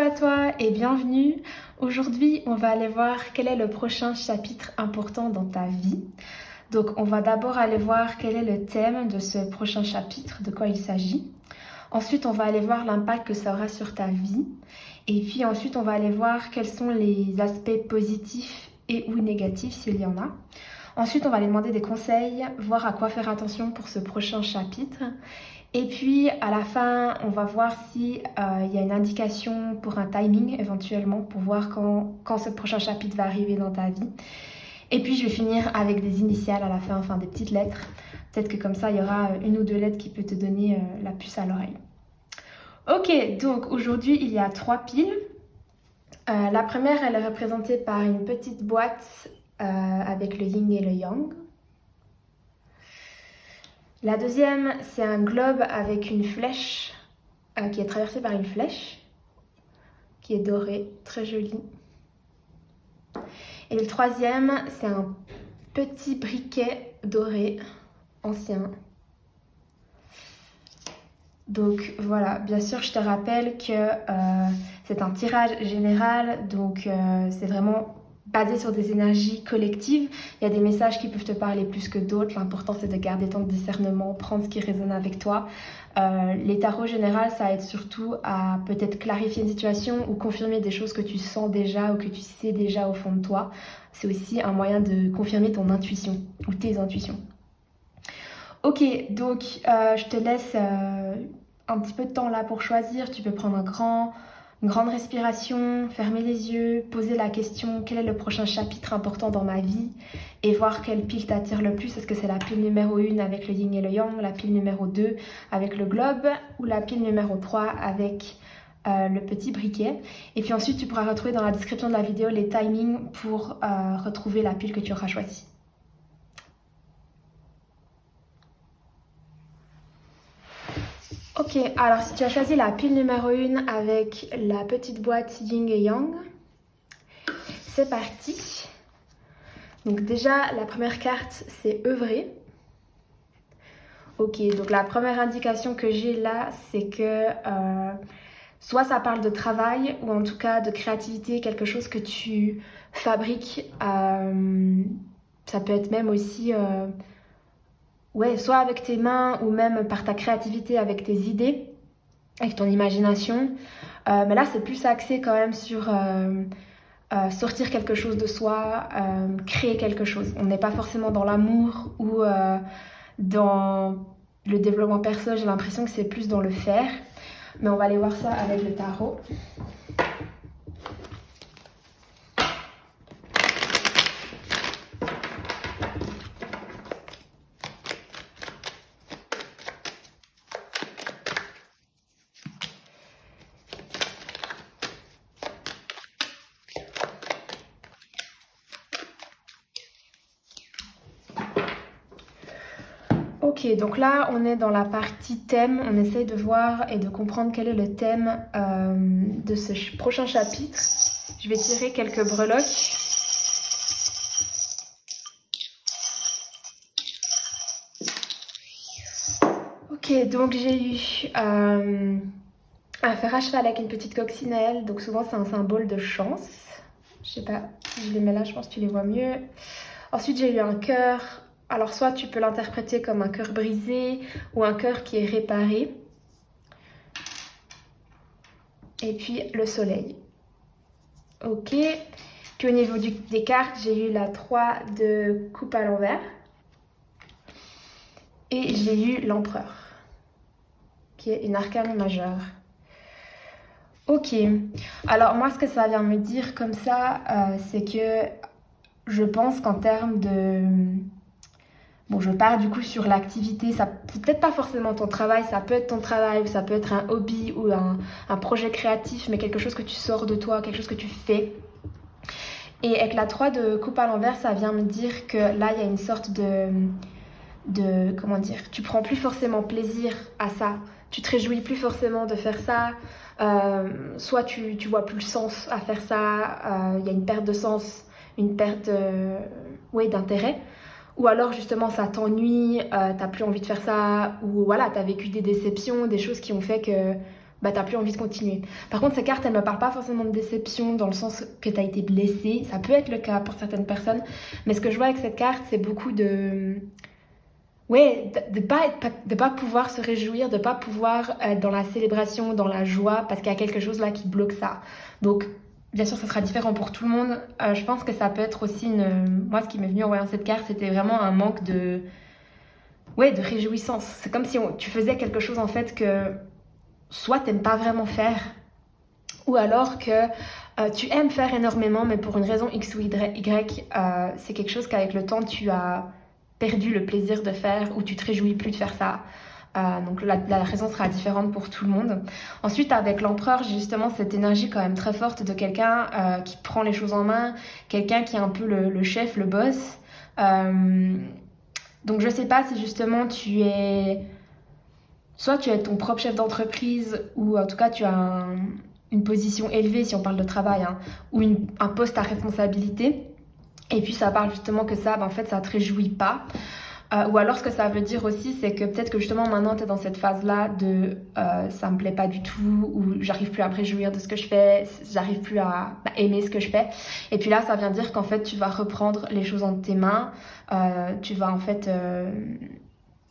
à toi et bienvenue. Aujourd'hui, on va aller voir quel est le prochain chapitre important dans ta vie. Donc, on va d'abord aller voir quel est le thème de ce prochain chapitre, de quoi il s'agit. Ensuite, on va aller voir l'impact que ça aura sur ta vie. Et puis ensuite, on va aller voir quels sont les aspects positifs et ou négatifs s'il y en a. Ensuite, on va aller demander des conseils, voir à quoi faire attention pour ce prochain chapitre. Et puis, à la fin, on va voir si y a une indication pour un timing éventuellement, pour voir quand ce prochain chapitre va arriver dans ta vie. Et puis, je vais finir avec des initiales à la fin, enfin des petites lettres. Peut-être que comme ça, il y aura une ou deux lettres qui peut te donner la puce à l'oreille. Ok, donc aujourd'hui, il y a 3 piles. La première, elle est représentée par une petite boîte avec le yin et le yang. La deuxième, c'est un globe avec une flèche qui est traversée par une flèche qui est dorée, très jolie. Et le troisième, c'est un petit briquet doré, ancien. Donc voilà, bien sûr, je te rappelle que c'est un tirage général, donc c'est vraiment basé sur des énergies collectives. Il y a des messages qui peuvent te parler plus que d'autres. L'important, c'est de garder ton discernement, prendre ce qui résonne avec toi. Les tarots généraux, ça aide surtout à peut-être clarifier une situation ou confirmer des choses que tu sens déjà ou que tu sais déjà au fond de toi. C'est aussi un moyen de confirmer ton intuition ou tes intuitions. Ok, donc je te laisse un petit peu de temps là pour choisir. Tu peux prendre une grande respiration, fermer les yeux, poser la question quel est le prochain chapitre important dans ma vie et voir quelle pile t'attire le plus. Est-ce que c'est la pile numéro 1 avec le yin et le yang, la pile numéro 2 avec le globe ou la pile numéro 3 avec le petit briquet. Et puis ensuite tu pourras retrouver dans la description de la vidéo les timings pour retrouver la pile que tu auras choisie. Ok, alors si tu as choisi la pile numéro 1 avec la petite boîte Yin et Yang, c'est parti. Donc déjà, la première carte, c'est œuvrer. Ok, donc la première indication que j'ai là, c'est que soit ça parle de travail ou en tout cas de créativité, quelque chose que tu fabriques. Ça peut être même aussi... ouais, soit avec tes mains ou même par ta créativité, avec tes idées, avec ton imagination. Mais là, c'est plus axé quand même sur sortir quelque chose de soi, créer quelque chose. On n'est pas forcément dans l'amour ou dans le développement perso. J'ai l'impression que c'est plus dans le faire. Mais on va aller voir ça avec le tarot. Ok, donc là on est dans la partie thème, on essaye de voir et de comprendre quel est le thème de ce prochain chapitre. Je vais tirer quelques breloques. Ok, donc j'ai eu un fer à cheval avec une petite coccinelle, donc souvent c'est un symbole de chance. Je sais pas si je les mets là, je pense que tu les vois mieux. Ensuite j'ai eu un cœur. Alors soit tu peux l'interpréter comme un cœur brisé ou un cœur qui est réparé. Et puis le soleil. Ok. Puis au niveau des cartes, j'ai eu la 3 de coupe à l'envers. Et j'ai eu l'empereur, qui est une arcane majeure. Ok. Alors moi, ce que ça vient me dire comme ça, c'est que je pense qu'en termes de... Bon, je pars du coup sur l'activité, ça c'est peut-être pas forcément ton travail, ça peut être ton travail, ça peut être un hobby ou un projet créatif, mais quelque chose que tu sors de toi, quelque chose que tu fais. Et avec la 3 de coupe à l'envers, ça vient me dire que là, il y a une sorte de comment dire, tu prends plus forcément plaisir à ça, tu te réjouis plus forcément de faire ça, soit tu vois plus le sens à faire ça, il y a une perte de sens, une perte ouais, d'intérêt. Ou alors justement ça t'ennuie, t'as plus envie de faire ça, ou voilà, t'as vécu des déceptions, des choses qui ont fait que bah t'as plus envie de continuer. Par contre, ces cartes, elles me parlent pas forcément de déception dans le sens que t'as été blessé. Ça peut être le cas pour certaines personnes, mais ce que je vois avec cette carte, c'est beaucoup de... Ouais, de pas pouvoir se réjouir, de pas pouvoir être dans la célébration, dans la joie, parce qu'il y a quelque chose là qui bloque ça. Donc, bien sûr, ça sera différent pour tout le monde. Je pense que ça peut être aussi une... Moi, ce qui m'est venu en voyant cette carte, c'était vraiment un manque de... Ouais, de réjouissance. C'est comme si tu faisais quelque chose, en fait, que soit t'aimes pas vraiment faire, ou alors que tu aimes faire énormément, mais pour une raison X ou Y, c'est quelque chose qu'avec le temps, tu as perdu le plaisir de faire ou tu te réjouis plus de faire ça. Donc la raison sera différente pour tout le monde. Ensuite, avec l'empereur, j'ai justement cette énergie quand même très forte de quelqu'un qui prend les choses en main, quelqu'un qui est un peu le chef, le boss. Donc je sais pas si justement soit tu es ton propre chef d'entreprise ou en tout cas tu as une position élevée si on parle de travail, hein, ou un poste à responsabilité. Et puis ça parle justement que ça, en fait, ça te réjouit pas. Ou alors ce que ça veut dire aussi, c'est que peut-être que justement maintenant tu es dans cette phase-là de ça me plaît pas du tout, ou j'arrive plus à me réjouir de ce que je fais, j'arrive plus à aimer ce que je fais. Et puis là, ça vient dire qu'en fait tu vas reprendre les choses entre tes mains, tu vas en fait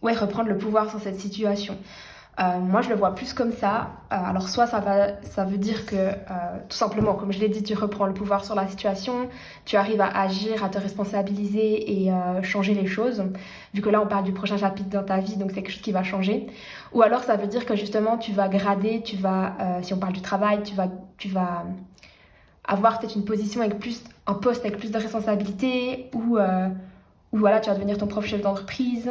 reprendre le pouvoir sur cette situation. Moi, je le vois plus comme ça. Alors, soit ça veut dire que, tout simplement, comme je l'ai dit, tu reprends le pouvoir sur la situation, tu arrives à agir, à te responsabiliser et changer les choses, vu que là, on parle du prochain chapitre dans ta vie, donc c'est quelque chose qui va changer. Ou alors, ça veut dire que justement, tu vas grader, si on parle du travail, tu vas avoir peut-être une position un poste avec plus de responsabilité, ou voilà, tu vas devenir ton propre chef d'entreprise.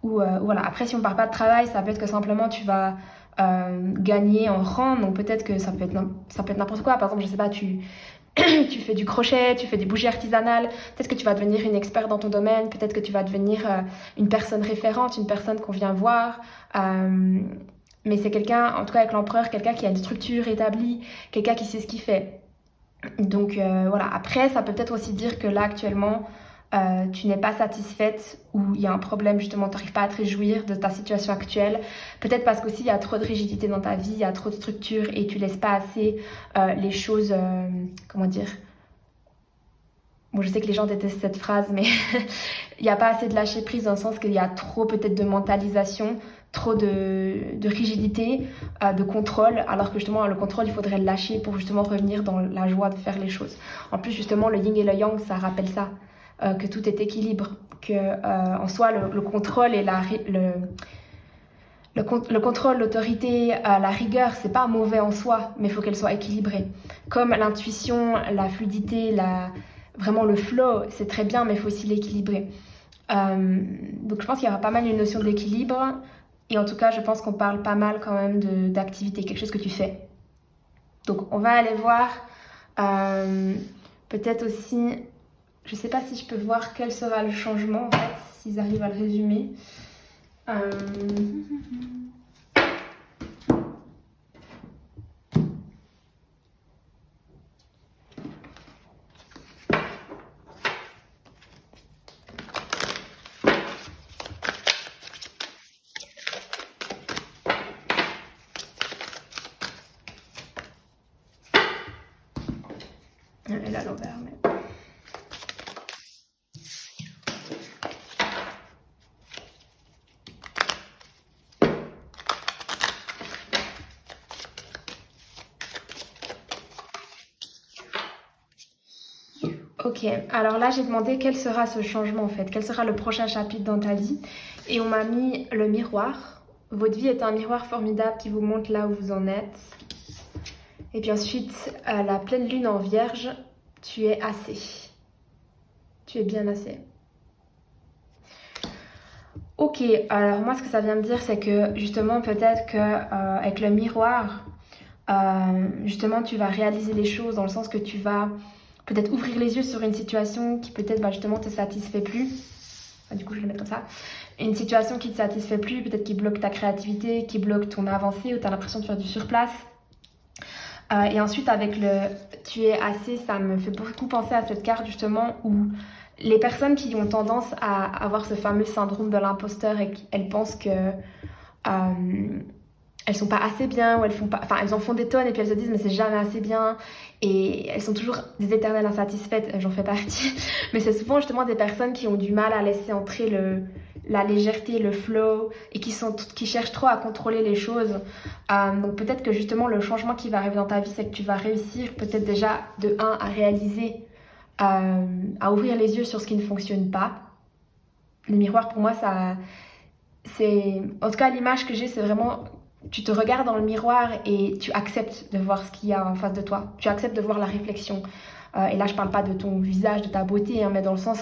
Ou voilà. Après, si on ne parle pas de travail, ça peut être que simplement tu vas gagner en rang. Donc peut-être que ça peut être n'importe quoi. Par exemple, je sais pas, tu fais du crochet, tu fais des bougies artisanales. Peut-être que tu vas devenir une experte dans ton domaine. Peut-être que tu vas devenir une personne référente, une personne qu'on vient voir. Mais c'est quelqu'un, en tout cas avec l'empereur, quelqu'un qui a une structure établie, quelqu'un qui sait ce qu'il fait. Donc voilà. Après, ça peut peut-être aussi dire que là, actuellement, tu n'es pas satisfaite ou il y a un problème, justement, tu n'arrives pas à te réjouir de ta situation actuelle. Peut-être parce qu'aussi il y a trop de rigidité dans ta vie, il y a trop de structure et tu laisses pas assez les choses, comment dire. Bon, je sais que les gens détestent cette phrase, mais il n'y a pas assez de lâcher prise dans le sens qu'il y a trop peut-être de mentalisation, trop de rigidité, de contrôle, alors que justement le contrôle, il faudrait le lâcher pour justement revenir dans la joie de faire les choses. En plus, justement, le yin et le yang, ça rappelle ça. Que tout est équilibre, que en soi le contrôle et le contrôle, l'autorité, la rigueur, c'est pas mauvais en soi, mais il faut qu'elle soit équilibrée. Comme l'intuition, la fluidité, vraiment le flow, c'est très bien, mais il faut aussi l'équilibrer. Donc je pense qu'il y aura pas mal une notion d'équilibre, et en tout cas je pense qu'on parle pas mal quand même d'activité, quelque chose que tu fais. Donc on va aller voir peut-être aussi... Je sais pas si je peux voir quel sera le changement en fait, s'ils arrivent à le résumer. Elle est à l'envers, mais... Ok, alors là j'ai demandé quel sera ce changement en fait, quel sera le prochain chapitre dans ta vie. Et on m'a mis le miroir. Votre vie est un miroir formidable qui vous montre là où vous en êtes. Et puis ensuite, la pleine lune en vierge, tu es assez. Tu es bien assez. Ok, alors moi ce que ça vient me dire c'est que justement peut-être que avec le miroir, justement tu vas réaliser les choses dans le sens que tu vas peut-être ouvrir les yeux sur une situation qui peut-être justement te satisfait plus. Du coup je vais le mettre comme ça. Une situation qui te satisfait plus, peut-être qui bloque ta créativité, qui bloque ton avancée ou tu as l'impression de faire du surplace. Et ensuite avec le tu es assez, ça me fait beaucoup penser à cette carte justement où les personnes qui ont tendance à avoir ce fameux syndrome de l'imposteur et qu'elles pensent que elles sont pas assez bien, ou elles font pas, enfin elles en font des tonnes et puis elles se disent mais c'est jamais assez bien, et elles sont toujours des éternelles insatisfaites, j'en fais partie, mais c'est souvent justement des personnes qui ont du mal à laisser entrer la légèreté, le flow, et qui cherchent trop à contrôler les choses. Donc peut-être que justement le changement qui va arriver dans ta vie, c'est que tu vas réussir peut-être déjà de un à réaliser, à ouvrir les yeux sur ce qui ne fonctionne pas. Les miroirs pour moi ça c'est, en tout cas l'image que j'ai c'est vraiment, tu te regardes dans le miroir et tu acceptes de voir ce qu'il y a en face de toi, tu acceptes de voir la réflexion. Et là je parle pas de ton visage, de ta beauté, hein, mais dans le sens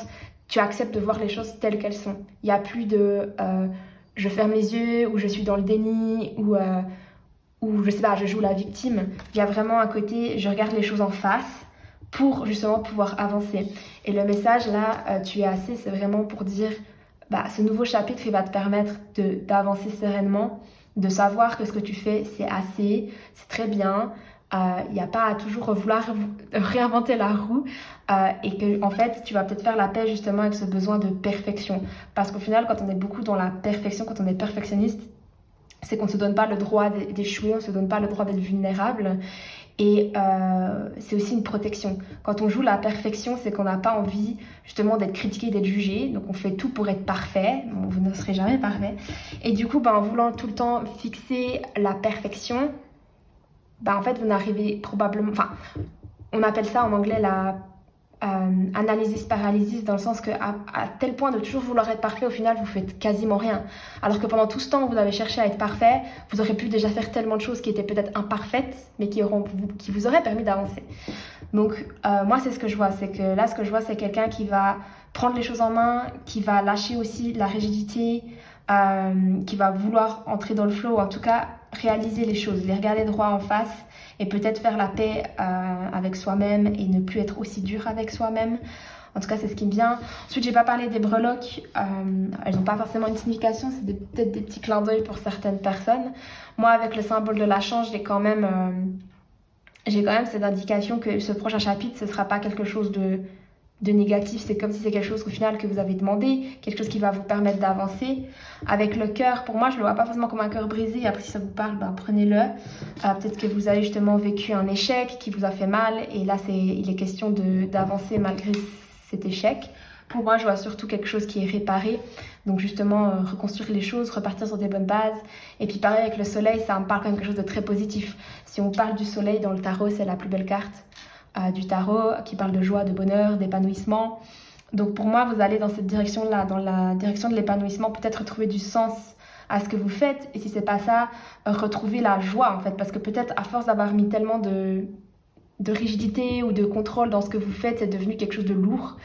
tu acceptes de voir les choses telles qu'elles sont. Il n'y a plus de je ferme les yeux, ou je suis dans le déni, ou je sais pas, je joue la victime. Il y a vraiment un côté je regarde les choses en face pour justement pouvoir avancer. Et le message là, tu es assez, c'est vraiment pour dire bah, ce nouveau chapitre, il va te permettre d'avancer sereinement, de savoir que ce que tu fais, c'est assez, c'est très bien. Il n'y a pas à toujours vouloir réinventer la roue, et que en fait, tu vas peut-être faire la paix justement avec ce besoin de perfection. Parce qu'au final, quand on est beaucoup dans la perfection, quand on est perfectionniste, c'est qu'on ne se donne pas le droit d'échouer, on ne se donne pas le droit d'être vulnérable. Et c'est aussi une protection. Quand on joue la perfection, c'est qu'on n'a pas envie justement d'être critiqué, d'être jugé. Donc on fait tout pour être parfait. Bon, vous ne serez jamais parfait. Et du coup, en voulant tout le temps fixer la perfection, en fait, vous n'arrivez probablement... Enfin, on appelle ça en anglais la analysis paralysis, dans le sens que à tel point de toujours vouloir être parfait, au final vous faites quasiment rien, alors que pendant tout ce temps où vous avez cherché à être parfait, vous aurez pu déjà faire tellement de choses qui étaient peut-être imparfaites mais qui vous auraient permis d'avancer. Donc moi c'est ce que je vois, c'est que là ce que je vois c'est quelqu'un qui va prendre les choses en main, qui va lâcher aussi la rigidité, qui va vouloir entrer dans le flow, ou en tout cas réaliser les choses, les regarder droit en face, et peut-être faire la paix avec soi-même et ne plus être aussi dur avec soi-même. En tout cas, c'est ce qui me vient. Ensuite, j'ai pas parlé des breloques. Elles n'ont pas forcément une signification, c'est peut-être des petits clins d'œil pour certaines personnes. Moi, avec le symbole de la chance, j'ai quand même cette indication que ce prochain chapitre, ce sera pas quelque chose de négatif. C'est comme si c'est quelque chose au final que vous avez demandé, quelque chose qui va vous permettre d'avancer. Avec le cœur, pour moi je le vois pas forcément comme un cœur brisé. Après si ça vous parle, prenez-le. Peut-être que vous avez justement vécu un échec qui vous a fait mal, et là il est question d'avancer malgré cet échec. Pour moi je vois surtout quelque chose qui est réparé, donc justement reconstruire les choses, repartir sur des bonnes bases. Et puis pareil avec le soleil, ça me parle comme quelque chose de très positif. Si on parle du soleil dans le tarot, c'est la plus belle carte du tarot, qui parle de joie, de bonheur, d'épanouissement. Donc pour moi, vous allez dans cette direction-là, dans la direction de l'épanouissement, peut-être retrouver du sens à ce que vous faites, et si c'est pas ça, retrouver la joie en fait, parce que peut-être à force d'avoir mis tellement de rigidité ou de contrôle dans ce que vous faites, c'est devenu quelque chose de lourd,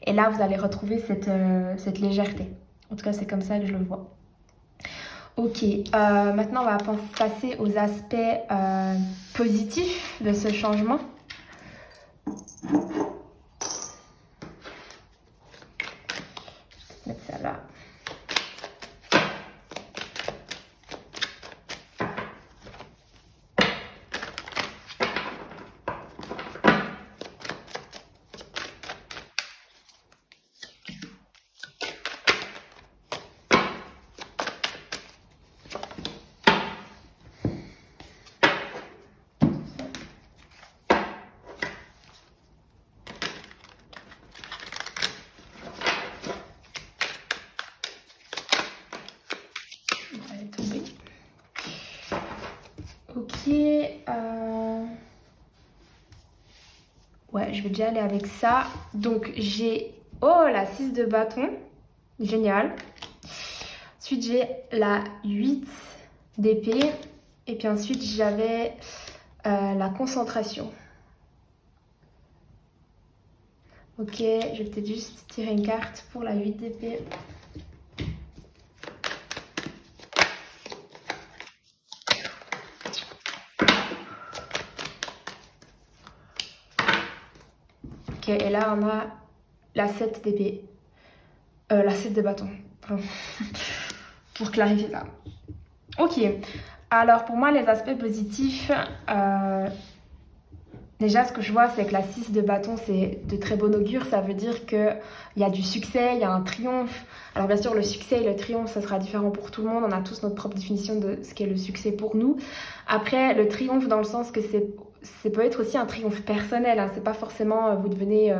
et là vous allez retrouver cette légèreté. En tout cas, c'est comme ça que je le vois. Ok, maintenant on va passer aux aspects positifs de ce changement. Mettre ça là. Ok, ouais, je vais déjà aller avec ça. Donc j'ai, la 6 de bâton, génial. Ensuite j'ai la 8 d'épée, et puis ensuite j'avais la concentration. Ok, je vais peut-être juste tirer une carte pour la 8 d'épée. Ok, et là on a la 7 d'épée. La 7 de bâton. Pour clarifier ça. Ok, alors pour moi les aspects positifs, Déjà, ce que je vois, c'est que la 6 de bâton, c'est de très bon augure. Ça veut dire qu'il y a du succès, il y a un triomphe. Alors bien sûr, le succès et le triomphe, ça sera différent pour tout le monde. On a tous notre propre définition de ce qu'est le succès pour nous. Après, le triomphe dans le sens que ça peut être aussi un triomphe personnel. Hein. C'est pas forcément vous devenez...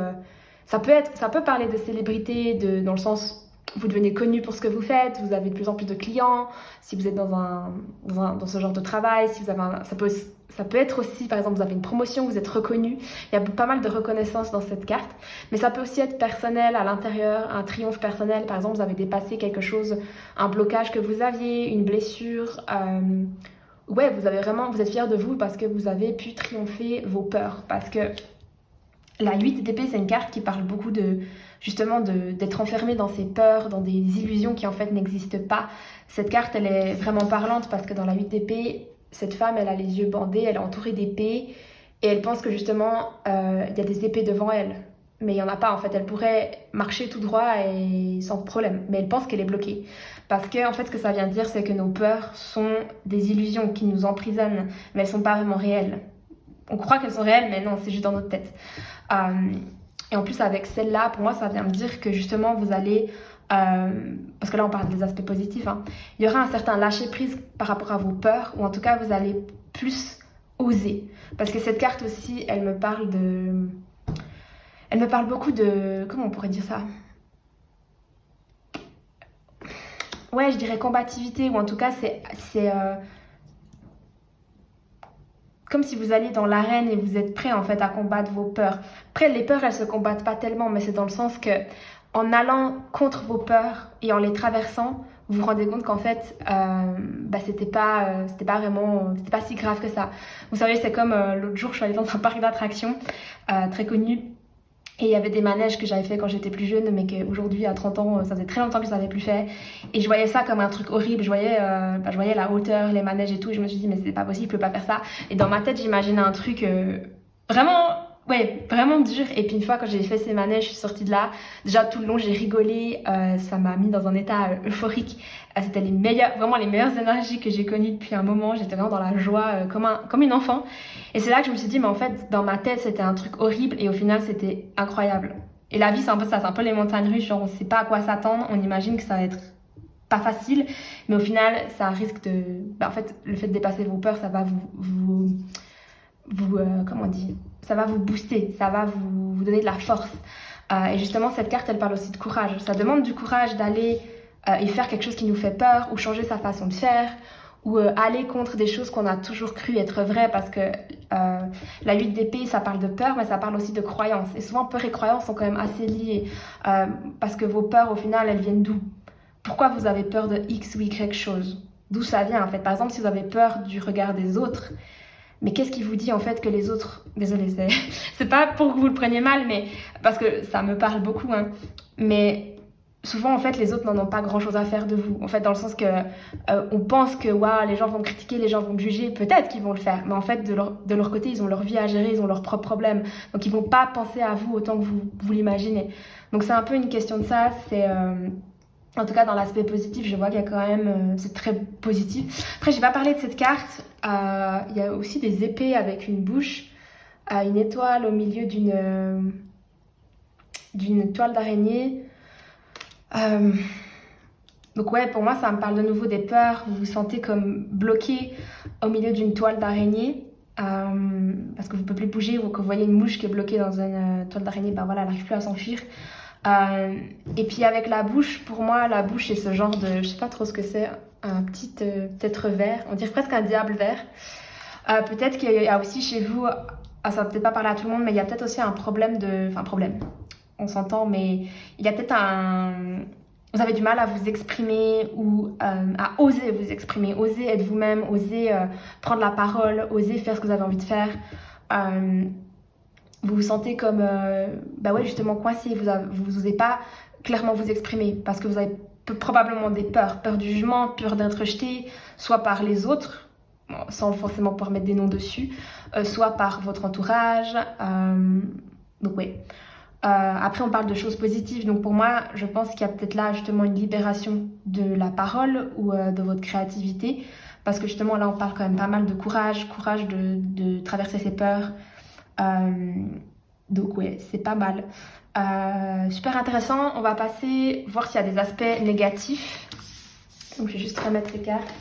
ça peut parler de célébrité, dans le sens vous devenez connu pour ce que vous faites, vous avez de plus en plus de clients, si vous êtes dans ce genre de travail, si vous avez ça peut être aussi, par exemple, vous avez une promotion, vous êtes reconnu, il y a pas mal de reconnaissance dans cette carte, mais ça peut aussi être personnel à l'intérieur, un triomphe personnel, par exemple, vous avez dépassé quelque chose, un blocage que vous aviez, une blessure, ouais, vous êtes fier de vous parce que vous avez pu triompher vos peurs, parce que la 8 d'épée, c'est une carte qui parle beaucoup justement d'être enfermé dans ses peurs, dans des illusions qui en fait n'existent pas. Cette carte, elle est vraiment parlante parce que dans la 8 d'épée, cette femme, elle a les yeux bandés, elle est entourée d'épées et elle pense que justement, il y a des épées devant elle. Mais il n'y en a pas en fait, elle pourrait marcher tout droit et sans problème, mais elle pense qu'elle est bloquée. Parce que en fait, ce que ça vient dire, c'est que nos peurs sont des illusions qui nous emprisonnent, mais elles ne sont pas vraiment réelles. On croit qu'elles sont réelles, mais non, c'est juste dans notre tête. Et en plus, avec celle-là, pour moi, ça vient me dire que justement, vous allez... parce que là, on parle des aspects positifs. Hein, il y aura un certain lâcher-prise par rapport à vos peurs, ou en tout cas, vous allez plus oser. Parce que cette carte aussi, elle me parle beaucoup de... Comment on pourrait dire ça? Ouais, je dirais combativité, ou en tout cas, c'est comme si vous alliez dans l'arène et vous êtes prêt en fait à combattre vos peurs. Après, les peurs, elles se combattent pas tellement, mais c'est dans le sens que en allant contre vos peurs et en les traversant, vous vous rendez compte qu'en fait, c'était pas vraiment, c'était pas si grave que ça. Vous savez, c'est comme l'autre jour, je suis allée dans un parc d'attractions très connu. Et il y avait des manèges que j'avais fait quand j'étais plus jeune, mais qu'aujourd'hui, à 30 ans, ça faisait très longtemps que je n'avais plus fait. Et je voyais ça comme un truc horrible. Je voyais la hauteur, les manèges et tout. Et je me suis dit, mais c'est pas possible, je peux pas faire ça. Et dans ma tête, j'imaginais un truc vraiment, ouais, vraiment dur. Et puis une fois, quand j'ai fait ces manèges, je suis sortie de là. Déjà, tout le long, j'ai rigolé. Ça m'a mis dans un état euphorique. C'était vraiment les meilleures énergies que j'ai connues depuis un moment. J'étais vraiment dans la joie, comme une enfant. Et c'est là que je me suis dit, mais en fait, dans ma tête, c'était un truc horrible et au final, c'était incroyable. Et la vie, c'est un peu ça, c'est un peu les montagnes russes, genre on sait pas à quoi s'attendre, on imagine que ça va être pas facile, mais au final, ça risque de... en fait, le fait de dépasser vos peurs, ça va comment on dit? Ça va vous booster, ça va vous donner de la force. Et justement, cette carte, elle parle aussi de courage. Ça demande du courage d'aller et faire quelque chose qui nous fait peur ou changer sa façon de faire ou aller contre des choses qu'on a toujours cru être vraies parce que la 8 d'épée, ça parle de peur, mais ça parle aussi de croyances. Et souvent, peur et croyances sont quand même assez liées parce que vos peurs, au final, elles viennent d'où? Pourquoi vous avez peur de X ou Y chose? D'où ça vient, en fait? Par exemple, si vous avez peur du regard des autres, mais qu'est-ce qui vous dit, en fait, que les autres... Désolée, c'est pas pour que vous le preniez mal, mais parce que ça me parle beaucoup, hein. Mais... souvent, en fait, les autres n'en ont pas grand-chose à faire de vous. En fait, dans le sens que on pense que waouh, les gens vont me critiquer, les gens vont me juger. Peut-être qu'ils vont le faire, mais en fait, de leur côté, ils ont leur vie à gérer, ils ont leurs propres problèmes. Donc, ils vont pas penser à vous autant que vous l'imaginez. Donc, c'est un peu une question de ça. C'est en tout cas, dans l'aspect positif, je vois qu'il y a quand même... c'est très positif. Après, je vais pas parler de cette carte. Il y a aussi des épées avec une bouche, une étoile au milieu d'une toile d'araignée. Donc ouais, pour moi, ça me parle de nouveau des peurs. Vous vous sentez comme bloqué au milieu d'une toile d'araignée parce que vous ne pouvez plus bouger ou que vous voyez une mouche qui est bloquée dans une toile d'araignée, ben voilà, elle n'arrive plus à s'enfuir. Et puis avec la bouche, pour moi, la bouche est ce genre de, je sais pas trop ce que c'est, un petit peut-être vert, on dirait presque un diable vert. Peut-être qu'il y a aussi chez vous, ça va peut-être pas parler à tout le monde, mais il y a peut-être aussi un problème problème, on s'entend, mais il y a peut-être vous avez du mal à vous exprimer ou à oser vous exprimer, oser être vous-même, oser prendre la parole, oser faire ce que vous avez envie de faire. Vous vous sentez comme, ouais, justement coincé, vous n'osez pas clairement vous exprimer parce que vous avez probablement des peurs, peur du jugement, peur d'être rejeté, soit par les autres, sans forcément pouvoir mettre des noms dessus, soit par votre entourage. Donc oui. Après, on parle de choses positives. Donc pour moi, je pense qu'il y a peut-être là justement une libération de la parole ou de votre créativité. Parce que justement, là, on parle quand même pas mal de courage de traverser ses peurs. Donc ouais, c'est pas mal. Super intéressant. On va passer voir s'il y a des aspects négatifs. Donc je vais juste remettre les cartes.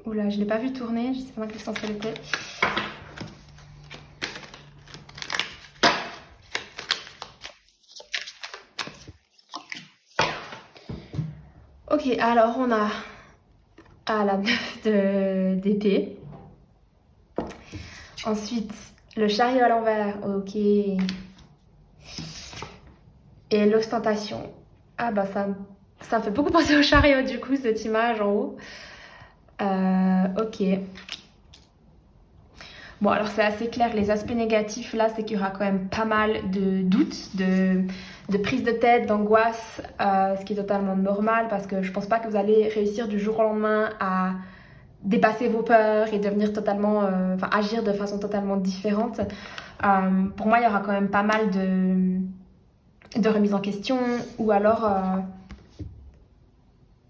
Oula, je l'ai pas vu tourner, je sais pas dans quel sens elle était. Ok, alors on a la 9 d'épée. Ensuite, le chariot à l'envers, ok. Et l'ostentation. Ah bah ça me fait beaucoup penser au chariot du coup, cette image en haut. Ok. Bon, alors c'est assez clair, les aspects négatifs là, c'est qu'il y aura quand même pas mal de doutes, de prise de tête, d'angoisse, ce qui est totalement normal parce que je pense pas que vous allez réussir du jour au lendemain à dépasser vos peurs et devenir totalement, enfin agir de façon totalement différente. Pour moi, il y aura quand même pas mal de remise en question ou alors,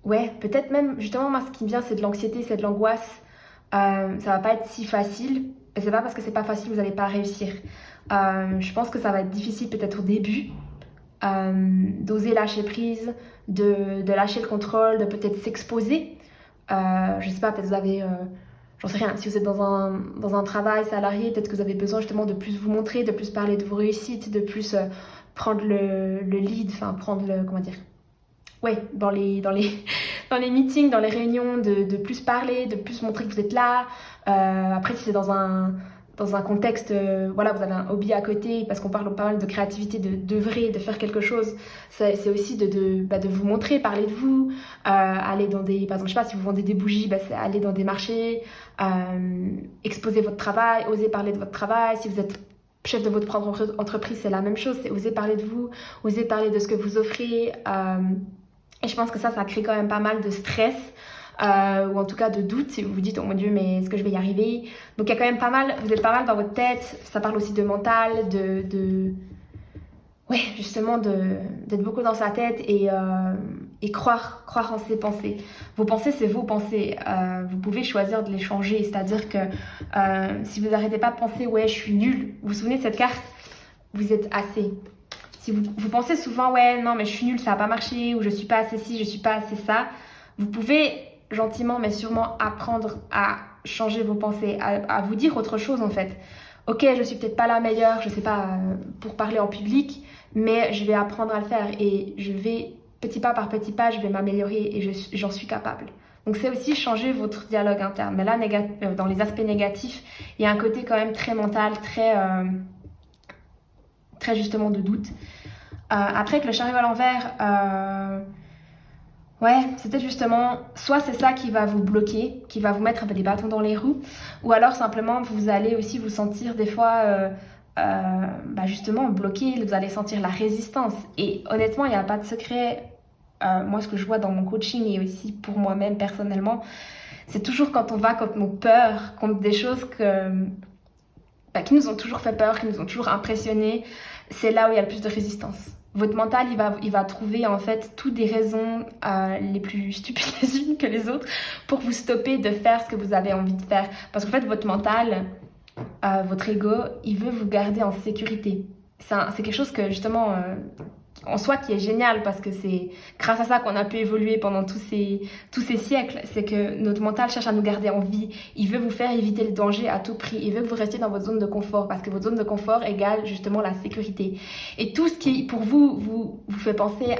ouais, peut-être même, justement, moi ce qui me vient c'est de l'anxiété, c'est de l'angoisse. Ça va pas être si facile. Et c'est pas parce que c'est pas facile que vous allez pas réussir. Je pense que ça va être difficile peut-être au début, d'oser lâcher prise, de lâcher le contrôle, de peut-être s'exposer. Je sais pas, peut-être vous avez, j'en sais rien, si vous êtes dans un travail salarié, peut-être que vous avez besoin justement de plus vous montrer, de plus parler de vos réussites, de plus prendre le lead, enfin prendre le, comment dire, ouais, dans les dans les meetings, dans les réunions, de plus parler, de plus montrer que vous êtes là. Après, si c'est dans un contexte, voilà, vous avez un hobby à côté, parce qu'on parle pas mal de créativité, d'œuvrer, de faire quelque chose, c'est aussi de vous montrer, parler de vous, aller dans des, par exemple, je sais pas, si vous vendez des bougies, bah, c'est aller dans des marchés, exposer votre travail, oser parler de votre travail. Si vous êtes chef de votre propre entreprise, c'est la même chose, c'est oser parler de vous, oser parler de ce que vous offrez. Et je pense que ça crée quand même pas mal de stress, ou en tout cas de doute, si vous vous dites, oh mon Dieu, mais est-ce que je vais y arriver? Donc il y a quand même pas mal, vous êtes pas mal dans votre tête, ça parle aussi de mental, ouais, justement d'être beaucoup dans sa tête et croire en ses pensées. Vos pensées, c'est vos pensées. Vous pouvez choisir de les changer, c'est-à-dire que si vous n'arrêtez pas de penser, ouais, je suis nulle, vous vous souvenez de cette carte? Vous êtes assez. Si vous pensez souvent, ouais, non, mais je suis nulle, ça n'a pas marché, ou je suis pas assez ci, je suis pas assez ça, vous pouvez gentiment, mais sûrement apprendre à changer vos pensées, à vous dire autre chose en fait. Ok, je suis peut-être pas la meilleure, je sais pas, pour parler en public, mais je vais apprendre à le faire et je vais, petit pas par petit pas, je vais m'améliorer et j'en suis capable. Donc c'est aussi changer votre dialogue interne. Mais là, dans les aspects négatifs, il y a un côté quand même très mental, très justement de doute. Après que le chariot à l'envers, ouais, c'est peut-être justement, soit c'est ça qui va vous bloquer, qui va vous mettre un peu des bâtons dans les roues, ou alors simplement vous allez aussi vous sentir des fois justement bloqué, vous allez sentir la résistance. Et honnêtement, il n'y a pas de secret. Moi, ce que je vois dans mon coaching et aussi pour moi-même personnellement, c'est toujours quand on va contre nos peurs, contre des choses qui nous ont toujours fait peur, qui nous ont toujours impressionnés, c'est là où il y a le plus de résistance. Votre mental, il va trouver en fait toutes des raisons les plus stupides les unes que les autres pour vous stopper de faire ce que vous avez envie de faire. Parce qu'en fait, votre mental, votre ego, il veut vous garder en sécurité. C'est quelque chose que justement, en soi, qui est génial parce que c'est grâce à ça qu'on a pu évoluer pendant tous ces siècles. C'est que notre mental cherche à nous garder en vie. Il veut vous faire éviter le danger à tout prix. Il veut que vous restiez dans votre zone de confort parce que votre zone de confort égale justement la sécurité. Et tout ce qui, pour vous fait penser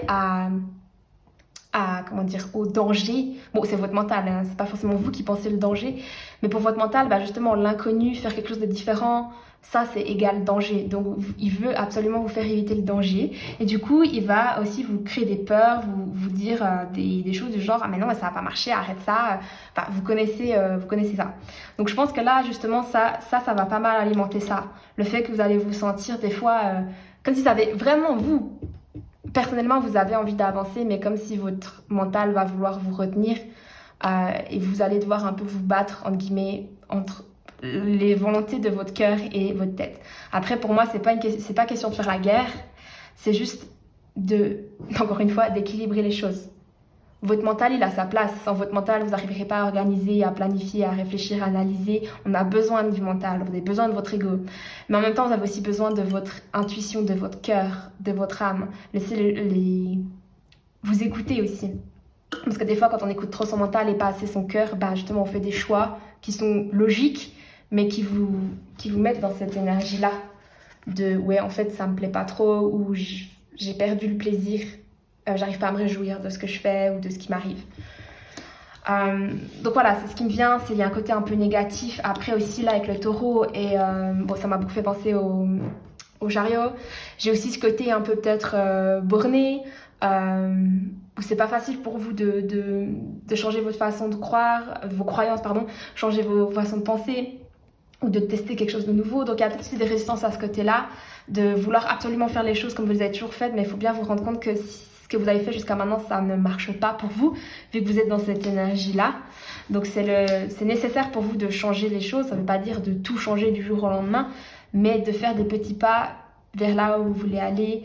comment dire, au danger. Bon, c'est votre mental, hein, c'est pas forcément vous qui pensez le danger, mais pour votre mental, justement, l'inconnu, faire quelque chose de différent, ça c'est égal danger. Donc il veut absolument vous faire éviter le danger. Et du coup, il va aussi vous créer des peurs, vous dire des choses du genre, ah mais non, mais ça va pas marcher, arrête ça. Enfin, vous connaissez ça. Donc je pense que là, justement, ça va pas mal alimenter ça. Le fait que vous allez vous sentir des fois comme si ça avait vraiment vous personnellement, vous avez envie d'avancer, mais comme si votre mental va vouloir vous retenir et vous allez devoir un peu vous battre, entre guillemets, entre les volontés de votre cœur et votre tête. Après, pour moi, c'est pas question de faire la guerre, c'est juste encore une fois, d'équilibrer les choses. Votre mental, il a sa place. Sans votre mental, vous n'arriverez pas à organiser, à planifier, à réfléchir, à analyser. On a besoin du mental, vous avez besoin de votre ego. Mais en même temps, vous avez aussi besoin de votre intuition, de votre cœur, de votre âme. Laissez vous écouter aussi. Parce que des fois, quand on écoute trop son mental et pas assez son cœur, justement, on fait des choix qui sont logiques, mais qui vous mettent dans cette énergie-là. Ouais, en fait, ça me plaît pas trop, ou j'ai perdu le plaisir. J'arrive pas à me réjouir de ce que je fais ou de ce qui m'arrive. Donc voilà, c'est ce qui me vient, il y a un côté un peu négatif. Après aussi là avec le taureau, et ça m'a beaucoup fait penser au chariot. J'ai aussi ce côté un peu peut-être borné, où c'est pas facile pour vous de changer votre façon de croire, vos croyances, pardon, changer vos façons de penser, ou de tester quelque chose de nouveau. Donc il y a peut-être aussi des résistances à ce côté-là, de vouloir absolument faire les choses comme vous les avez toujours faites, mais il faut bien vous rendre compte que ce que vous avez fait jusqu'à maintenant, ça ne marche pas pour vous, vu que vous êtes dans cette énergie-là. Donc c'est nécessaire pour vous de changer les choses. Ça ne veut pas dire de tout changer du jour au lendemain, mais de faire des petits pas vers là où vous voulez aller,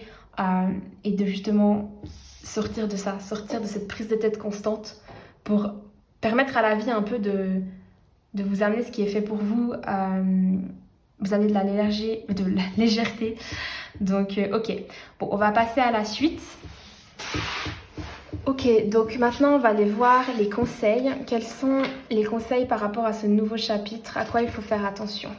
et de justement sortir de ça, sortir de cette prise de tête constante pour permettre à la vie un peu de vous amener ce qui est fait pour vous, vous amener de la légèreté. Donc ok, bon, on va passer à la suite. Ok, donc maintenant on va aller voir les conseils. Quels sont les conseils par rapport à ce nouveau chapitre? À quoi il faut faire attention?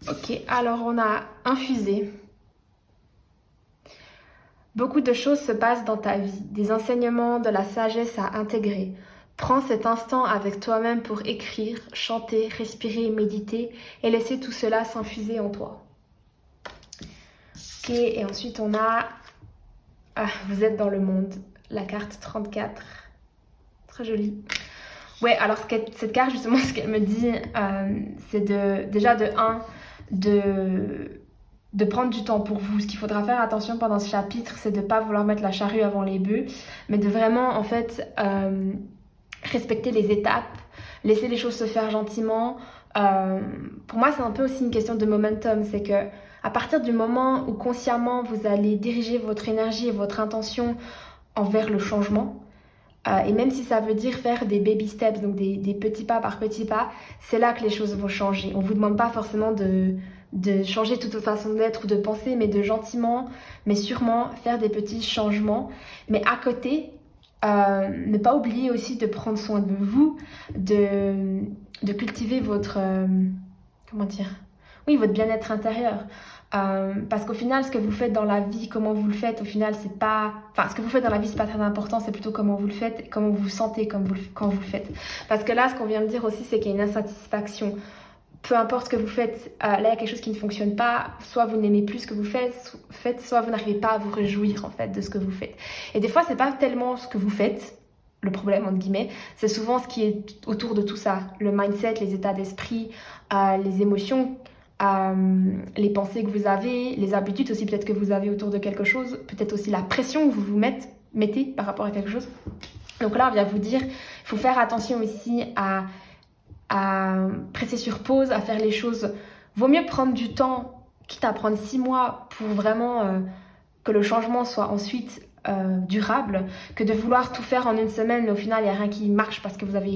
Ok, alors on a infusé. Beaucoup de choses se passent dans ta vie, des enseignements, de la sagesse à intégrer. Prends cet instant avec toi-même pour écrire, chanter, respirer, méditer et laisser tout cela s'infuser en toi. Ok, et ensuite on a vous êtes dans le monde, la carte 34. Très jolie. Ouais, alors cette carte justement, ce qu'elle me dit, c'est déjà de 1, de prendre du temps pour vous. Ce qu'il faudra faire attention pendant ce chapitre, c'est de ne pas vouloir mettre la charrue avant les bœufs, mais de vraiment en fait respecter les étapes, laisser les choses se faire gentiment. Pour moi, c'est un peu aussi une question de momentum. C'est que à partir du moment où consciemment vous allez diriger votre énergie et votre intention envers le changement, et même si ça veut dire faire des baby steps, donc des petits pas par petits pas, c'est là que les choses vont changer. On ne vous demande pas forcément de changer toute votre façon d'être ou de penser, mais de gentiment, mais sûrement faire des petits changements. Mais à côté, ne pas oublier aussi de prendre soin de vous, de cultiver votre... comment dire? Oui, votre bien-être intérieur. Parce qu'au final, ce que vous faites dans la vie, comment vous le faites, au final, c'est pas... Enfin, ce que vous faites dans la vie, c'est pas très important, c'est plutôt comment vous le faites, et comment vous vous sentez quand vous le faites. Parce que là, ce qu'on vient de dire aussi, c'est qu'il y a une insatisfaction. Peu importe ce que vous faites, là, il y a quelque chose qui ne fonctionne pas. Soit vous n'aimez plus ce que vous faites, soit vous n'arrivez pas à vous réjouir, en fait, de ce que vous faites. Et des fois, c'est pas tellement ce que vous faites, le problème, entre guillemets, c'est souvent ce qui est autour de tout ça. Le mindset, les états d'esprit, les émotions, les pensées que vous avez, les habitudes aussi peut-être que vous avez autour de quelque chose, peut-être aussi la pression que vous vous mettez par rapport à quelque chose. Donc là, on vient vous dire, il faut faire attention aussi à presser sur pause, à faire les choses. Vaut mieux prendre du temps, quitte à prendre 6 mois pour vraiment que le changement soit ensuite durable, que de vouloir tout faire en une semaine, mais au final, il n'y a rien qui marche parce que vous avez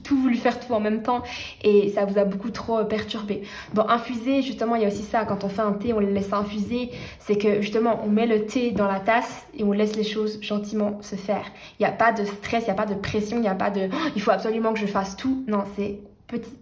tout voulu faire tout en même temps et ça vous a beaucoup trop perturbé. Bon, infuser, justement, il y a aussi ça, quand on fait un thé, on le laisse infuser, c'est que justement, on met le thé dans la tasse et on laisse les choses gentiment se faire. Il n'y a pas de stress, il n'y a pas de pression, il n'y a pas de « il faut absolument que je fasse tout ». Non, c'est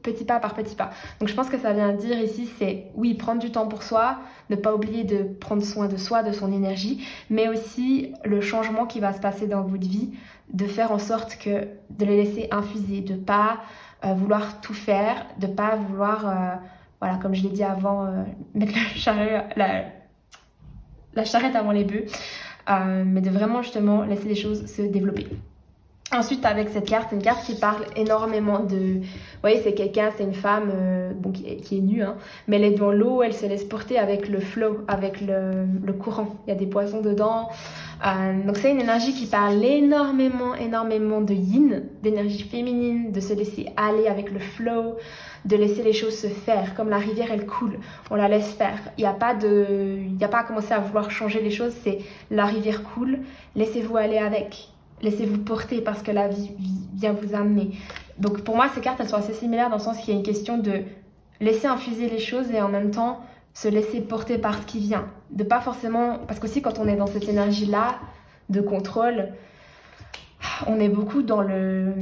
petit pas par petit pas. Donc je pense que ça vient dire ici, c'est oui, prendre du temps pour soi, ne pas oublier de prendre soin de soi, de son énergie, mais aussi le changement qui va se passer dans votre vie, de faire en sorte que de les laisser infuser, de pas vouloir tout faire, de pas vouloir voilà, comme je l'ai dit avant, mettre la charrette avant les bœufs, mais de vraiment justement laisser les choses se développer. Ensuite, avec cette carte, c'est une carte qui parle énormément de... Vous voyez, c'est quelqu'un, c'est une femme bon, qui est nue, hein, mais elle est dans l'eau, elle se laisse porter avec le flow, avec le courant. Il y a des poissons dedans. Donc c'est une énergie qui parle énormément de yin, d'énergie féminine, de se laisser aller avec le flow, de laisser les choses se faire. Comme la rivière, elle coule, on la laisse faire. Il n'y a pas à commencer à vouloir changer les choses, c'est la rivière coule, laissez-vous aller avec. Laissez-vous porter parce que la vie vient vous amener. Donc pour moi, ces cartes, elles sont assez similaires dans le sens qu'il y a une question de laisser infuser les choses et en même temps se laisser porter par ce qui vient. De pas forcément... Parce qu'aussi, quand on est dans cette énergie-là de contrôle, on est beaucoup dans le...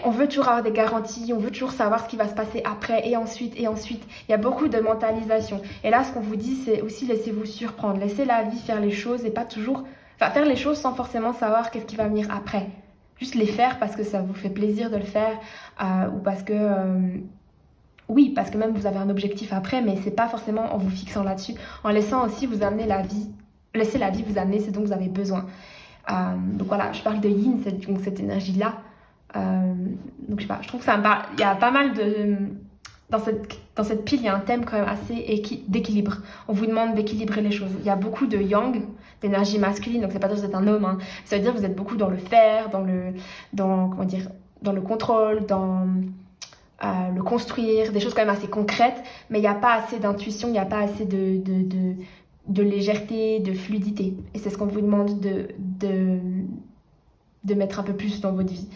On veut toujours avoir des garanties, on veut toujours savoir ce qui va se passer après et ensuite. Il y a beaucoup de mentalisation. Et là, ce qu'on vous dit, c'est aussi laissez-vous surprendre. Laissez la vie faire les choses et pas toujours... Enfin, faire les choses sans forcément savoir qu'est-ce qui va venir après. Juste les faire parce que ça vous fait plaisir de le faire ou parce que... oui, parce que même vous avez un objectif après, mais c'est pas forcément en vous fixant là-dessus. En laissant aussi vous amener la vie. Laissez la vie vous amener ce dont vous avez besoin. Donc voilà, je parle de yin, donc cette énergie-là. Donc je sais pas, je trouve que ça me parle. Il y a pas mal de... Dans cette pile, il y a un thème quand même assez d'équilibre. On vous demande d'équilibrer les choses. Il y a beaucoup de yang, d'énergie masculine, donc c'est pas dire que vous êtes un homme, hein. Ça veut dire que vous êtes beaucoup dans le faire, dans le contrôle, dans le construire, des choses quand même assez concrètes, mais il n'y a pas assez d'intuition, il n'y a pas assez de légèreté, de fluidité. Et c'est ce qu'on vous demande de mettre un peu plus dans votre vie.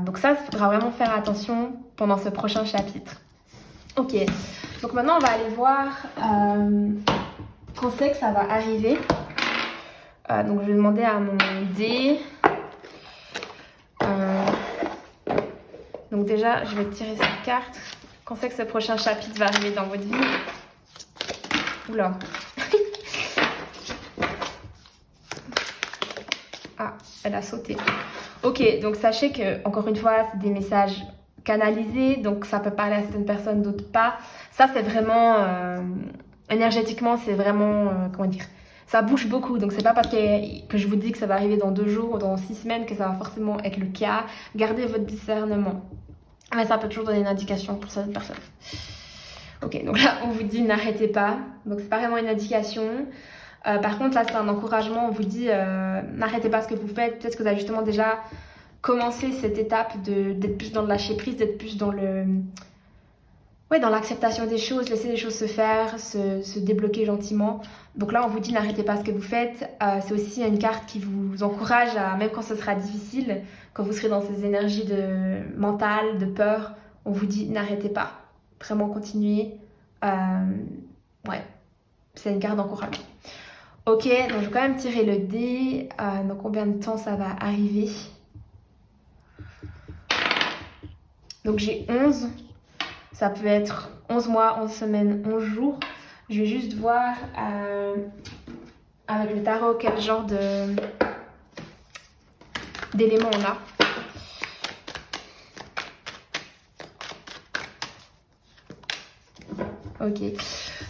Donc ça, il faudra vraiment faire attention pendant ce prochain chapitre. Ok, donc maintenant on va aller voir quand c'est que ça va arriver. Donc je vais demander à mon dé. Donc déjà, je vais tirer cette carte. Quand c'est que ce prochain chapitre va arriver dans votre vie? Oula. Ah, elle a sauté. Ok, donc sachez que, encore une fois, c'est des messages canalisés, donc ça peut parler à certaines personnes, d'autres pas. Ça, c'est vraiment... énergétiquement, c'est vraiment... comment dire? Ça bouge beaucoup, donc c'est pas parce que je vous dis que ça va arriver dans 2 jours ou dans 6 semaines que ça va forcément être le cas. Gardez votre discernement. Mais ça peut toujours donner une indication pour certaines personnes. Ok, donc là, on vous dit n'arrêtez pas. Donc c'est pas vraiment une indication. Par contre, là, c'est un encouragement. On vous dit n'arrêtez pas ce que vous faites. Peut-être que vous avez justement déjà commencé cette étape d'être plus dans le lâcher prise, d'être plus dans dans l'acceptation des choses, laisser les choses se faire, se débloquer gentiment. Donc là, on vous dit n'arrêtez pas ce que vous faites. C'est aussi une carte qui vous encourage à, même quand ce sera difficile, quand vous serez dans ces énergies mentales, de peur, on vous dit n'arrêtez pas. Vraiment continuez. Ouais, c'est une carte d'encouragement. Ok, donc je vais quand même tirer le dé. Dans combien de temps ça va arriver? Donc j'ai 11. Ça peut être 11 mois, 11 semaines, 11 jours. Je vais juste voir avec le tarot quel genre d'éléments on a. Ok.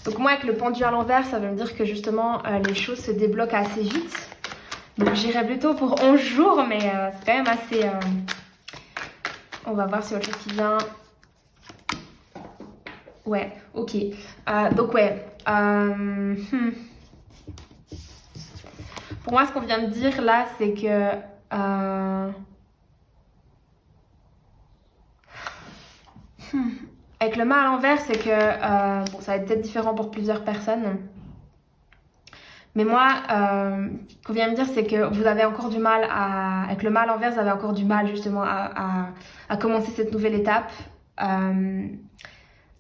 Donc moi avec le pendu à l'envers, ça veut me dire que justement les choses se débloquent assez vite. Donc j'irai plutôt pour 11 jours, mais c'est quand même assez... On va voir s'il y a autre chose qui vient. Ouais, ok. Donc ouais. Pour moi, ce qu'on vient de dire là, c'est que... Avec le mât à l'envers, c'est que... bon, ça va être peut-être différent pour plusieurs personnes. Mais moi, ce qu'on vient de me dire, c'est que vous avez encore du mal à... Avec le mât à l'envers, vous avez encore du mal justement à commencer cette nouvelle étape.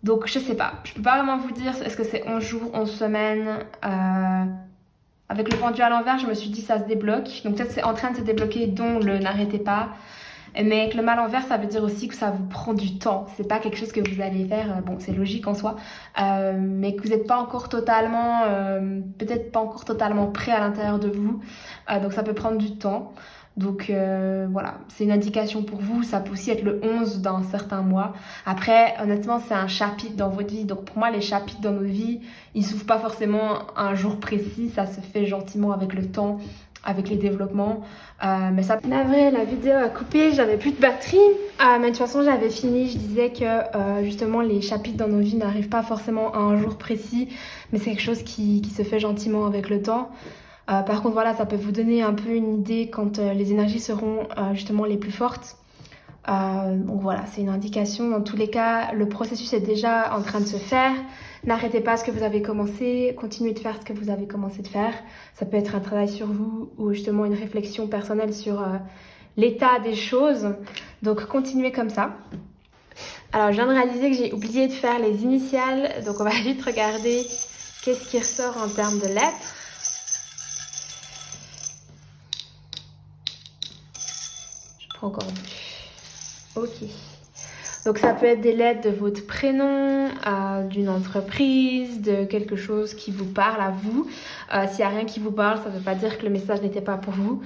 Donc, je sais pas. Je peux pas vraiment vous dire, est-ce que c'est 11 jours, 11 semaines Avec le pendu à l'envers, je me suis dit ça se débloque. Donc, peut-être c'est en train de se débloquer, dont le n'arrêtez pas. Mais avec le mât à l'envers, ça veut dire aussi que ça vous prend du temps. C'est pas quelque chose que vous allez faire, bon, c'est logique en soi, mais que vous n'êtes pas encore totalement, peut-être pas encore totalement prêt à l'intérieur de vous. Donc ça peut prendre du temps. Donc voilà, c'est une indication pour vous. Ça peut aussi être le 11 d'un certain mois. Après, honnêtement, c'est un chapitre dans votre vie. Donc pour moi, les chapitres dans nos vies, ils s'ouvrent pas forcément un jour précis. Ça se fait gentiment avec le temps, avec les développements. Mais ça... Navré, la vidéo a coupé, j'avais plus de batterie. Mais de toute façon, j'avais fini. Je disais que justement, les chapitres dans nos vies n'arrivent pas forcément à un jour précis. Mais c'est quelque chose qui se fait gentiment avec le temps. Par contre, voilà, ça peut vous donner un peu une idée quand les énergies seront justement les plus fortes. Donc voilà, c'est une indication. Dans tous les cas, le processus est déjà en train de se faire. N'arrêtez pas ce que vous avez commencé, continuez de faire ce que vous avez commencé de faire. Ça peut être un travail sur vous ou justement une réflexion personnelle sur l'état des choses. Donc continuez comme ça. Alors je viens de réaliser que j'ai oublié de faire les initiales. Donc on va vite regarder qu'est-ce qui ressort en termes de lettres. Encore plus. Ok. Donc ça peut être des lettres de votre prénom, d'une entreprise, de quelque chose qui vous parle à vous. S'il n'y a rien qui vous parle, ça ne veut pas dire que le message n'était pas pour vous.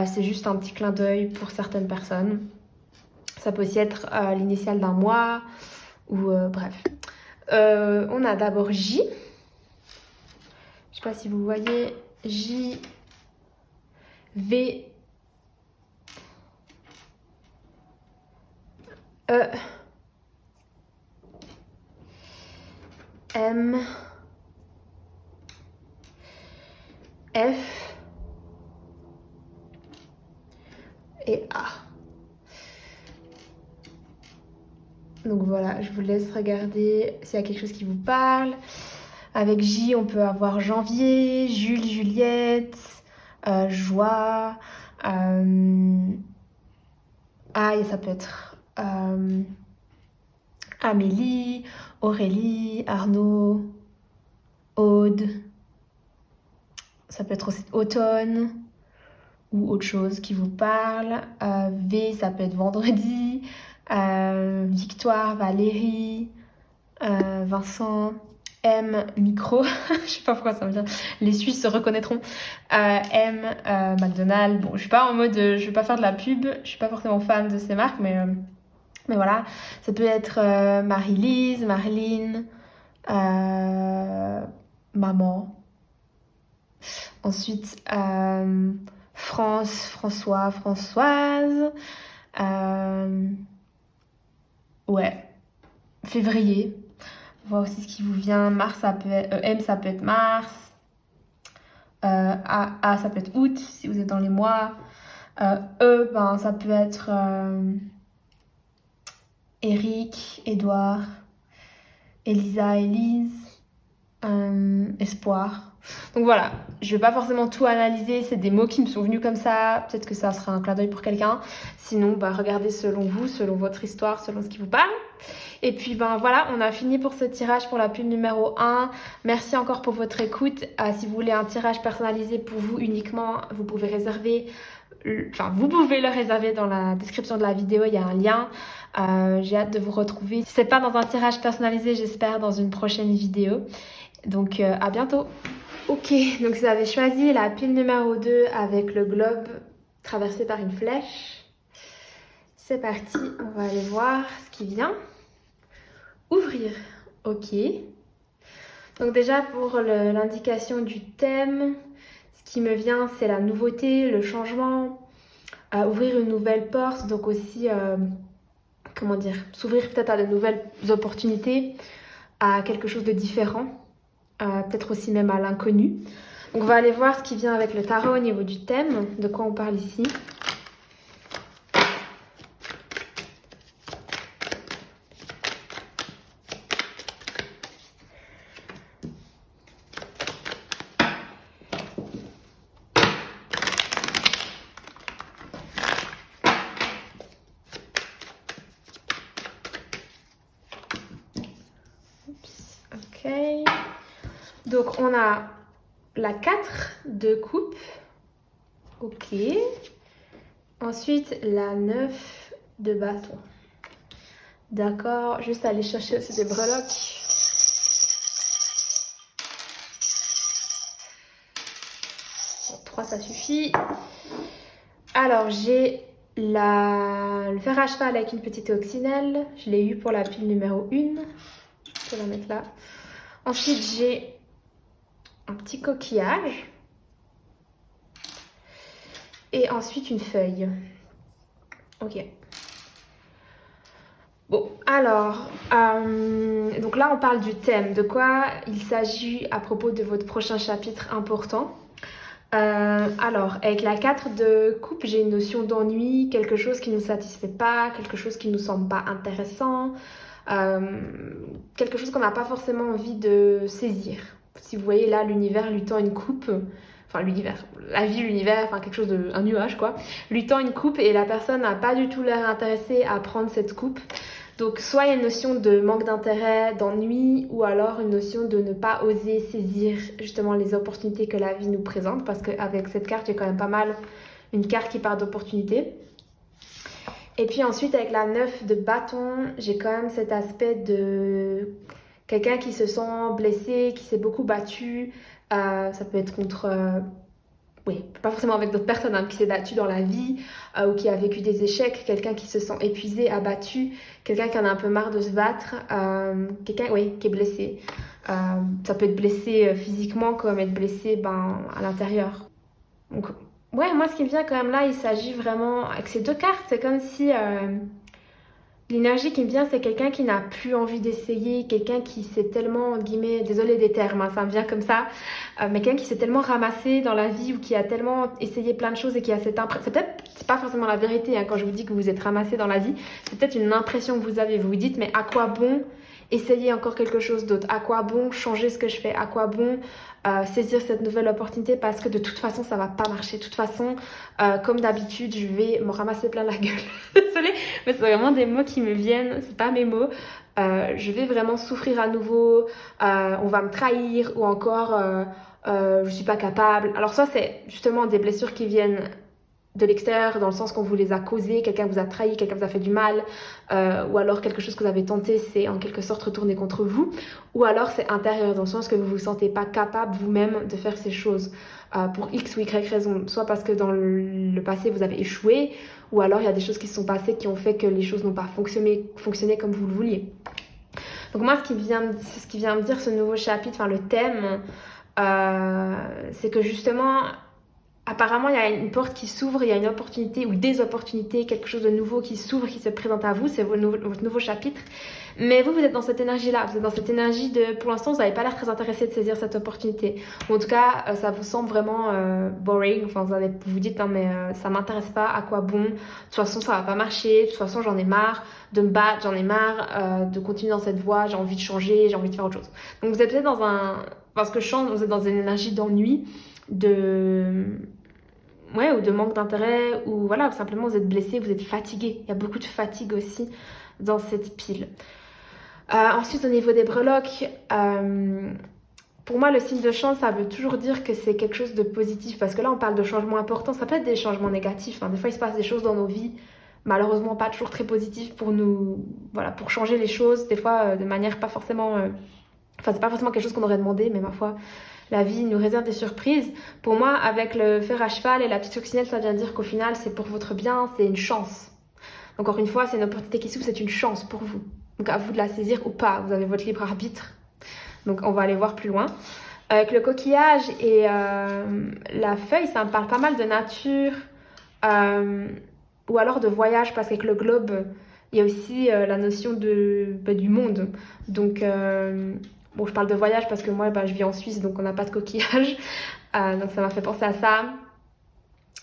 C'est juste un petit clin d'œil pour certaines personnes. Ça peut aussi être l'initiale d'un mois ou bref. On a d'abord J. Je ne sais pas si vous voyez. J, V, E, M, F et A. Donc voilà, je vous laisse regarder s'il y a quelque chose qui vous parle. Avec J, on peut avoir janvier, Jules, Juliette, joie. Et ça peut être Amélie, Aurélie, Arnaud, Aude. Ça peut être aussi automne ou autre chose qui vous parle. V, ça peut être vendredi. Victoire, Valérie, Vincent. M, micro. Je sais pas pourquoi ça me vient. Les Suisses se reconnaîtront. M, McDonald's. Bon, je suis pas en mode, je vais pas faire de la pub. Je suis pas forcément fan de ces marques, mais voilà. Ça peut être Marie-Lise, Marlene, maman. Ensuite, France, François, Françoise. Ouais. Février. On voit aussi ce qui vous vient. Mars, ça peut être... M, ça peut être mars. A, ça peut être août, si vous êtes dans les mois. E, ben, ça peut être Eric, Édouard, Elisa, Élise, Espoir. Donc voilà, je vais pas forcément tout analyser, c'est des mots qui me sont venus comme ça, peut-être que ça sera un clin d'œil pour quelqu'un. Sinon, bah, regardez selon vous, selon votre histoire, selon ce qui vous parle. Et puis ben voilà, on a fini pour ce tirage pour la pub numéro 1. Merci encore pour votre écoute. Si vous voulez un tirage personnalisé pour vous uniquement, vous pouvez réserver... Enfin, vous pouvez le réserver dans la description de la vidéo, il y a un lien. J'ai hâte de vous retrouver. Si c'est pas dans un tirage personnalisé, j'espère dans une prochaine vidéo. Donc à bientôt. Ok, donc vous avez choisi la pile numéro 2 avec le globe traversé par une flèche. C'est parti, on va aller voir ce qui vient. Ouvrir, ok. Donc déjà pour l'indication du thème, ce qui me vient c'est la nouveauté, le changement, ouvrir une nouvelle porte, donc aussi, comment dire, s'ouvrir peut-être à de nouvelles opportunités, à quelque chose de différent, peut-être aussi même à l'inconnu. Donc on va aller voir ce qui vient avec le tarot au niveau du thème, de quoi on parle ici. Ok. Donc on a la 4 de coupe. Ok. Ensuite la 9 de bâton. D'accord. Juste aller chercher aussi des breloques. Bon, 3 ça suffit. Alors, j'ai le fer à cheval avec une petite coccinelle. Je l'ai eu pour la pile numéro 1. Je vais la mettre là. Ensuite, j'ai un petit coquillage. Et ensuite, une feuille. Ok. Bon, alors, donc là, on parle du thème. De quoi il s'agit à propos de votre prochain chapitre important. Alors, avec la 4 de coupe, j'ai une notion d'ennui, quelque chose qui ne nous satisfait pas, quelque chose qui ne nous semble pas intéressant, quelque chose qu'on n'a pas forcément envie de saisir. Si vous voyez là, l'univers lui tend une coupe, enfin l'univers, la vie, l'univers, enfin quelque chose de, un nuage quoi, lui tend une coupe et la personne n'a pas du tout l'air intéressée à prendre cette coupe. Donc soit il y a une notion de manque d'intérêt, d'ennui, ou alors une notion de ne pas oser saisir justement les opportunités que la vie nous présente, parce qu'avec cette carte, j'ai quand même pas mal une carte qui part d'opportunités. Et puis ensuite, avec la 9 de bâton, j'ai quand même cet aspect de quelqu'un qui se sent blessé, qui s'est beaucoup battu. Ça peut être contre... oui, pas forcément avec d'autres personnes, hein, qui s'est battu dans la vie ou qui a vécu des échecs, quelqu'un qui se sent épuisé, abattu, quelqu'un qui en a un peu marre de se battre, quelqu'un oui, qui est blessé. Ça peut être blessé physiquement comme être blessé à l'intérieur. Donc, ouais, moi ce qui me vient quand même là, il s'agit vraiment, avec ces deux cartes, c'est comme si l'énergie qui me vient, c'est quelqu'un qui n'a plus envie d'essayer, quelqu'un qui s'est tellement, entre guillemets, désolé des termes, hein, ça me vient comme ça, mais quelqu'un qui s'est tellement ramassé dans la vie ou qui a tellement essayé plein de choses et qui a cette impression, c'est pas forcément la vérité hein, quand je vous dis que vous êtes ramassé dans la vie, c'est peut-être une impression que vous vous dites, mais à quoi bon essayer encore quelque chose d'autre, à quoi bon changer ce que je fais, à quoi bon saisir cette nouvelle opportunité parce que de toute façon ça va pas marcher, de toute façon comme d'habitude je vais me ramasser plein la gueule. Désolée, mais c'est vraiment des mots qui me viennent, c'est pas mes mots. Je vais vraiment souffrir à nouveau, on va me trahir ou encore je suis pas capable. Alors ça c'est justement des blessures qui viennent de l'extérieur dans le sens qu'on vous les a causées, quelqu'un vous a trahi, quelqu'un vous a fait du mal, ou alors quelque chose que vous avez tenté c'est en quelque sorte retourné contre vous, ou alors c'est intérieur dans le sens que vous vous sentez pas capable vous-même de faire ces choses pour X ou Y raison, soit parce que dans le passé vous avez échoué, ou alors il y a des choses qui se sont passées qui ont fait que les choses n'ont pas fonctionné comme vous le vouliez. Donc moi c'est ce qui vient me dire ce nouveau chapitre, enfin le thème, c'est que justement apparemment, il y a une porte qui s'ouvre, il y a une opportunité ou des opportunités, quelque chose de nouveau qui s'ouvre, qui se présente à vous, c'est votre nouveau chapitre. Mais vous êtes dans cette énergie-là, vous êtes dans cette énergie de, pour l'instant, vous n'avez pas l'air très intéressé de saisir cette opportunité. Ou en tout cas, ça vous semble vraiment boring, enfin vous vous dites, non mais ça m'intéresse pas, à quoi bon, de toute façon ça va pas marcher, de toute façon j'en ai marre de me battre, j'en ai marre de continuer dans cette voie, j'ai envie de changer, j'ai envie de faire autre chose. Donc vous êtes peut-être dans parce que je chante, vous êtes dans une énergie d'ennui, ouais, ou de manque d'intérêt, ou voilà, simplement vous êtes blessé, vous êtes fatigué. Il y a beaucoup de fatigue aussi dans cette pile. Ensuite, au niveau des breloques, pour moi, le signe de chance, ça veut toujours dire que c'est quelque chose de positif, parce que là, on parle de changements importants, ça peut être des changements négatifs. Hein. Des fois, il se passe des choses dans nos vies, malheureusement pas toujours très positives pour nous, voilà, pour changer les choses, des fois de manière pas forcément... Enfin, c'est pas forcément quelque chose qu'on aurait demandé, mais ma foi, la vie nous réserve des surprises. Pour moi, avec le fer à cheval et la petite coccinelle, ça vient dire qu'au final, c'est pour votre bien, c'est une chance. Encore une fois, c'est une opportunité qui s'ouvre, c'est une chance pour vous. Donc à vous de la saisir ou pas, vous avez votre libre arbitre. Donc on va aller voir plus loin. Avec le coquillage et la feuille, ça me parle pas mal de nature ou alors de voyage, parce qu'avec le globe, il y a aussi la notion du monde. Donc... bon, je parle de voyage parce que moi, je vis en Suisse, donc on n'a pas de coquillage. Donc ça m'a fait penser à ça.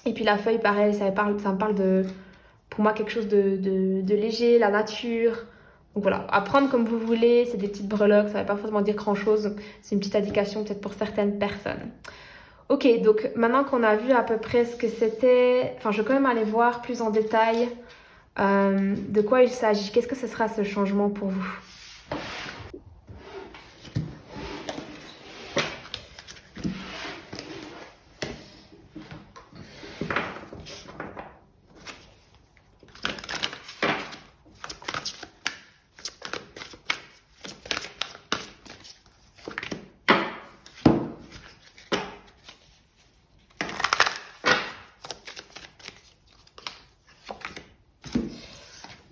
Et puis la feuille, pareil, ça me parle de, pour moi, quelque chose de léger, la nature. Donc voilà, à prendre comme vous voulez. C'est des petites breloques, ça ne va pas forcément dire grand-chose. C'est une petite indication peut-être pour certaines personnes. Ok, donc maintenant qu'on a vu à peu près ce que c'était... Enfin, je vais quand même aller voir plus en détail de quoi il s'agit. Qu'est-ce que ce sera ce changement pour vous ?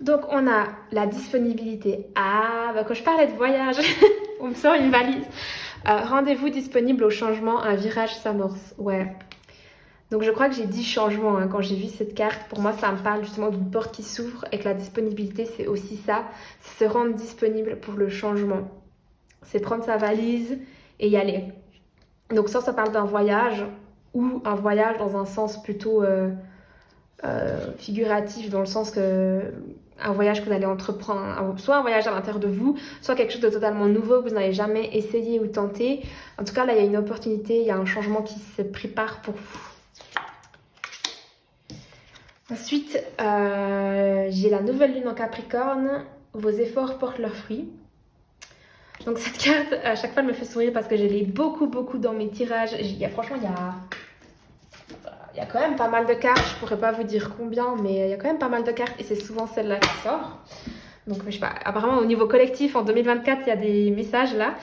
Donc on a la disponibilité. Ah, bah quand je parlais de voyage, on me sort une valise. Rendez-vous disponible au changement, un virage s'amorce. Ouais. Donc je crois que j'ai dit changement hein, quand j'ai vu cette carte. Pour moi, ça me parle justement d'une porte qui s'ouvre et que la disponibilité, c'est aussi ça. C'est se rendre disponible pour le changement. C'est prendre sa valise et y aller. Donc ça parle d'un voyage ou un voyage dans un sens plutôt figuratif, dans le sens que un voyage que vous allez entreprendre, soit un voyage à l'intérieur de vous, soit quelque chose de totalement nouveau que vous n'avez jamais essayé ou tenté. En tout cas, là, il y a une opportunité, il y a un changement qui se prépare pour vous. Ensuite, j'ai la nouvelle lune en Capricorne. Vos efforts portent leurs fruits. Donc cette carte, à chaque fois, elle me fait sourire parce que je l'ai beaucoup dans mes tirages. Franchement, il y a quand même pas mal de cartes. Je pourrais pas vous dire combien, mais il y a quand même pas mal de cartes et c'est souvent celle-là qui sort. Donc je sais pas, apparemment au niveau collectif, en 2024, il y a des messages là.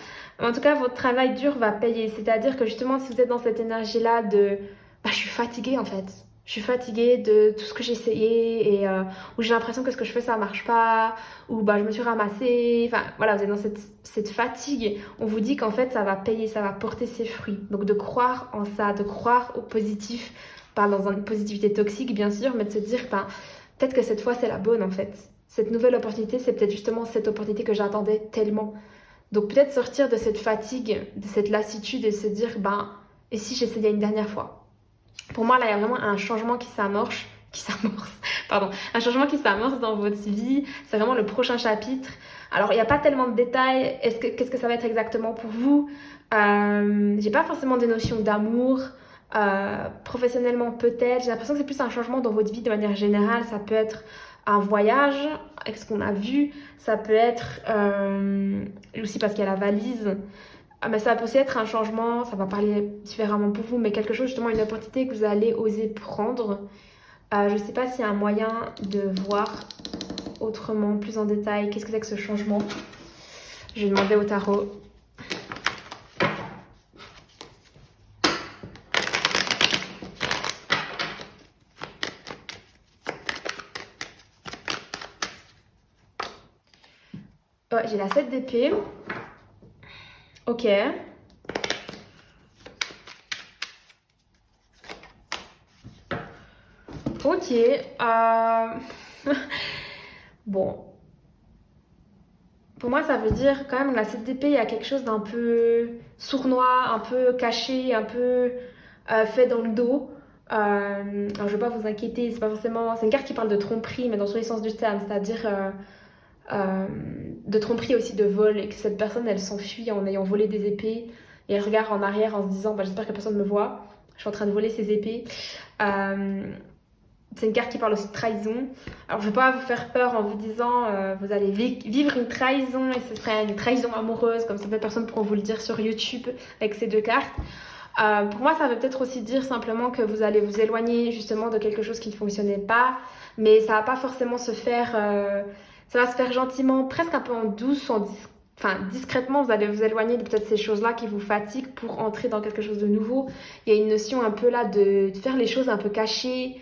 En tout cas, votre travail dur va payer. C'est-à-dire que justement, si vous êtes dans cette énergie-là de « je suis fatiguée en fait ». Je suis fatiguée de tout ce que j'ai essayé et où j'ai l'impression que ce que je fais ça marche pas, ou je me suis ramassée. Enfin voilà, vous êtes dans cette fatigue. On vous dit qu'en fait ça va payer, ça va porter ses fruits. Donc de croire en ça, de croire au positif, pas dans une positivité toxique bien sûr, mais de se dire peut-être que cette fois c'est la bonne en fait. Cette nouvelle opportunité, c'est peut-être justement cette opportunité que j'attendais tellement. Donc peut-être sortir de cette fatigue, de cette lassitude et se dire et si j'essayais une dernière fois. Pour moi, là, il y a vraiment un changement pardon, un changement qui s'amorce dans votre vie. C'est vraiment le prochain chapitre. Alors, il n'y a pas tellement de détails. Qu'est-ce que ça va être exactement pour vous? J'ai pas forcément des notions d'amour. Professionnellement, peut-être. J'ai l'impression que c'est plus un changement dans votre vie de manière générale. Ça peut être un voyage, avec ce qu'on a vu. Ça peut être aussi parce qu'il y a la valise. Mais ça peut aussi être un changement, ça va parler différemment pour vous, mais quelque chose, justement, une opportunité que vous allez oser prendre. Je ne sais pas s'il y a un moyen de voir autrement, plus en détail, qu'est-ce que c'est que ce changement. Je vais demander au tarot. Ouais, j'ai la 7 d'épée. Ok. Ok. Bon. Pour moi, ça veut dire quand même la 7 d'épée, il y a quelque chose d'un peu sournois, un peu caché, un peu fait dans le dos. Alors, je ne vais pas vous inquiéter, c'est pas forcément. C'est une carte qui parle de tromperie, mais dans tous les sens du terme, c'est-à-dire de tromperie aussi, de vol, et que cette personne, elle s'enfuit en ayant volé des épées, et elle regarde en arrière en se disant j'espère que personne ne me voit, je suis en train de voler ses épées. C'est une carte qui parle aussi de trahison. Alors je ne vais pas vous faire peur en vous disant vous allez vivre une trahison et ce serait une trahison amoureuse, comme certaines personnes pourront vous le dire sur YouTube avec ces deux cartes. Pour moi, ça veut peut-être aussi dire simplement que vous allez vous éloigner justement de quelque chose qui ne fonctionnait pas, mais ça va pas forcément se faire... ça va se faire gentiment, presque un peu en douce, discrètement, vous allez vous éloigner de peut-être ces choses-là qui vous fatiguent pour entrer dans quelque chose de nouveau. Il y a une notion un peu là de faire les choses un peu cachées,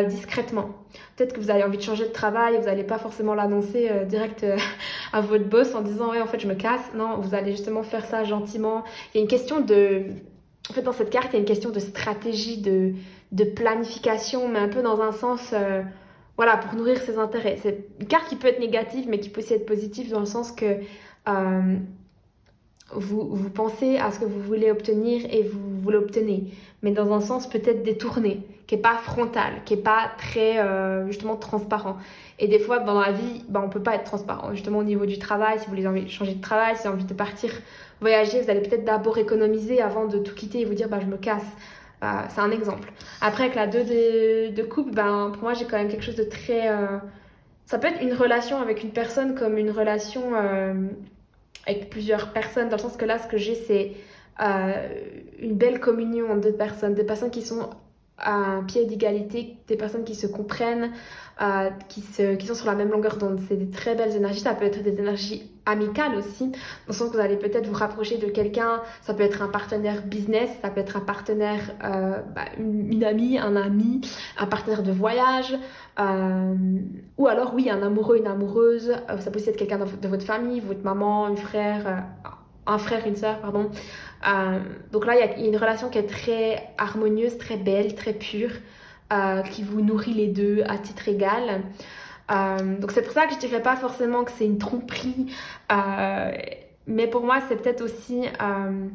discrètement. Peut-être que vous avez envie de changer de travail, vous n'allez pas forcément l'annoncer direct à votre boss en disant ouais en fait je me casse. Non, vous allez justement faire ça gentiment. Il y a une question de... En fait dans cette carte il y a une question de stratégie, de planification, mais un peu dans un sens... voilà, pour nourrir ses intérêts. C'est une carte qui peut être négative, mais qui peut aussi être positive dans le sens que vous pensez à ce que vous voulez obtenir et vous l'obtenez. Mais dans un sens peut-être détourné, qui n'est pas frontal, qui n'est pas très justement transparent. Et des fois dans la vie, on ne peut pas être transparent. Justement au niveau du travail, si vous voulez envie de changer de travail, si vous avez envie de partir voyager, vous allez peut-être d'abord économiser avant de tout quitter et vous dire je me casse. C'est un exemple. Après, avec la 2 de coupe, pour moi, j'ai quand même quelque chose de très... Ça peut être une relation avec une personne comme une relation avec plusieurs personnes, dans le sens que là, ce que j'ai, c'est une belle communion entre deux personnes. Des personnes qui sont à un pied d'égalité, des personnes qui se comprennent, qui sont sur la même longueur d'onde. C'est des très belles énergies. Ça peut être des énergies amicales aussi, dans le sens que vous allez peut-être vous rapprocher de quelqu'un. Ça peut être un partenaire business, ça peut être un partenaire, une amie, un ami, un partenaire de voyage, ou alors oui, un amoureux, une amoureuse. Ça peut aussi être quelqu'un de votre famille, votre maman, un frère, une sœur, pardon. Donc là, il y a une relation qui est très harmonieuse, très belle, très pure, qui vous nourrit les deux à titre égal. Donc c'est pour ça que je dirais pas forcément que c'est une tromperie, mais pour moi c'est peut-être aussi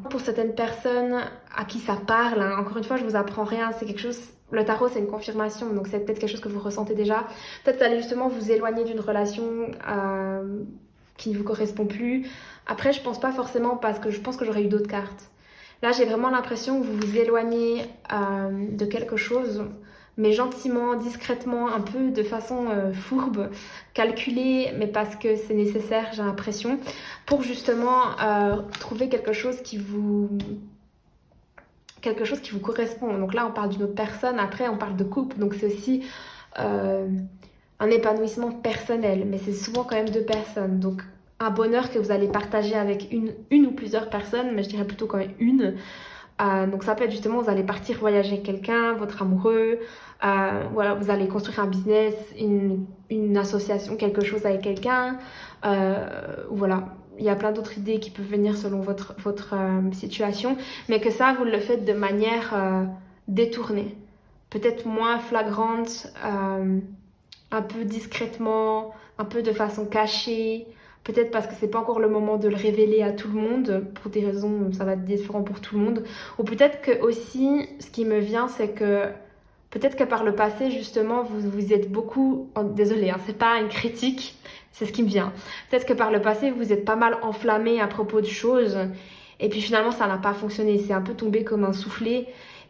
pour certaines personnes à qui ça parle, hein. Encore une fois je vous apprends rien, c'est quelque chose, le tarot c'est une confirmation, donc c'est peut-être quelque chose que vous ressentez déjà. Peut-être ça allait justement vous éloigner d'une relation qui ne vous correspond plus. Après je pense pas forcément, parce que je pense que j'aurais eu d'autres cartes. Là j'ai vraiment l'impression que vous vous éloignez de quelque chose, mais gentiment, discrètement, un peu de façon fourbe, calculée, mais parce que c'est nécessaire, j'ai l'impression, pour justement trouver quelque chose qui vous correspond. Donc là, on parle d'une autre personne, après on parle de couple, donc c'est aussi un épanouissement personnel, mais c'est souvent quand même deux personnes, donc un bonheur que vous allez partager avec une ou plusieurs personnes, mais je dirais plutôt quand même une. Donc ça peut être justement, vous allez partir voyager avec quelqu'un, votre amoureux, voilà, vous allez construire un business, une association, quelque chose avec quelqu'un, voilà. Il y a plein d'autres idées qui peuvent venir selon votre situation, mais que ça, vous le faites de manière détournée, peut-être moins flagrante, un peu discrètement, un peu de façon cachée. Peut-être parce que c'est pas encore le moment de le révéler à tout le monde, pour des raisons, ça va être différent pour tout le monde. Ou peut-être que aussi, ce qui me vient, c'est que peut-être que par le passé, justement, vous êtes beaucoup... Désolée, hein, c'est pas une critique, c'est ce qui me vient. Peut-être que par le passé, vous êtes pas mal enflammé à propos de choses, et puis finalement, ça n'a pas fonctionné. C'est un peu tombé comme un soufflet.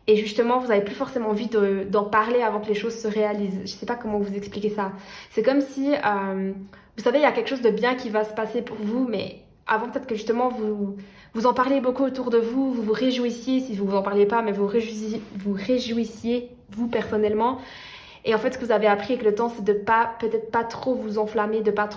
Et justement, vous n'avez plus forcément envie d'en parler avant que les choses se réalisent. Je sais pas comment vous expliquer ça. C'est comme si... vous savez, il y a quelque chose de bien qui va se passer pour vous, mais avant peut-être que justement vous en parlez beaucoup autour de vous, vous vous réjouissiez, si vous en parliez pas, mais vous réjouissiez vous personnellement. Et en fait, ce que vous avez appris avec le temps, c'est de peut-être pas trop vous enflammer, de pas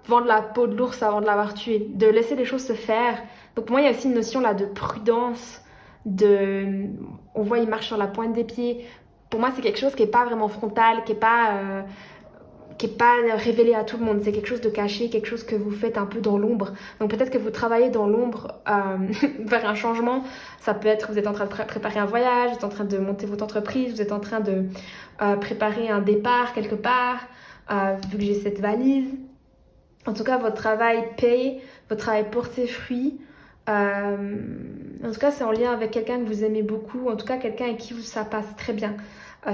vendre la peau de l'ours avant de l'avoir tué, de laisser les choses se faire. Donc pour moi, il y a aussi une notion là de prudence, on voit, il marche sur la pointe des pieds. Pour moi, c'est quelque chose qui est pas vraiment frontal, qui est pas révélé à tout le monde, c'est quelque chose de caché, quelque chose que vous faites un peu dans l'ombre. Donc peut-être que vous travaillez dans l'ombre vers un changement. Ça peut être, vous êtes en train de préparer un voyage, vous êtes en train de monter votre entreprise, vous êtes en train de préparer un départ quelque part, vu que j'ai cette valise. En tout cas, votre travail paye, votre travail porte ses fruits. En tout cas, c'est en lien avec quelqu'un que vous aimez beaucoup, en tout cas quelqu'un avec qui ça passe très bien.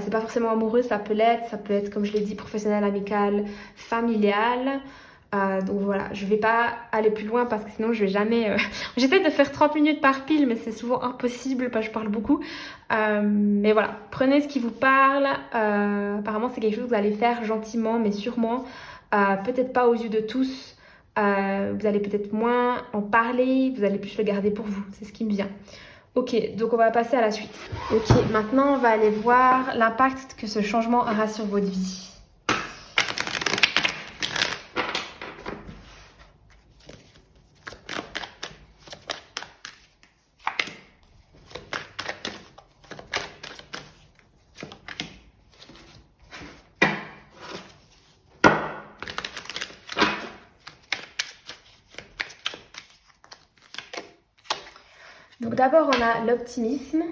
C'est pas forcément amoureux, ça peut être, comme je l'ai dit, professionnel, amical, familial. Donc voilà, je vais pas aller plus loin parce que sinon je vais jamais... J'essaie de faire 30 minutes par pile, mais c'est souvent impossible parce que je parle beaucoup. Mais voilà, prenez ce qui vous parle. Apparemment, c'est quelque chose que vous allez faire gentiment, mais sûrement. Peut-être pas aux yeux de tous. Vous allez peut-être moins en parler, vous allez plus le garder pour vous, c'est ce qui me vient. Ok, donc on va passer à la suite. Ok, maintenant on va aller voir l'impact que ce changement aura sur votre vie. Donc d'abord on a l'optimisme.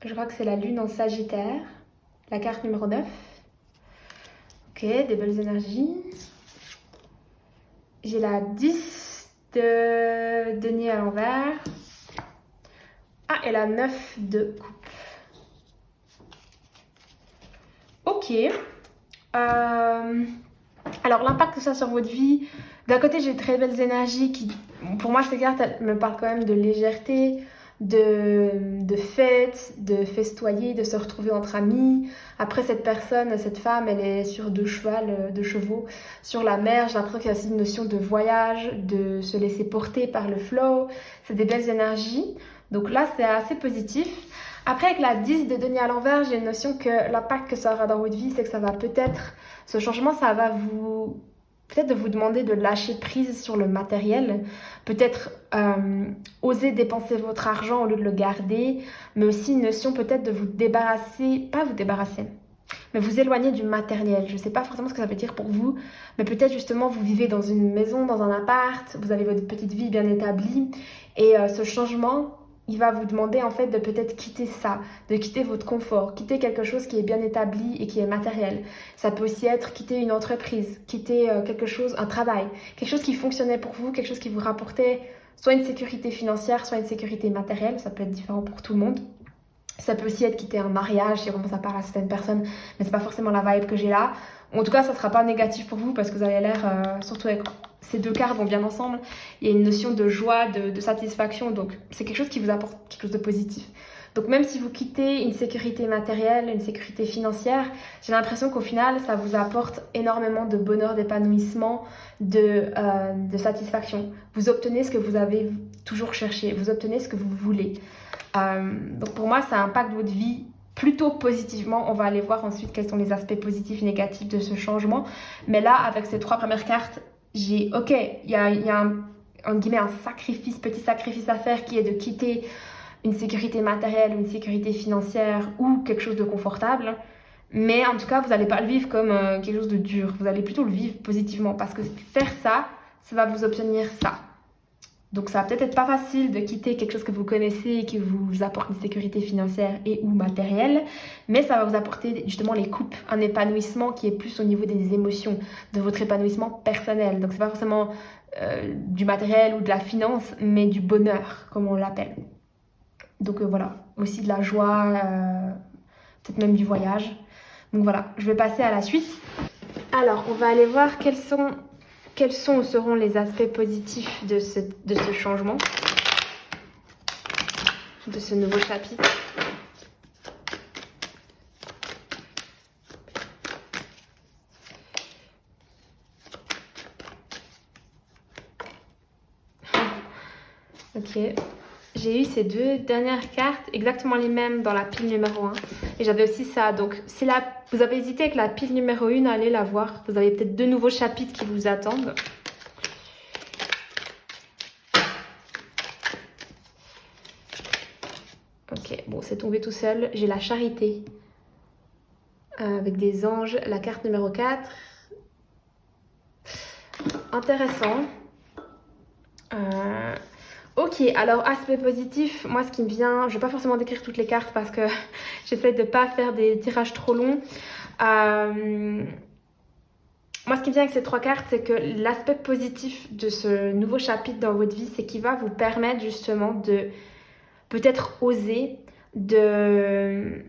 Je crois que c'est la lune en Sagittaire. La carte numéro 9. Ok, des belles énergies. J'ai la 10 de denier à l'envers. Ah, et la 9 de coupe. Ok. Alors l'impact que ça a sur votre vie, d'un côté j'ai de très belles énergies qui, pour moi ces cartes elles me parlent quand même de légèreté, de fête, de festoyer, de se retrouver entre amis. Après cette femme, elle est sur deux chevaux sur la mer. J'ai l'impression qu'il y a aussi une notion de voyage, de se laisser porter par le flow. C'est des belles énergies. Donc là, c'est assez positif. Après, avec la 10 de denier à l'envers, j'ai une notion que l'impact que ça aura dans votre vie, c'est que ça va peut-être, ce changement, ça va vous, peut-être de vous demander de lâcher prise sur le matériel, peut-être oser dépenser votre argent au lieu de le garder, mais aussi une notion peut-être de vous débarrasser, pas vous débarrasser, mais vous éloigner du matériel. Je ne sais pas forcément ce que ça veut dire pour vous, mais peut-être justement vous vivez dans une maison, dans un appart, vous avez votre petite vie bien établie, et ce changement, il va vous demander en fait de peut-être quitter ça, de quitter votre confort, quitter quelque chose qui est bien établi et qui est matériel. Ça peut aussi être quitter une entreprise, quitter quelque chose, un travail, quelque chose qui fonctionnait pour vous, quelque chose qui vous rapportait soit une sécurité financière, soit une sécurité matérielle. Ça peut être différent pour tout le monde. Ça peut aussi être quitter un mariage, si vraiment ça parle à certaines personnes, mais c'est pas forcément la vibe que j'ai là. En tout cas, ça sera pas négatif pour vous parce que vous avez l'air, surtout avec ces deux cartes vont bien ensemble, il y a une notion de joie, de satisfaction, donc c'est quelque chose qui vous apporte quelque chose de positif. Donc même si vous quittez une sécurité matérielle, une sécurité financière, j'ai l'impression qu'au final, ça vous apporte énormément de bonheur, d'épanouissement, de satisfaction. Vous obtenez ce que vous avez toujours cherché, vous obtenez ce que vous voulez. Donc pour moi, ça impacte votre vie plutôt positivement. On va aller voir ensuite quels sont les aspects positifs et négatifs de ce changement. Mais là, avec ces 3 premières cartes, il y a un sacrifice, petit sacrifice à faire qui est de quitter une sécurité matérielle, une sécurité financière ou quelque chose de confortable. Mais en tout cas, vous n'allez pas le vivre comme quelque chose de dur. Vous allez plutôt le vivre positivement parce que faire ça, ça va vous obtenir ça. Donc ça va peut-être être pas facile de quitter quelque chose que vous connaissez et qui vous apporte une sécurité financière et ou matérielle, mais ça va vous apporter justement les coupes, un épanouissement qui est plus au niveau des émotions, de votre épanouissement personnel. Donc c'est pas forcément du matériel ou de la finance, mais du bonheur, comme on l'appelle. Donc voilà, aussi de la joie, peut-être même du voyage. Donc voilà, je vais passer à la suite. Alors, on va aller voir quels sont ou seront les aspects positifs de ce changement, de ce nouveau chapitre. Ok, j'ai eu ces 2 dernières cartes, exactement les mêmes dans la pile numéro 1. Et j'avais aussi ça, donc si vous avez hésité avec la pile numéro 1, allez la voir. Vous avez peut-être 2 nouveaux chapitres qui vous attendent. Ok, bon, c'est tombé tout seul. J'ai la charité avec des anges, la carte numéro 4. Intéressant. Ok, alors aspect positif, moi ce qui me vient, je vais pas forcément décrire toutes les cartes parce que j'essaie de pas faire des tirages trop longs. Moi ce qui me vient avec ces 3 cartes, c'est que l'aspect positif de ce nouveau chapitre dans votre vie, c'est qu'il va vous permettre justement de peut-être oser, de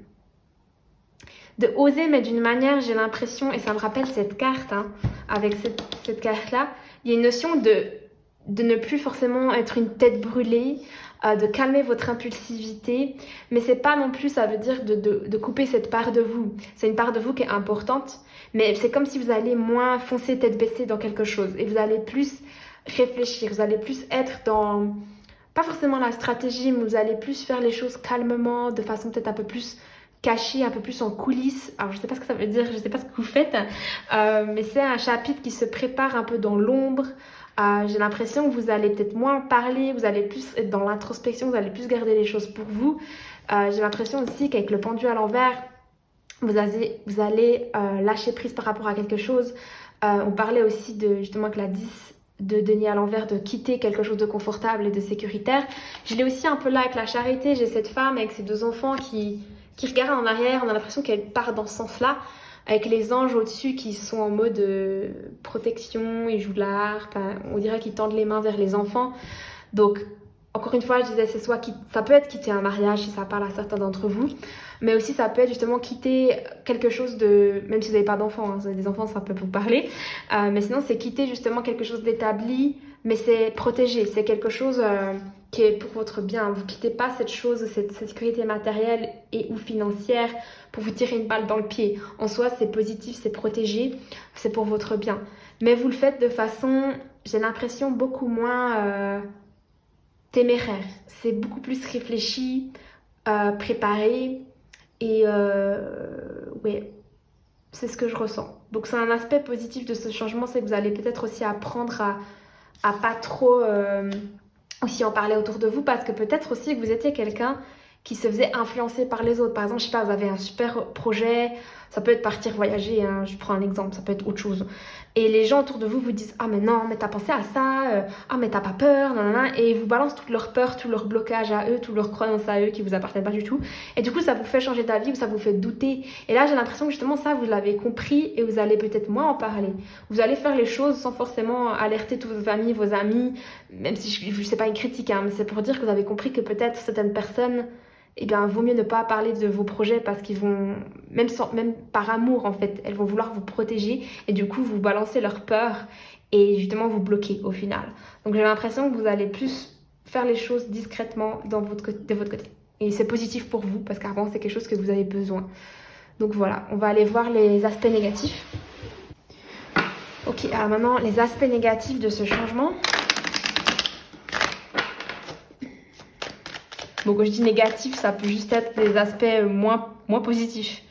oser, mais d'une manière, j'ai l'impression, et ça me rappelle cette carte, hein, avec cette carte-là, il y a une notion de ne plus forcément être une tête brûlée, de calmer votre impulsivité, mais c'est pas non plus, ça veut dire de couper cette part de vous. C'est une part de vous qui est importante, mais c'est comme si vous allez moins foncer tête baissée dans quelque chose, et vous allez plus réfléchir, vous allez plus être dans, pas forcément la stratégie, mais vous allez plus faire les choses calmement, de façon peut-être un peu plus cachée, un peu plus en coulisses. Alors je sais pas ce que ça veut dire, je sais pas ce que vous faites, mais c'est un chapitre qui se prépare un peu dans l'ombre. J'ai l'impression que vous allez peut-être moins parler, vous allez plus être dans l'introspection, vous allez plus garder les choses pour vous. J'ai l'impression aussi qu'avec le pendu à l'envers, vous allez lâcher prise par rapport à quelque chose. On parlait aussi de justement avec la 10 de denier à l'envers, de quitter quelque chose de confortable et de sécuritaire. Je l'ai aussi un peu là avec la charité, j'ai cette femme avec ses 2 enfants qui regardent en arrière, on a l'impression qu'elle part dans ce sens-là, avec les anges au-dessus qui sont en mode protection, ils jouent de la harpe, on dirait qu'ils tendent les mains vers les enfants. Donc, encore une fois, je disais, ça peut être quitter un mariage si ça parle à certains d'entre vous, mais aussi ça peut être justement quitter quelque chose de, même si vous n'avez pas d'enfants, hein, vous avez des enfants, ça peut vous parler, mais sinon c'est quitter justement quelque chose d'établi, mais c'est protégé, c'est quelque chose qui est pour votre bien. Vous quittez pas cette chose, cette sécurité matérielle et ou financière pour vous tirer une balle dans le pied. En soi, c'est positif, c'est protégé, c'est pour votre bien. Mais vous le faites de façon, j'ai l'impression, beaucoup moins téméraire. C'est beaucoup plus réfléchi, préparé et ouais, c'est ce que je ressens. Donc c'est un aspect positif de ce changement, c'est que vous allez peut-être aussi apprendre à pas trop aussi en parler autour de vous parce que peut-être aussi que vous étiez quelqu'un qui se faisait influencer par les autres. Par exemple, je sais pas, vous avez un super projet, ça peut être partir voyager, hein, je prends un exemple, ça peut être autre chose. Et les gens autour de vous vous disent ah mais non, mais t'as pensé à ça, ah mais t'as pas peur, nanana, et ils vous balancent toutes leurs peurs, tous leurs blocages à eux, toutes leurs croyances à eux qui vous appartiennent pas du tout. Et du coup, ça vous fait changer d'avis ou ça vous fait douter. Et là, j'ai l'impression que justement ça, vous l'avez compris et vous allez peut-être moins en parler. Vous allez faire les choses sans forcément alerter toutes vos familles, vos amis, même si je sais pas une critique, hein, mais c'est pour dire que vous avez compris que peut-être certaines personnes eh bien, vaut mieux ne pas parler de vos projets parce qu'ils vont, même par amour en fait, elles vont vouloir vous protéger et du coup vous balancer leur peur et justement vous bloquer au final. Donc j'ai l'impression que vous allez plus faire les choses discrètement de votre côté. Et c'est positif pour vous parce qu'avant c'est quelque chose que vous avez besoin. Donc voilà, on va aller voir les aspects négatifs. Ok, alors maintenant les aspects négatifs de ce changement. Bon, quand je dis négatif, ça peut juste être des aspects moins positifs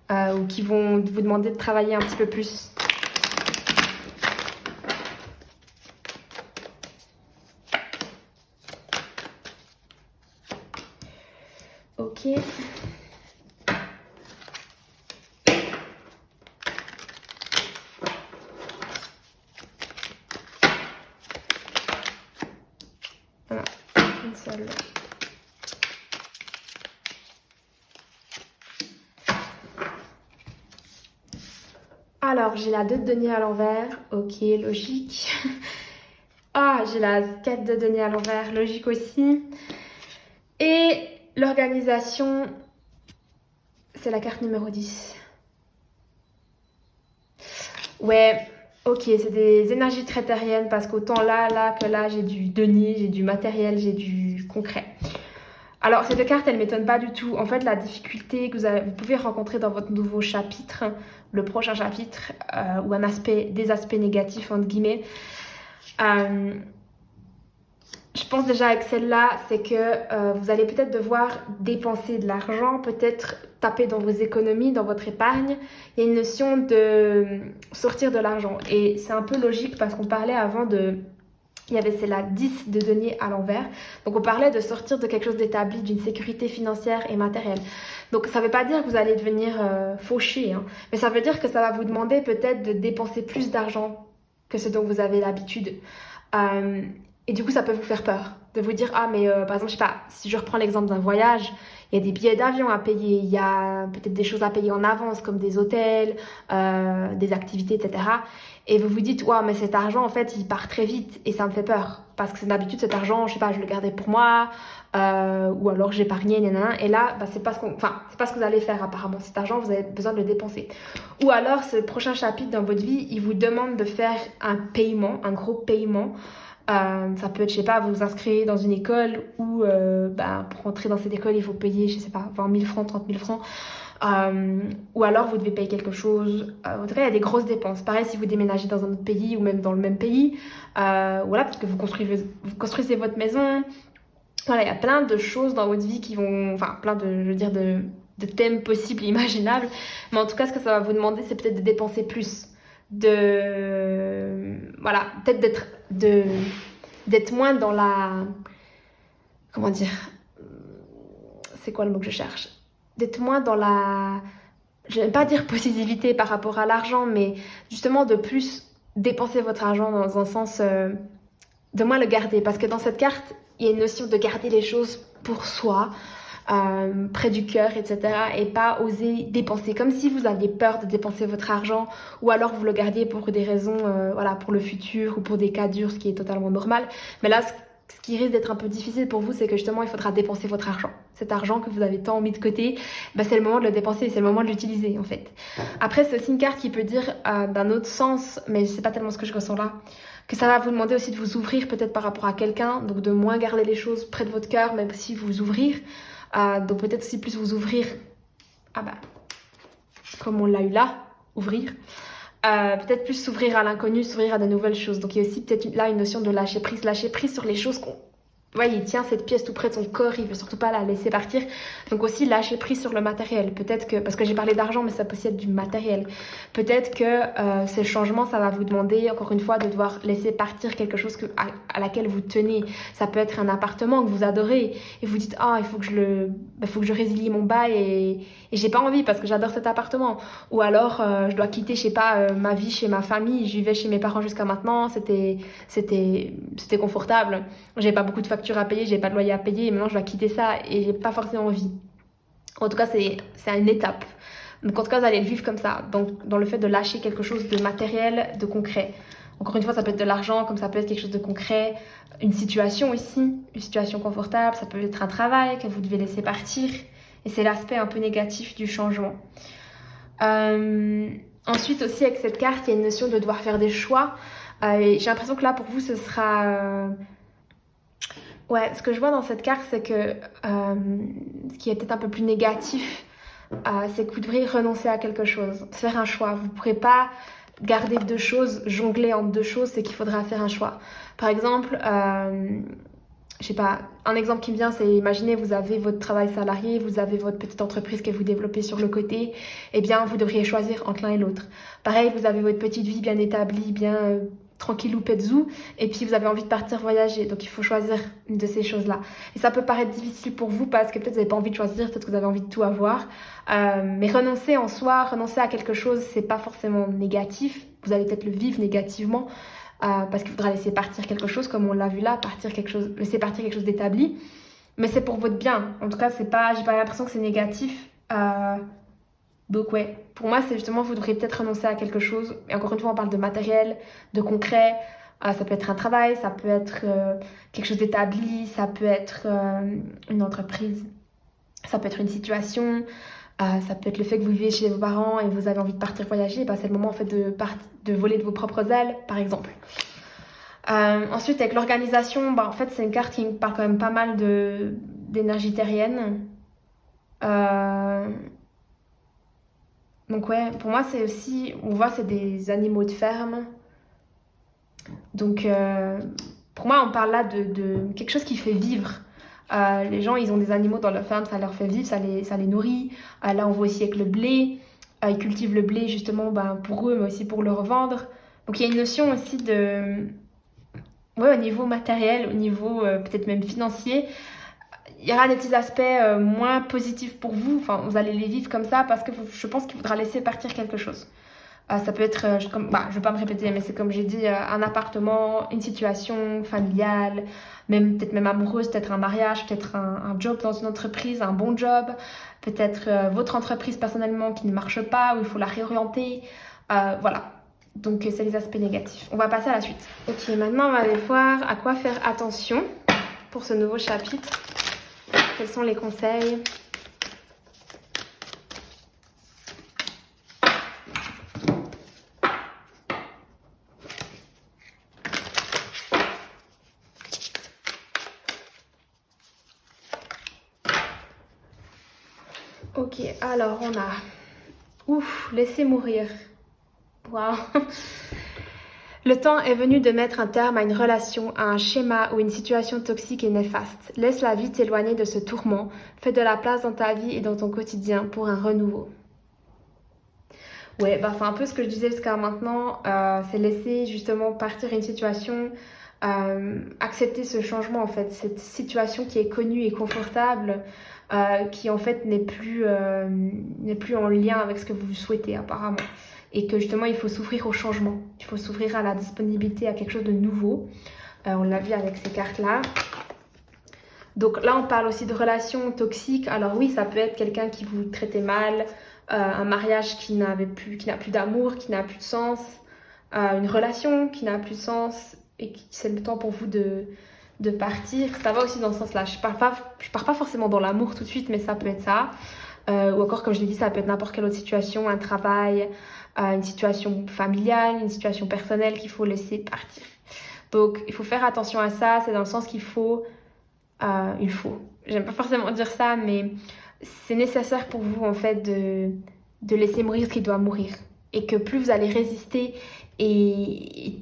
ou qui vont vous demander de travailler un petit peu plus. Ok. Voilà, une seule. Alors, j'ai la 2 de denier à l'envers. Ok, logique. Ah, j'ai la 4 de denier à l'envers. Logique aussi. Et l'organisation, c'est la carte numéro 10. Ouais, ok, c'est des énergies très terriennes parce qu'autant là que là, j'ai du denier, j'ai du matériel, j'ai du concret. Alors, ces deux cartes, elles ne m'étonnent pas du tout. En fait, la difficulté que vous pouvez rencontrer dans votre nouveau chapitre, le prochain chapitre, ou des aspects négatifs, entre guillemets, je pense déjà avec celle-là, c'est que vous allez peut-être devoir dépenser de l'argent, peut-être taper dans vos économies, dans votre épargne. Il y a une notion de sortir de l'argent. Et c'est un peu logique parce qu'on parlait avant de... c'est la 10 de denier à l'envers. Donc on parlait de sortir de quelque chose d'établi, d'une sécurité financière et matérielle. Donc ça ne veut pas dire que vous allez devenir fauché, hein, mais ça veut dire que ça va vous demander peut-être de dépenser plus d'argent que ce dont vous avez l'habitude. Et du coup, ça peut vous faire peur de vous dire ah mais par exemple, je sais pas, si je reprends l'exemple d'un voyage, il y a des billets d'avion à payer, il y a peut-être des choses à payer en avance comme des hôtels, des activités, etc. Et vous vous dites, ouais, mais cet argent, en fait, il part très vite et ça me fait peur. Parce que d'habitude, cet argent, je sais pas, je le gardais pour moi, ou alors j'épargnais, nanana. Et là, bah, c'est pas ce que vous allez faire apparemment. Cet argent, vous avez besoin de le dépenser. Ou alors, ce prochain chapitre dans votre vie, il vous demande de faire un paiement, un gros paiement. Ça peut être, je sais pas, vous vous inscrivez dans une école où, pour entrer dans cette école, il faut payer, je sais pas, 20 000 francs, 30 000 francs. Ou alors vous devez payer quelque chose. En tout cas, il y a des grosses dépenses. Pareil, si vous déménagez dans un autre pays ou même dans le même pays, voilà, parce que vous construisez votre maison. Voilà, il y a plein de choses dans votre vie qui vont, enfin, plein de, je veux dire, de thèmes possibles et imaginables. Mais en tout cas, ce que ça va vous demander, c'est peut-être de dépenser plus. Voilà, peut-être d'être moins dans la... Comment dire? C'est quoi le mot que je cherche? D'être moins dans la... Je n'aime pas dire positivité par rapport à l'argent, mais justement de plus dépenser votre argent dans un sens de moins le garder. Parce que dans cette carte, il y a une notion de garder les choses pour soi, près du cœur, etc. Et pas oser dépenser. Comme si vous aviez peur de dépenser votre argent ou alors vous le gardiez pour des raisons, voilà, pour le futur ou pour des cas durs, ce qui est totalement normal. Mais là, ce qui risque d'être un peu difficile pour vous, c'est que justement, il faudra dépenser votre argent. Cet argent que vous avez tant mis de côté, c'est le moment de le dépenser, c'est le moment de l'utiliser en fait. Après, c'est aussi une carte qui peut dire d'un autre sens, mais c'est pas tellement ce que je ressens là, que ça va vous demander aussi de vous ouvrir peut-être par rapport à quelqu'un, donc de moins garder les choses près de votre cœur, mais aussi vous ouvrir. Donc peut-être aussi plus vous ouvrir, comme on l'a eu là, ouvrir. Peut-être plus s'ouvrir à l'inconnu, s'ouvrir à de nouvelles choses. Donc il y a aussi peut-être là une notion de lâcher prise sur les choses ouais, il tient cette pièce tout près de son corps, il veut surtout pas la laisser partir. Donc aussi lâcher prise sur le matériel. Peut-être que, parce que j'ai parlé d'argent, mais ça peut aussi être du matériel. Peut-être que ce changement, ça va vous demander, encore une fois, de devoir laisser partir quelque chose à laquelle vous tenez. Ça peut être un appartement que vous adorez et vous dites, ah, il faut que je résilie mon bail et j'ai pas envie parce que j'adore cet appartement. Ou alors, je dois quitter, je sais pas, ma vie chez ma famille. Je vivais chez mes parents jusqu'à maintenant, c'était confortable. J'avais pas beaucoup de factures à payer, j'avais pas de loyer à payer, et maintenant je dois quitter ça et j'ai pas forcément envie. En tout cas, c'est une étape. Donc en tout cas, vous allez le vivre comme ça, donc dans le fait de lâcher quelque chose de matériel, de concret. Encore une fois, ça peut être de l'argent, comme ça peut être quelque chose de concret, une situation aussi, une situation confortable, ça peut être un travail que vous devez laisser partir, et c'est l'aspect un peu négatif du changement. Ensuite aussi, avec cette carte, il y a une notion de devoir faire des choix. Et j'ai l'impression que là, pour vous, ce sera... Ouais, ce que je vois dans cette carte, c'est que ce qui est peut-être un peu plus négatif, c'est que vous devriez renoncer à quelque chose, faire un choix. Vous ne pourrez pas garder deux choses, jongler entre deux choses, c'est qu'il faudra faire un choix. Par exemple, je sais pas, un exemple qui me vient, c'est imaginez vous avez votre travail salarié, vous avez votre petite entreprise que vous développez sur le côté, eh bien vous devriez choisir entre l'un et l'autre. Pareil, vous avez votre petite vie bien établie, bien tranquillou petzou, et puis vous avez envie de partir voyager, donc il faut choisir une de ces choses-là. Et ça peut paraître difficile pour vous parce que peut-être vous n'avez pas envie de choisir, peut-être que vous avez envie de tout avoir, mais renoncer en soi, renoncer à quelque chose, c'est pas forcément négatif, vous allez peut-être le vivre négativement, parce qu'il faudra laisser partir quelque chose, comme on l'a vu là, laisser partir quelque chose d'établi, mais c'est pour votre bien. En tout cas, j'ai pas l'impression que c'est négatif. Donc ouais, pour moi, c'est justement, vous devriez peut-être renoncer à quelque chose. Et encore une fois, on parle de matériel, de concret. Ça peut être un travail, ça peut être quelque chose d'établi, ça peut être une entreprise, ça peut être une situation, ça peut être le fait que vous vivez chez vos parents et vous avez envie de partir voyager. Bah, c'est le moment en fait de voler de vos propres ailes, par exemple. Ensuite, avec l'organisation, bah, en fait, c'est une carte qui me parle quand même pas mal d'énergie terrienne. Donc ouais, pour moi, c'est aussi, on voit, c'est des animaux de ferme. Donc pour moi, on parle là de quelque chose qui fait vivre. Les gens, ils ont des animaux dans leur ferme, ça leur fait vivre, ça les nourrit. Là, on voit aussi avec le blé. Ils cultivent le blé justement pour eux, mais aussi pour le revendre. Donc il y a une notion aussi ouais, au niveau matériel, au niveau peut-être même financier. Il y aura des petits aspects moins positifs pour vous. Enfin, vous allez les vivre comme ça parce que je pense qu'il faudra laisser partir quelque chose. Ça peut être, je vais pas me répéter, mais c'est comme j'ai dit, un appartement, une situation familiale, peut-être même amoureuse, peut-être un mariage, peut-être un job dans une entreprise, un bon job, peut-être votre entreprise personnellement qui ne marche pas, où il faut la réorienter. Voilà. Donc c'est les aspects négatifs. On va passer à la suite. Ok, maintenant on va aller voir à quoi faire attention pour ce nouveau chapitre. Quels sont les conseils ? Ok, alors on a... Ouf, laisser mourir. Waouh. Le temps est venu de mettre un terme à une relation, à un schéma ou une situation toxique et néfaste. Laisse la vie t'éloigner de ce tourment. Fais de la place dans ta vie et dans ton quotidien pour un renouveau. Ouais, c'est un peu ce que je disais jusqu'à maintenant. C'est laisser justement partir une situation, accepter ce changement en fait. Cette situation qui est connue et confortable, qui en fait n'est plus en lien avec ce que vous souhaitez apparemment. Et que justement il faut s'ouvrir au changement, il faut s'ouvrir à la disponibilité, à quelque chose de nouveau. On l'a vu avec ces cartes-là. Donc là on parle aussi de relations toxiques. Alors oui, ça peut être quelqu'un qui vous traitait mal, un mariage qui n'a plus d'amour, qui n'a plus de sens, une relation qui n'a plus de sens et c'est le temps pour vous de partir. Ça va aussi dans ce sens-là. Je pars pas forcément dans l'amour tout de suite, mais ça peut être ça. Ou encore, comme je l'ai dit, ça peut être n'importe quelle autre situation, un travail, une situation familiale, une situation personnelle qu'il faut laisser partir. Donc, il faut faire attention à ça. C'est dans le sens qu'il faut... J'aime pas forcément dire ça, mais c'est nécessaire pour vous, en fait, de laisser mourir ce qui doit mourir. Et que plus vous allez résister et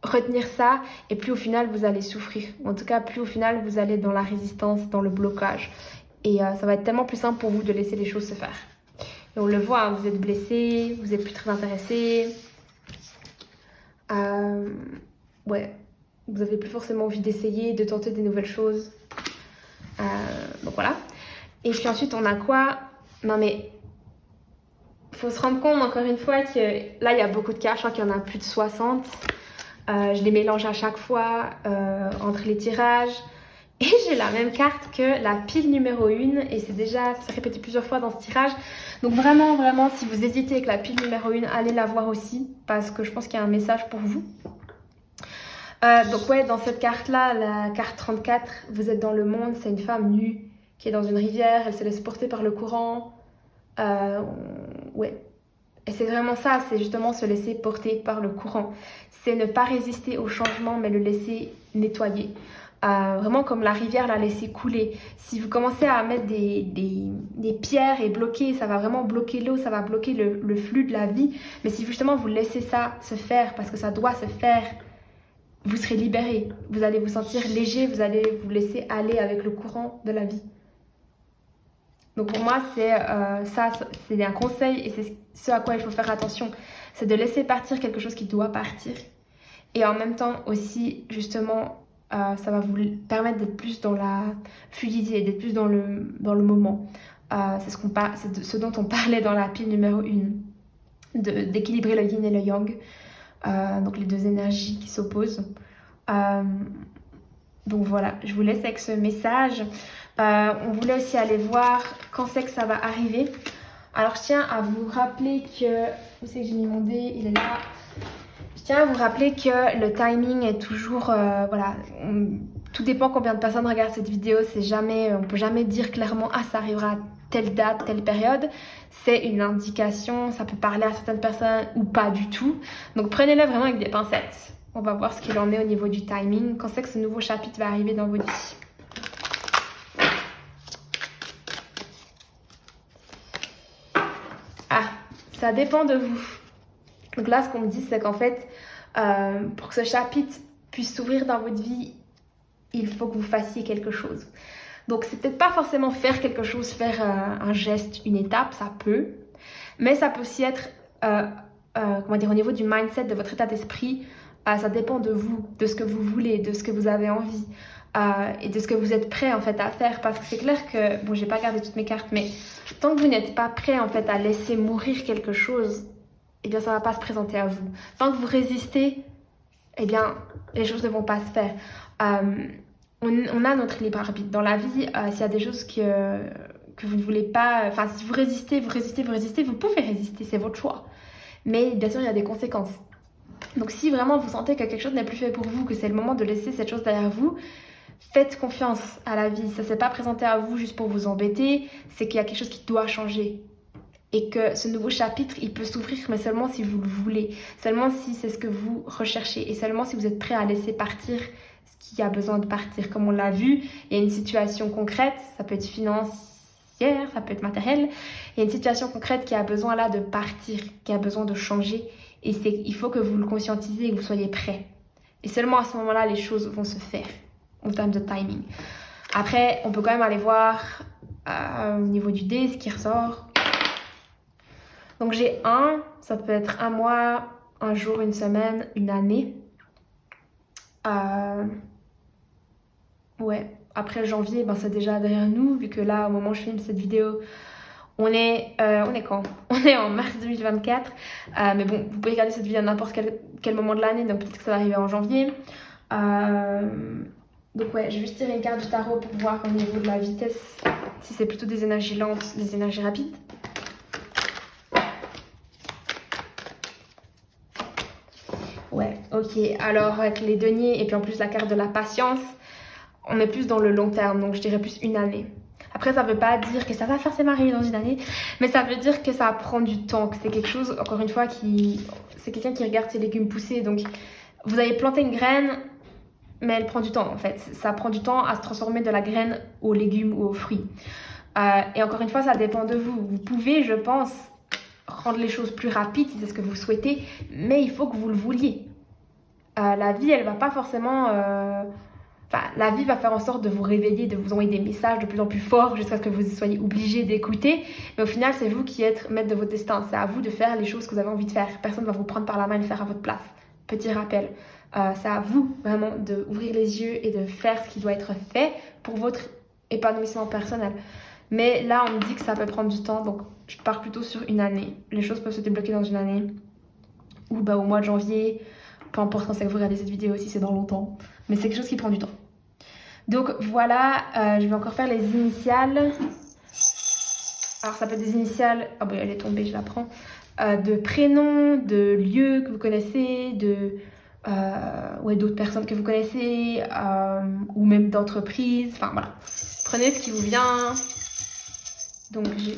retenir ça et plus au final vous allez souffrir. En tout cas, plus au final vous allez dans la résistance, dans le blocage. Et ça va être tellement plus simple pour vous de laisser les choses se faire. Et on le voit, hein, vous êtes blessé, vous êtes plus très intéressé. Ouais, vous avez plus forcément envie d'essayer, de tenter des nouvelles choses. Donc voilà. Et puis ensuite on a quoi? Non mais faut se rendre compte encore une fois que là il y a beaucoup de cartes, je crois qu'il y en a plus de 60. Je les mélange à chaque fois entre les tirages. Et j'ai la même carte que la pile numéro 1 et c'est déjà, ça s'est répété plusieurs fois dans ce tirage. Donc vraiment, vraiment, si vous hésitez avec la pile numéro 1, allez la voir aussi parce que je pense qu'il y a un message pour vous. Donc ouais, dans cette carte-là, la carte 34, vous êtes dans le monde, c'est une femme nue qui est dans une rivière, elle se laisse porter par le courant. Ouais. Et c'est vraiment ça, c'est justement se laisser porter par le courant. C'est ne pas résister au changement, mais le laisser nettoyer. Vraiment comme la rivière la laisser couler. Si vous commencez à mettre des pierres et bloquer, ça va vraiment bloquer l'eau, ça va bloquer le flux de la vie. Mais si justement vous laissez ça se faire, parce que ça doit se faire, vous serez libéré. Vous allez vous sentir léger, vous allez vous laisser aller avec le courant de la vie. Donc pour moi, c'est ça, c'est un conseil et c'est ce à quoi il faut faire attention. C'est de laisser partir quelque chose qui doit partir. Et en même temps aussi, justement, ça va vous permettre d'être plus dans la fluidité, d'être plus dans le moment. C'est ce dont on parlait dans la pile numéro 1, d'équilibrer le yin et le yang, donc les deux énergies qui s'opposent. Donc voilà, je vous laisse avec ce message. On voulait aussi aller voir quand c'est que ça va arriver. Alors je tiens à vous rappeler que... Où c'est que j'ai mis mon dé? Il est là. Je tiens à vous rappeler que le timing est toujours... voilà, tout dépend combien de personnes regardent cette vidéo. On peut jamais dire clairement « Ah, ça arrivera à telle date, telle période ». C'est une indication, ça peut parler à certaines personnes ou pas du tout. Donc prenez-le vraiment avec des pincettes. On va voir ce qu'il en est au niveau du timing. Quand c'est que ce nouveau chapitre va arriver dans votre vie. Ça dépend de vous. Donc là, ce qu'on me dit, c'est qu'en fait, pour que ce chapitre puisse s'ouvrir dans votre vie, il faut que vous fassiez quelque chose. Donc, c'est peut-être pas forcément faire quelque chose, faire un geste, une étape, ça peut. Mais ça peut aussi être, comment dire, au niveau du mindset, de votre état d'esprit, ça dépend de vous, de ce que vous voulez, de ce que vous avez envie. Et de ce que vous êtes prêt en fait à faire, parce que c'est clair que, bon, j'ai pas gardé toutes mes cartes, mais tant que vous n'êtes pas prêt en fait à laisser mourir quelque chose, eh bien ça va pas se présenter à vous. Tant que vous résistez, eh bien les choses ne vont pas se faire. On a notre libre arbitre dans la vie. S'il y a des choses que vous ne voulez pas, enfin si vous résistez, vous pouvez résister, c'est votre choix. Mais bien sûr il y a des conséquences. Donc si vraiment vous sentez que quelque chose n'est plus fait pour vous, que c'est le moment de laisser cette chose derrière vous, faites confiance à la vie. Ça ne s'est pas présenté à vous juste pour vous embêter, c'est qu'il y a quelque chose qui doit changer. Et que ce nouveau chapitre, il peut s'ouvrir, mais seulement si vous le voulez. Seulement si c'est ce que vous recherchez. Et seulement si vous êtes prêt à laisser partir ce qui a besoin de partir. Comme on l'a vu, il y a une situation concrète, ça peut être financière, ça peut être matériel. Il y a une situation concrète qui a besoin là de partir, qui a besoin de changer. Et il faut que vous le conscientisez et que vous soyez prêt. Et seulement à ce moment-là, les choses vont se faire en termes de timing. Après, on peut quand même aller voir au niveau du dé ce qui ressort. Donc j'ai ça peut être un mois, un jour, une semaine, une année. Ouais, après janvier, ben c'est déjà derrière nous, vu que là, au moment où je filme cette vidéo, on est quand? On est en mars 2024. Mais bon, vous pouvez regarder cette vidéo à n'importe quel moment de l'année, donc peut-être que ça va arriver en janvier. Donc ouais, je vais juste tirer une carte du tarot pour voir au niveau de la vitesse, si c'est plutôt des énergies lentes, des énergies rapides. Ouais, ok. Alors avec les deniers et puis en plus la carte de la patience, on est plus dans le long terme, donc je dirais plus une année. Après, ça veut pas dire que ça va forcément arriver dans une année, mais ça veut dire que ça prend du temps, que c'est quelque chose, encore une fois, c'est quelqu'un qui regarde ses légumes pousser. Donc, vous avez planté une graine, mais elle prend du temps en fait. Ça prend du temps à se transformer de la graine aux légumes ou aux fruits. Et encore une fois, ça dépend de vous. Vous pouvez, je pense, rendre les choses plus rapides si c'est ce que vous souhaitez, mais il faut que vous le vouliez. la vie, elle va pas forcément... Enfin, la vie va faire en sorte de vous réveiller, de vous envoyer des messages de plus en plus forts jusqu'à ce que vous soyez obligés d'écouter. Mais au final, c'est vous qui êtes maître de votre destin. C'est à vous de faire les choses que vous avez envie de faire. Personne ne va vous prendre par la main et le faire à votre place. Petit rappel. C'est à vous vraiment d'ouvrir les yeux et de faire ce qui doit être fait pour votre épanouissement personnel. Mais là, on me dit que ça peut prendre du temps, donc je pars plutôt sur une année. Les choses peuvent se débloquer dans une année. Ou au mois de janvier. Peu importe quand c'est que vous regardez cette vidéo, si c'est dans longtemps. Mais c'est quelque chose qui prend du temps. Donc voilà, je vais encore faire les initiales. Alors ça peut être des initiales, elle est tombée, je la prends. De prénoms, de lieux que vous connaissez, d'autres personnes que vous connaissez, ou même d'entreprises. Enfin voilà, prenez ce qui vous vient. Donc j'ai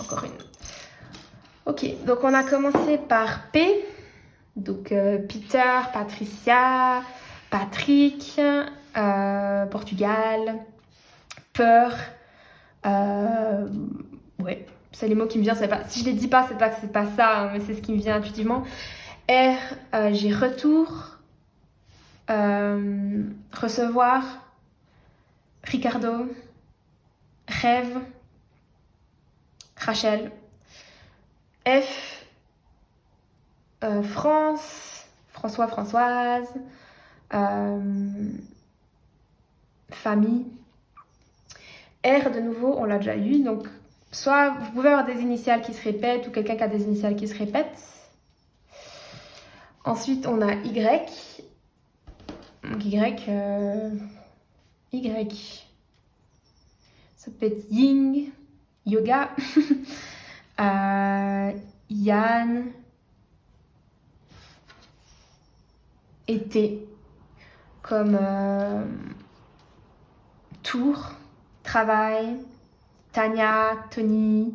encore une. Ok, donc on a commencé par P. Donc Peter, Patricia, Patrick, Portugal, peur. Ouais, c'est les mots qui me viennent. Pas, si je les dis pas, c'est pas que c'est pas ça, hein, mais c'est ce qui me vient intuitivement. R, j'ai retour, recevoir, Ricardo, rêve, Rachel, F, France, François, Françoise, famille. R de nouveau, on l'a déjà eu, donc soit vous pouvez avoir des initiales qui se répètent ou quelqu'un qui a des initiales qui se répètent. Ensuite, on a Y. Donc Y. Ça peut être Ying, yoga, Yann, été, comme tour, travail, Tania, Tony,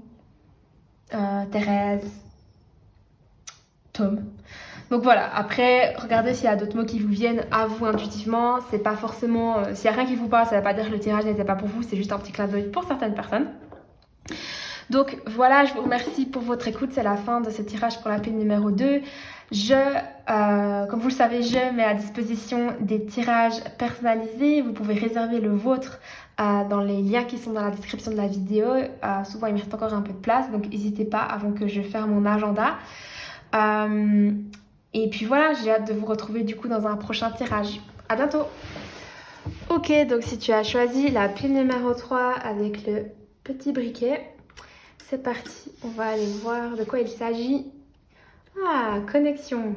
Thérèse, Tom. Donc voilà, après, regardez s'il y a d'autres mots qui vous viennent à vous intuitivement. C'est pas forcément... s'il n'y a rien qui vous parle, ça ne veut pas dire que le tirage n'était pas pour vous. C'est juste un petit clin d'œil pour certaines personnes. Donc voilà, je vous remercie pour votre écoute. C'est la fin de ce tirage pour la pile numéro 2. Comme vous le savez, je mets à disposition des tirages personnalisés. Vous pouvez réserver le vôtre dans les liens qui sont dans la description de la vidéo. Souvent, il me reste encore un peu de place, donc n'hésitez pas avant que je ferme mon agenda. Et puis voilà, j'ai hâte de vous retrouver du coup dans un prochain tirage. À bientôt! Ok, donc si tu as choisi la pile numéro 3 avec le petit briquet, c'est parti. On va aller voir de quoi il s'agit. Ah, connexion.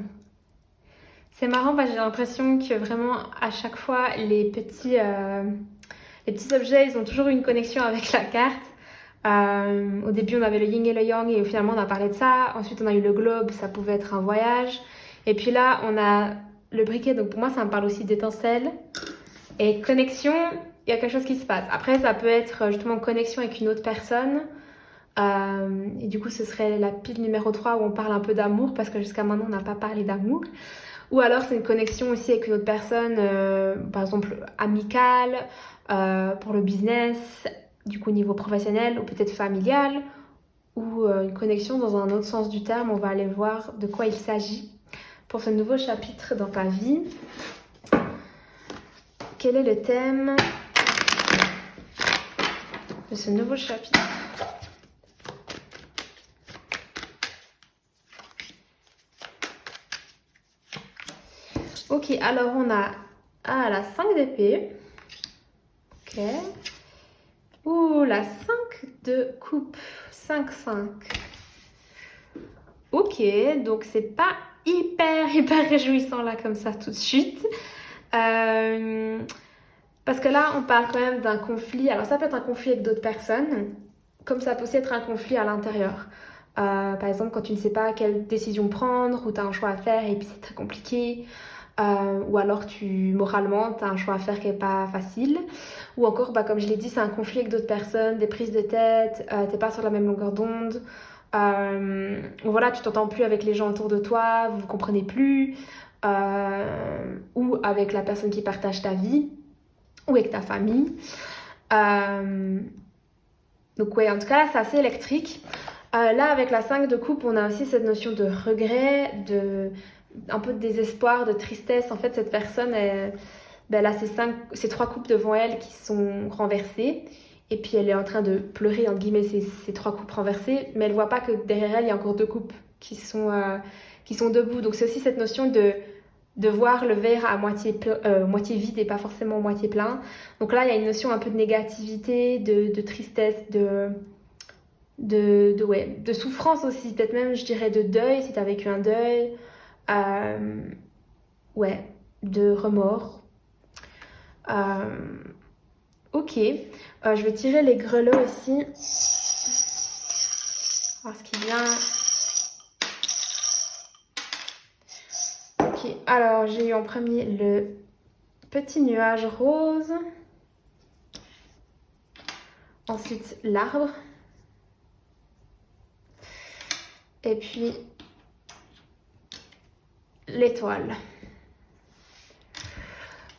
C'est marrant parce que j'ai l'impression que vraiment à chaque fois les petits objets, ils ont toujours une connexion avec la carte. Au début on avait le yin et le yang et finalement on a parlé de ça. Ensuite on a eu le globe, ça pouvait être un voyage. Et puis là on a le briquet, donc pour moi ça me parle aussi d'étincelle. Et connexion, il y a quelque chose qui se passe. Après ça peut être justement connexion avec une autre personne. Et du coup ce serait la pile numéro 3 où on parle un peu d'amour parce que jusqu'à maintenant on n'a pas parlé d'amour. Ou alors c'est une connexion aussi avec une autre personne, par exemple amicale, pour le business, du coup au niveau professionnel ou peut-être familial, ou une connexion dans un autre sens du terme. On va aller voir de quoi il s'agit pour ce nouveau chapitre dans ta vie. Quel est le thème de ce nouveau chapitre? Ok, alors on a la 5 d'épée. Ok. Ouh, la 5 de coupe. 5-5. Ok, donc c'est pas hyper réjouissant là comme ça tout de suite. Parce que là, on parle quand même d'un conflit. Alors ça peut être un conflit avec d'autres personnes, comme ça peut aussi être un conflit à l'intérieur. Par exemple, quand tu ne sais pas quelle décision prendre, ou tu as un choix à faire et puis c'est très compliqué. Ou alors moralement, tu as un choix à faire qui n'est pas facile. Ou encore, comme je l'ai dit, c'est un conflit avec d'autres personnes, des prises de tête, t'es pas sur la même longueur d'onde. Voilà, tu t'entends plus avec les gens autour de toi, vous ne comprenez plus. Ou avec la personne qui partage ta vie, ou avec ta famille. Donc ouais, en tout cas, là, c'est assez électrique. Là, avec la 5 de coupe, on a aussi cette notion de regret, un peu de désespoir, de tristesse. En fait, cette personne, elle a ces 3 coupes devant elle qui sont renversées. Et puis, elle est en train de pleurer, entre guillemets, ces 3 coupes renversées. Mais elle voit pas que derrière elle, il y a encore 2 coupes qui sont debout. Donc, c'est aussi cette notion de voir le verre à moitié vide et pas forcément moitié plein. Donc là, il y a une notion un peu de négativité, de tristesse, de souffrance aussi, peut-être même je dirais de deuil si tu as vécu un deuil, euh, ouais, de remords. Euh, ok, je vais tirer les grelots aussi, voir ce qui vient. Ok, alors j'ai eu en premier le petit nuage rose, ensuite l'arbre, et puis l'étoile.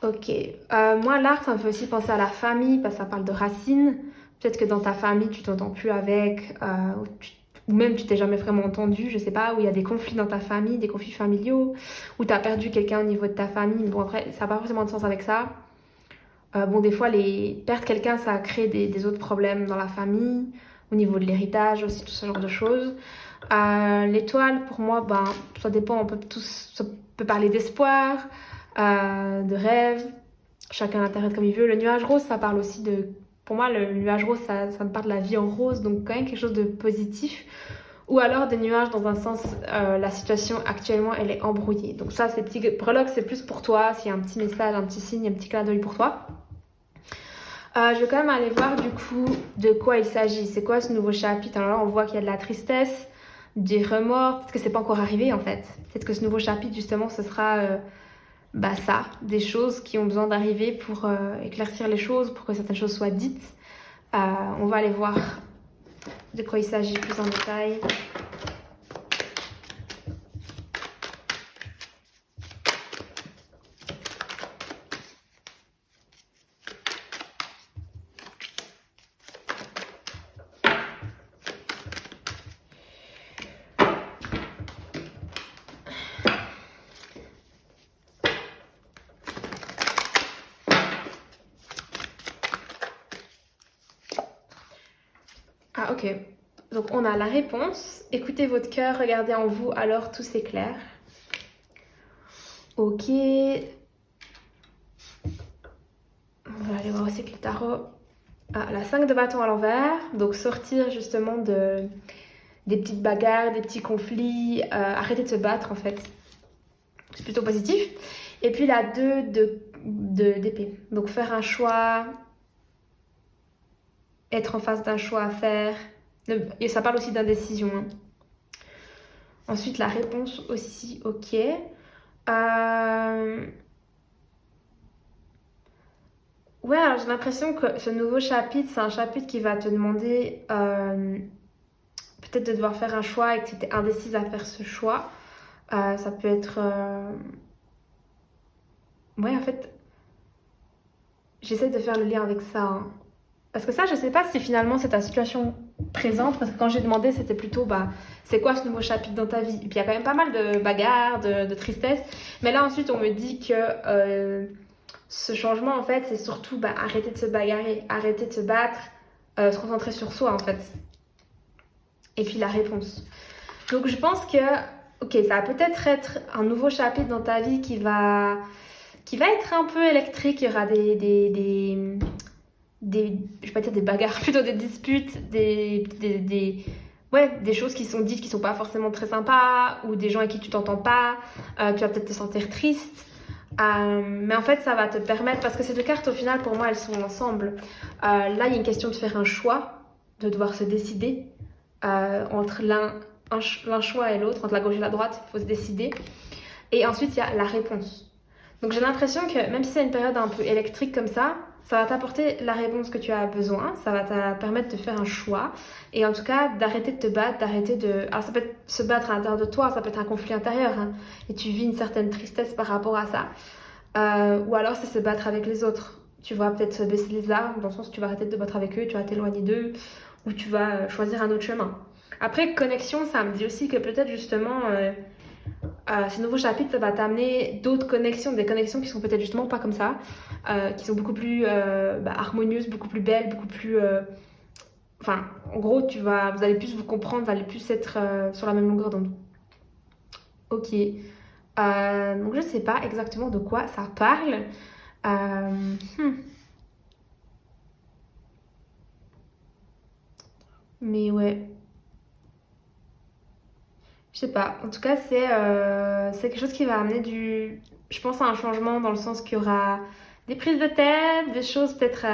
Ok. Moi, l'arbre, ça me fait aussi penser à la famille, parce que ça parle de racines. Peut-être que dans ta famille, tu t'entends plus avec, ou même tu t'es jamais vraiment entendu, je sais pas, où il y a des conflits dans ta famille, des conflits familiaux, où tu as perdu quelqu'un au niveau de ta famille. Bon, après, ça n'a pas forcément de sens avec ça. Bon, des fois, perdre quelqu'un, ça crée des autres problèmes dans la famille, au niveau de l'héritage aussi, tout ce genre de choses. L'étoile, pour moi, ben, ça dépend, ça peut parler d'espoir, de rêve, chacun l'interprète comme il veut. Le nuage rose, ça parle aussi pour moi, le nuage rose, ça me parle de la vie en rose, donc quand même quelque chose de positif. Ou alors des nuages dans un sens, la situation actuellement, elle est embrouillée. Donc ça, ces petits breloques, c'est plus pour toi, s'il y a un petit message, un petit signe, un petit clin d'œil pour toi. Je vais quand même aller voir du coup de quoi il s'agit. C'est quoi ce nouveau chapitre? Alors là, on voit qu'il y a de la tristesse, des remords. Peut-être que c'est pas encore arrivé en fait. Peut-être que ce nouveau chapitre, justement, ce sera ça, des choses qui ont besoin d'arriver pour éclaircir les choses, pour que certaines choses soient dites. On va aller voir de quoi il s'agit plus en détail. Ah ok, donc on a la réponse. Écoutez votre cœur, regardez en vous, alors tout s'éclaire. Ok. On va aller voir aussi que le tarot. Ah, la 5 de bâton à l'envers. Donc sortir justement des petites bagarres, des petits conflits. Arrêter de se battre en fait. C'est plutôt positif. Et puis la 2 d'épée. Donc faire un choix. Être en face d'un choix à faire. Et ça parle aussi d'indécision. Hein. Ensuite la réponse aussi, ok. Ouais, alors j'ai l'impression que ce nouveau chapitre, c'est un chapitre qui va te demander peut-être de devoir faire un choix et que tu étais indécise à faire ce choix. Ça peut être... Ouais, en fait, j'essaie de faire le lien avec ça. Hein. Parce que ça, je sais pas si finalement c'est ta situation présente, parce que quand j'ai demandé, c'était plutôt, c'est quoi ce nouveau chapitre dans ta vie? Et puis il y a quand même pas mal de bagarres, de tristesse. Mais là, ensuite, on me dit que ce changement, en fait, c'est surtout arrêter de se bagarrer, arrêter de se battre, se concentrer sur soi, en fait. Et puis la réponse. Donc je pense que, ok, ça va peut-être être un nouveau chapitre dans ta vie qui va être un peu électrique. Il y aura je vais pas dire des bagarres, plutôt des disputes, des choses qui sont dites qui sont pas forcément très sympas, ou des gens avec qui tu t'entends pas, tu vas peut-être te sentir triste. Mais en fait, ça va te permettre, parce que ces 2 cartes, au final, pour moi, elles sont ensemble. Là, il y a une question de faire un choix, de devoir se décider entre l'un choix et l'autre, entre la gauche et la droite, il faut se décider. Et ensuite, il y a la réponse. Donc j'ai l'impression que même si c'est une période un peu électrique comme ça va t'apporter la réponse que tu as besoin, ça va te permettre de faire un choix, et en tout cas d'arrêter de te battre, d'arrêter de... Alors ça peut être se battre à l'intérieur de toi, ça peut être un conflit intérieur, hein, et tu vis une certaine tristesse par rapport à ça. Ou alors c'est se battre avec les autres. Tu vas peut-être baisser les armes, dans le sens où tu vas arrêter de te battre avec eux, tu vas t'éloigner d'eux, ou tu vas choisir un autre chemin. Après, connexion, ça me dit aussi que peut-être justement, ce nouveau chapitre, ça va t'amener d'autres connexions, des connexions qui sont peut-être justement pas comme ça, qui sont beaucoup plus harmonieuses, beaucoup plus belles, beaucoup plus... Enfin, en gros, vous allez plus vous comprendre, vous allez plus être sur la même longueur d'onde. Ok. Donc je sais pas exactement de quoi ça parle. Euh, hmm. Mais ouais, je sais pas. En tout cas, c'est quelque chose qui va amener je pense à un changement dans le sens qu'il y aura des prises de tête, des choses peut-être...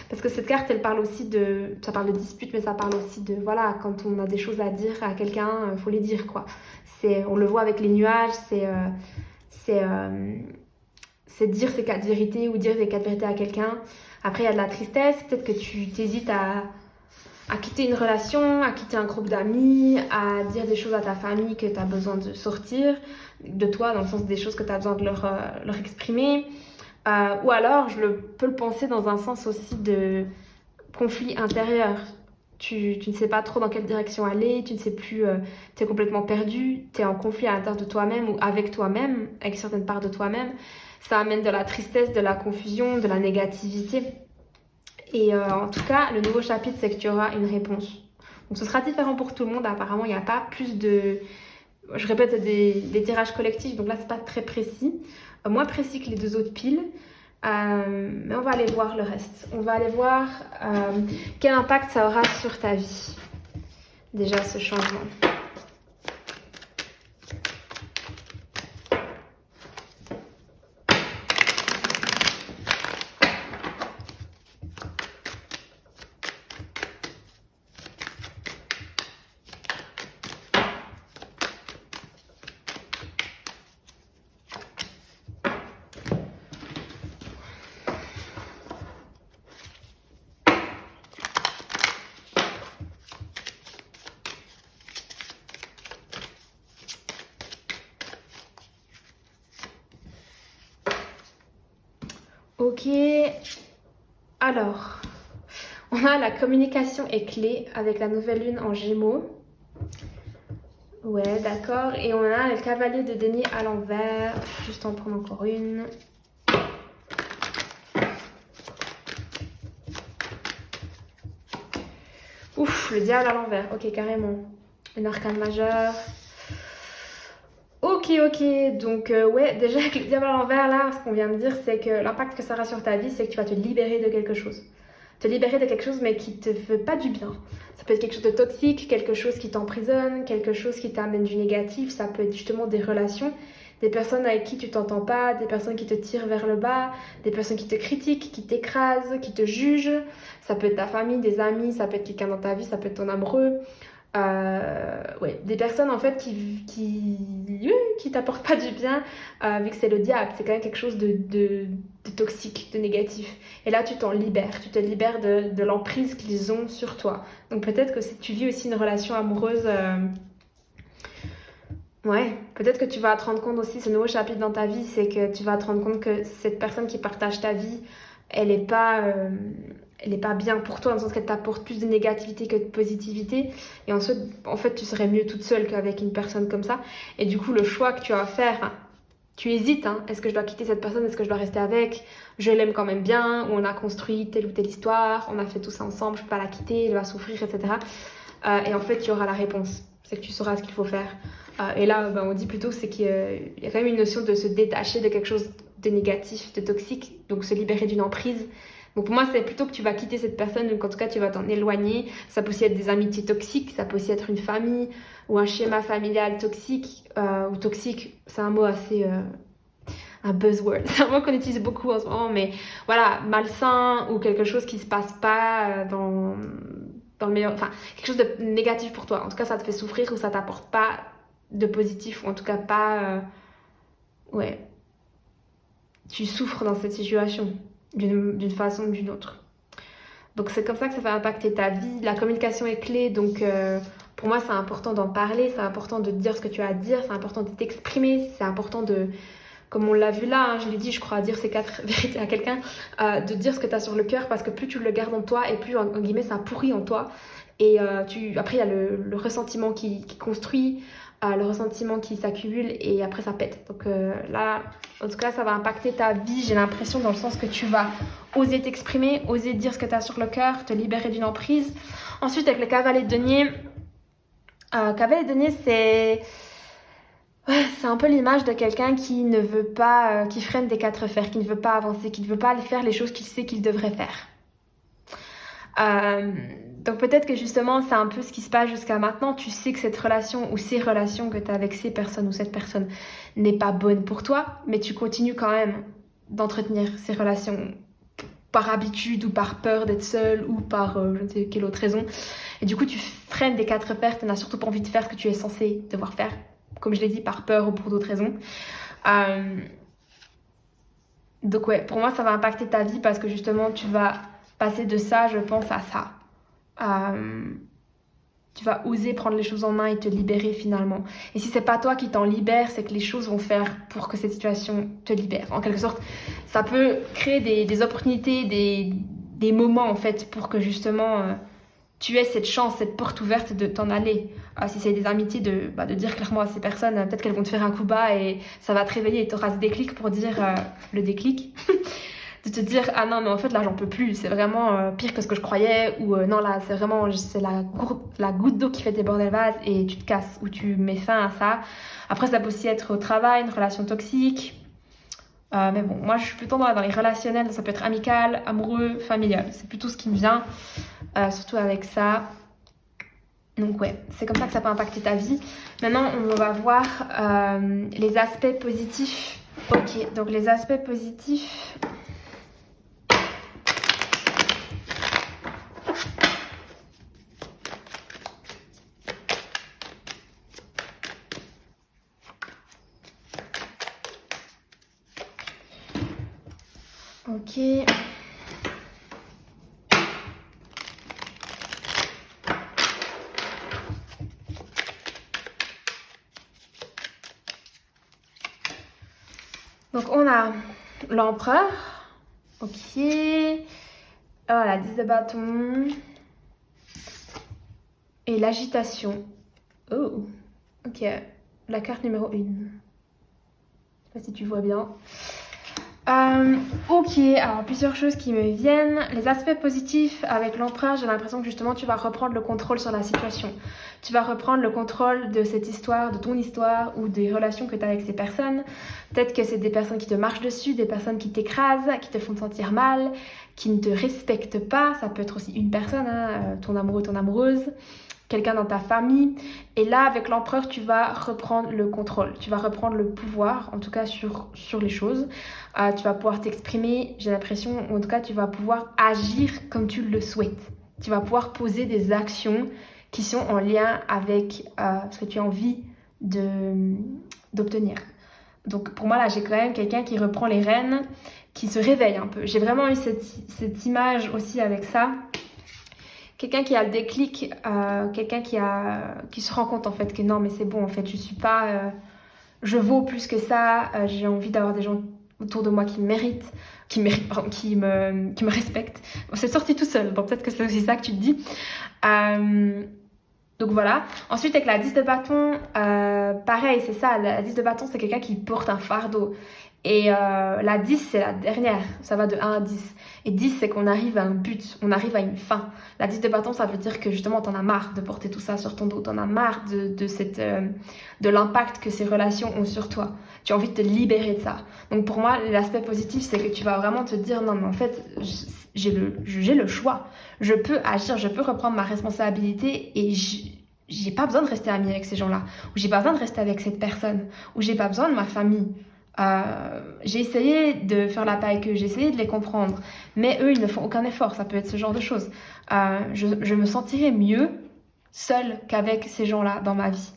Parce que cette carte, elle parle aussi de... Ça parle de dispute, mais ça parle aussi de... Voilà, quand on a des choses à dire à quelqu'un, faut les dire, quoi. On le voit avec les nuages, c'est, euh, c'est dire ses quatre vérités ou dire ses quatre vérités à quelqu'un. Après, il y a de la tristesse. Peut-être que tu t'hésites à quitter une relation, à quitter un groupe d'amis, à dire des choses à ta famille que tu as besoin de sortir de toi, dans le sens des choses que tu as besoin de leur exprimer. Ou alors, peux le penser dans un sens aussi de conflit intérieur. Tu ne sais pas trop dans quelle direction aller, tu ne sais plus, tu es complètement perdu, tu es en conflit à l'intérieur de toi-même ou avec toi-même, avec certaines parts de toi-même. Ça amène de la tristesse, de la confusion, de la négativité. Et en tout cas, le nouveau chapitre, c'est que tu auras une réponse. Donc ce sera différent pour tout le monde. Apparemment, il n'y a pas plus de... Je répète, c'est des tirages collectifs, donc là, c'est pas très précis. Moins précis que les deux autres piles. Mais on va aller voir le reste. On va aller voir quel impact ça aura sur ta vie. Déjà, ce changement. Ok, alors, on a la communication est clé avec la nouvelle lune en Gémeaux. Ouais, d'accord. Et on a le cavalier de denier à l'envers. Juste en prendre encore une. Ouf, le diable à l'envers. Ok, carrément. Une arcane majeure. Ok, ok. Donc, ouais, déjà avec le diable à l'envers, là, ce qu'on vient de dire, c'est que l'impact que ça aura sur ta vie, c'est que tu vas te libérer de quelque chose. Te libérer de quelque chose, mais qui te fait pas du bien. Ça peut être quelque chose de toxique, quelque chose qui t'emprisonne, quelque chose qui t'amène du négatif. Ça peut être justement des relations, des personnes avec qui tu t'entends pas, des personnes qui te tirent vers le bas, des personnes qui te critiquent, qui t'écrasent, qui te jugent. Ça peut être ta famille, des amis, ça peut être quelqu'un dans ta vie, ça peut être ton amoureux. Ouais, des personnes en fait qui t'apportent pas du bien, vu que c'est le diable, c'est quand même quelque chose de toxique, de négatif. Et là, tu t'en libères, tu te libères de l'emprise qu'ils ont sur toi. Donc peut-être que si tu vis aussi une relation amoureuse, ouais, peut-être que tu vas te rendre compte aussi, ce nouveau chapitre dans ta vie, c'est que tu vas te rendre compte que cette personne qui partage ta vie, elle est pas, euh, elle est pas bien pour toi, dans le sens qu'elle t'apporte plus de négativité que de positivité. Et ensuite, en fait, tu serais mieux toute seule qu'avec une personne comme ça. Et du coup, le choix que tu vas faire, hein, tu hésites, hein, est-ce que je dois quitter cette personne, est-ce que je dois rester avec, je l'aime quand même bien, ou on a construit telle ou telle histoire, on a fait tout ça ensemble, je peux pas la quitter, elle va souffrir, etc. Et en fait, tu auras la réponse, c'est que tu sauras ce qu'il faut faire. Et là, ben, on dit plutôt c'est qu'il y a quand même une notion de se détacher de quelque chose de négatif, de toxique, donc se libérer d'une emprise. Donc pour moi, c'est plutôt que tu vas quitter cette personne, donc en tout cas, tu vas t'en éloigner. Ça peut aussi être des amitiés toxiques, ça peut aussi être une famille ou un schéma familial toxique. Ou toxique, c'est un mot assez... un buzzword, c'est un mot qu'on utilise beaucoup en ce moment, mais voilà, malsain ou quelque chose qui se passe pas dans le meilleur... Enfin, quelque chose de négatif pour toi. En tout cas, ça te fait souffrir ou ça t'apporte pas de positif, ou en tout cas pas... ouais, tu souffres dans cette situation d'une façon ou d'une autre. Donc c'est comme ça que ça va impacter ta vie. La communication est clé, donc pour moi c'est important d'en parler, c'est important de dire ce que tu as à dire, c'est important de t'exprimer, c'est important de, comme on l'a vu là, hein, je l'ai dit, je crois, à dire ces quatre vérités à quelqu'un, de dire ce que tu as sur le cœur, parce que plus tu le gardes en toi et plus en guillemets ça pourrit en toi. Et après, il y a le ressentiment qui construit, le ressentiment qui s'accumule et après ça pète. Donc là, en tout cas, ça va impacter ta vie, j'ai l'impression, dans le sens que tu vas oser t'exprimer, oser dire ce que tu as sur le cœur, te libérer d'une emprise. Ensuite, avec le cavalier de denier, c'est... Ouais, c'est un peu l'image de quelqu'un qui ne veut pas, qui freine des quatre fers, qui ne veut pas avancer, qui ne veut pas aller faire les choses qu'il sait qu'il devrait faire. Donc peut-être que justement c'est un peu ce qui se passe jusqu'à maintenant. Tu sais que cette relation ou ces relations que tu as avec ces personnes ou cette personne n'est pas bonne pour toi, mais tu continues quand même d'entretenir ces relations par habitude ou par peur d'être seule ou par je ne sais quelle autre raison. Et du coup tu freines des quatre fers, tu n'as surtout pas envie de faire ce que tu es censé devoir faire, comme je l'ai dit, par peur ou pour d'autres raisons. Donc ouais, pour moi ça va impacter ta vie parce que justement tu vas passer de ça, je pense, à ça. Tu vas oser prendre les choses en main et te libérer finalement. Et si c'est pas toi qui t'en libère, c'est que les choses vont faire pour que cette situation te libère. En quelque sorte, ça peut créer des opportunités, des moments en fait pour que justement tu aies cette chance, cette porte ouverte de t'en aller. Si c'est des amitiés, de dire clairement à ces personnes, peut-être qu'elles vont te faire un coup bas et ça va te réveiller et tu auras ce déclic pour dire le déclic. De te dire ah non mais en fait là j'en peux plus, c'est vraiment pire que ce que je croyais, ou non là c'est vraiment la goutte d'eau qui fait déborder le vase et tu te casses ou tu mets fin à ça. Après ça peut aussi être au travail, une relation toxique, mais bon moi je suis plutôt dans les relationnels, ça peut être amical, amoureux, familial, c'est plutôt ce qui me vient, surtout avec ça. Donc ouais, c'est comme ça que ça peut impacter ta vie. Maintenant on va voir les aspects positifs. Ok, donc les aspects positifs. Ok. Donc on a l'empereur. Ok. Voilà, 10 de bâton. Et l'agitation. Oh. Ok. La carte numéro 1. Je sais pas si tu vois bien. Ok, alors plusieurs choses qui me viennent. Les aspects positifs avec l'empereur, j'ai l'impression que justement tu vas reprendre le contrôle sur la situation. Tu vas reprendre le contrôle de cette histoire, de ton histoire ou des relations que tu as avec ces personnes. Peut-être que c'est des personnes qui te marchent dessus, des personnes qui t'écrasent, qui te font te sentir mal, qui ne te respectent pas. Ça peut être aussi une personne, hein, ton amoureux, ton amoureuse, quelqu'un dans ta famille. Et là, avec l'empereur, tu vas reprendre le contrôle. Tu vas reprendre le pouvoir, en tout cas sur les choses. Tu vas pouvoir t'exprimer, j'ai l'impression, en tout cas, tu vas pouvoir agir comme tu le souhaites. Tu vas pouvoir poser des actions qui sont en lien avec ce que tu as envie d'obtenir. Donc pour moi, là, j'ai quand même quelqu'un qui reprend les rênes, qui se réveille un peu. J'ai vraiment eu cette image aussi avec ça. Quelqu'un qui a le déclic, quelqu'un qui se rend compte en fait que non mais c'est bon en fait, je suis pas, je vaux plus que ça, j'ai envie d'avoir des gens autour de moi qui me respectent. Bon, c'est sorti tout seul, donc peut-être que c'est aussi ça que tu te dis. Donc voilà. Ensuite avec la 10 de bâton, pareil c'est ça, la 10 de bâton c'est quelqu'un qui porte un fardeau. Et la 10 c'est la dernière, ça va de 1 à 10. Et 10 c'est qu'on arrive à un but, on arrive à une fin. La 10 de bâton ça veut dire que justement t'en as marre de porter tout ça sur ton dos, t'en as marre de l'impact que ces relations ont sur toi. Tu as envie de te libérer de ça. Donc pour moi l'aspect positif c'est que tu vas vraiment te dire non mais en fait j'ai le choix. Je peux agir, je peux reprendre ma responsabilité et j'ai pas besoin de rester amie avec ces gens-là. Ou j'ai pas besoin de rester avec cette personne. Ou j'ai pas besoin de ma famille. J'ai essayé de faire la paix avec eux, j'ai essayé de les comprendre, mais eux ils ne font aucun effort, ça peut être ce genre de choses. Je me sentirais mieux seule qu'avec ces gens-là dans ma vie.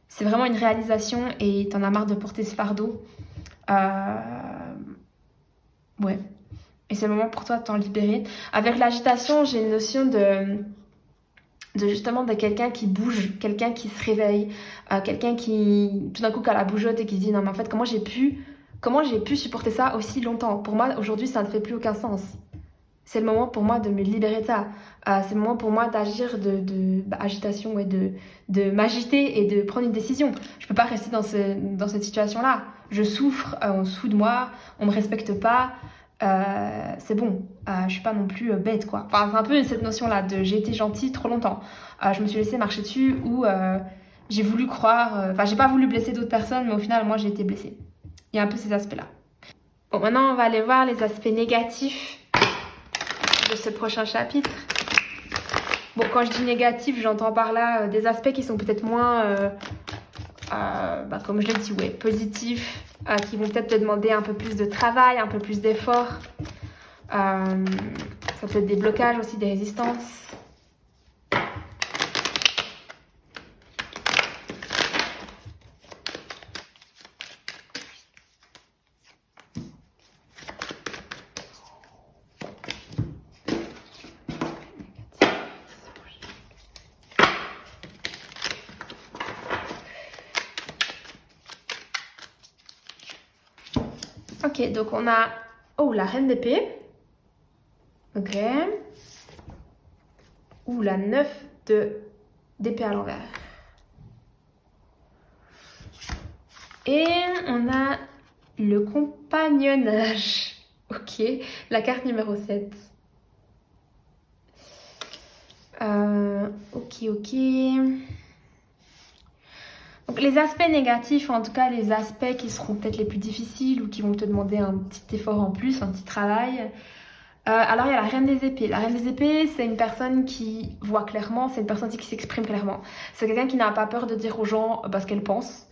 C'est vraiment une réalisation et t'en as marre de porter ce fardeau. Ouais. Et c'est le moment pour toi de t'en libérer. Avec l'agitation, j'ai une notion de justement de quelqu'un qui bouge, quelqu'un qui se réveille, quelqu'un qui tout d'un coup qui a la bougeotte et qui se dit non mais en fait comment j'ai pu supporter ça aussi longtemps. Pour moi aujourd'hui ça ne fait plus aucun sens. C'est le moment pour moi de me libérer de ça. C'est le moment pour moi d'agir, agitation, ouais, de m'agiter et de prendre une décision. Je peux pas rester dans cette situation-là. Je souffre, on se fout de moi, on me respecte pas. C'est bon, je suis pas non plus bête, quoi. Enfin, c'est un peu cette notion-là de j'ai été gentille trop longtemps. Je me suis laissée marcher dessus ou j'ai voulu croire, j'ai pas voulu blesser d'autres personnes, mais au final, moi, j'ai été blessée. Il y a un peu ces aspects-là. Bon, maintenant, on va aller voir les aspects négatifs de ce prochain chapitre. Bon, quand je dis négatif, j'entends par là des aspects qui sont peut-être moins, comme je l'ai dit, ouais, positifs, qui vont peut-être te demander un peu plus de travail, un peu plus d'effort. Ça peut être des blocages aussi, des résistances. Ok, donc on a la reine d'épée. Ok. La 9 d'épée à l'envers. Et on a le compagnonnage. Ok, la carte numéro 7. Ok. Donc les aspects négatifs, en tout cas les aspects qui seront peut-être les plus difficiles ou qui vont te demander un petit effort en plus, un petit travail. Alors il y a la reine des épées. La reine des épées, c'est une personne qui voit clairement, c'est une personne qui s'exprime clairement. C'est quelqu'un qui n'a pas peur de dire aux gens ce qu'elle pense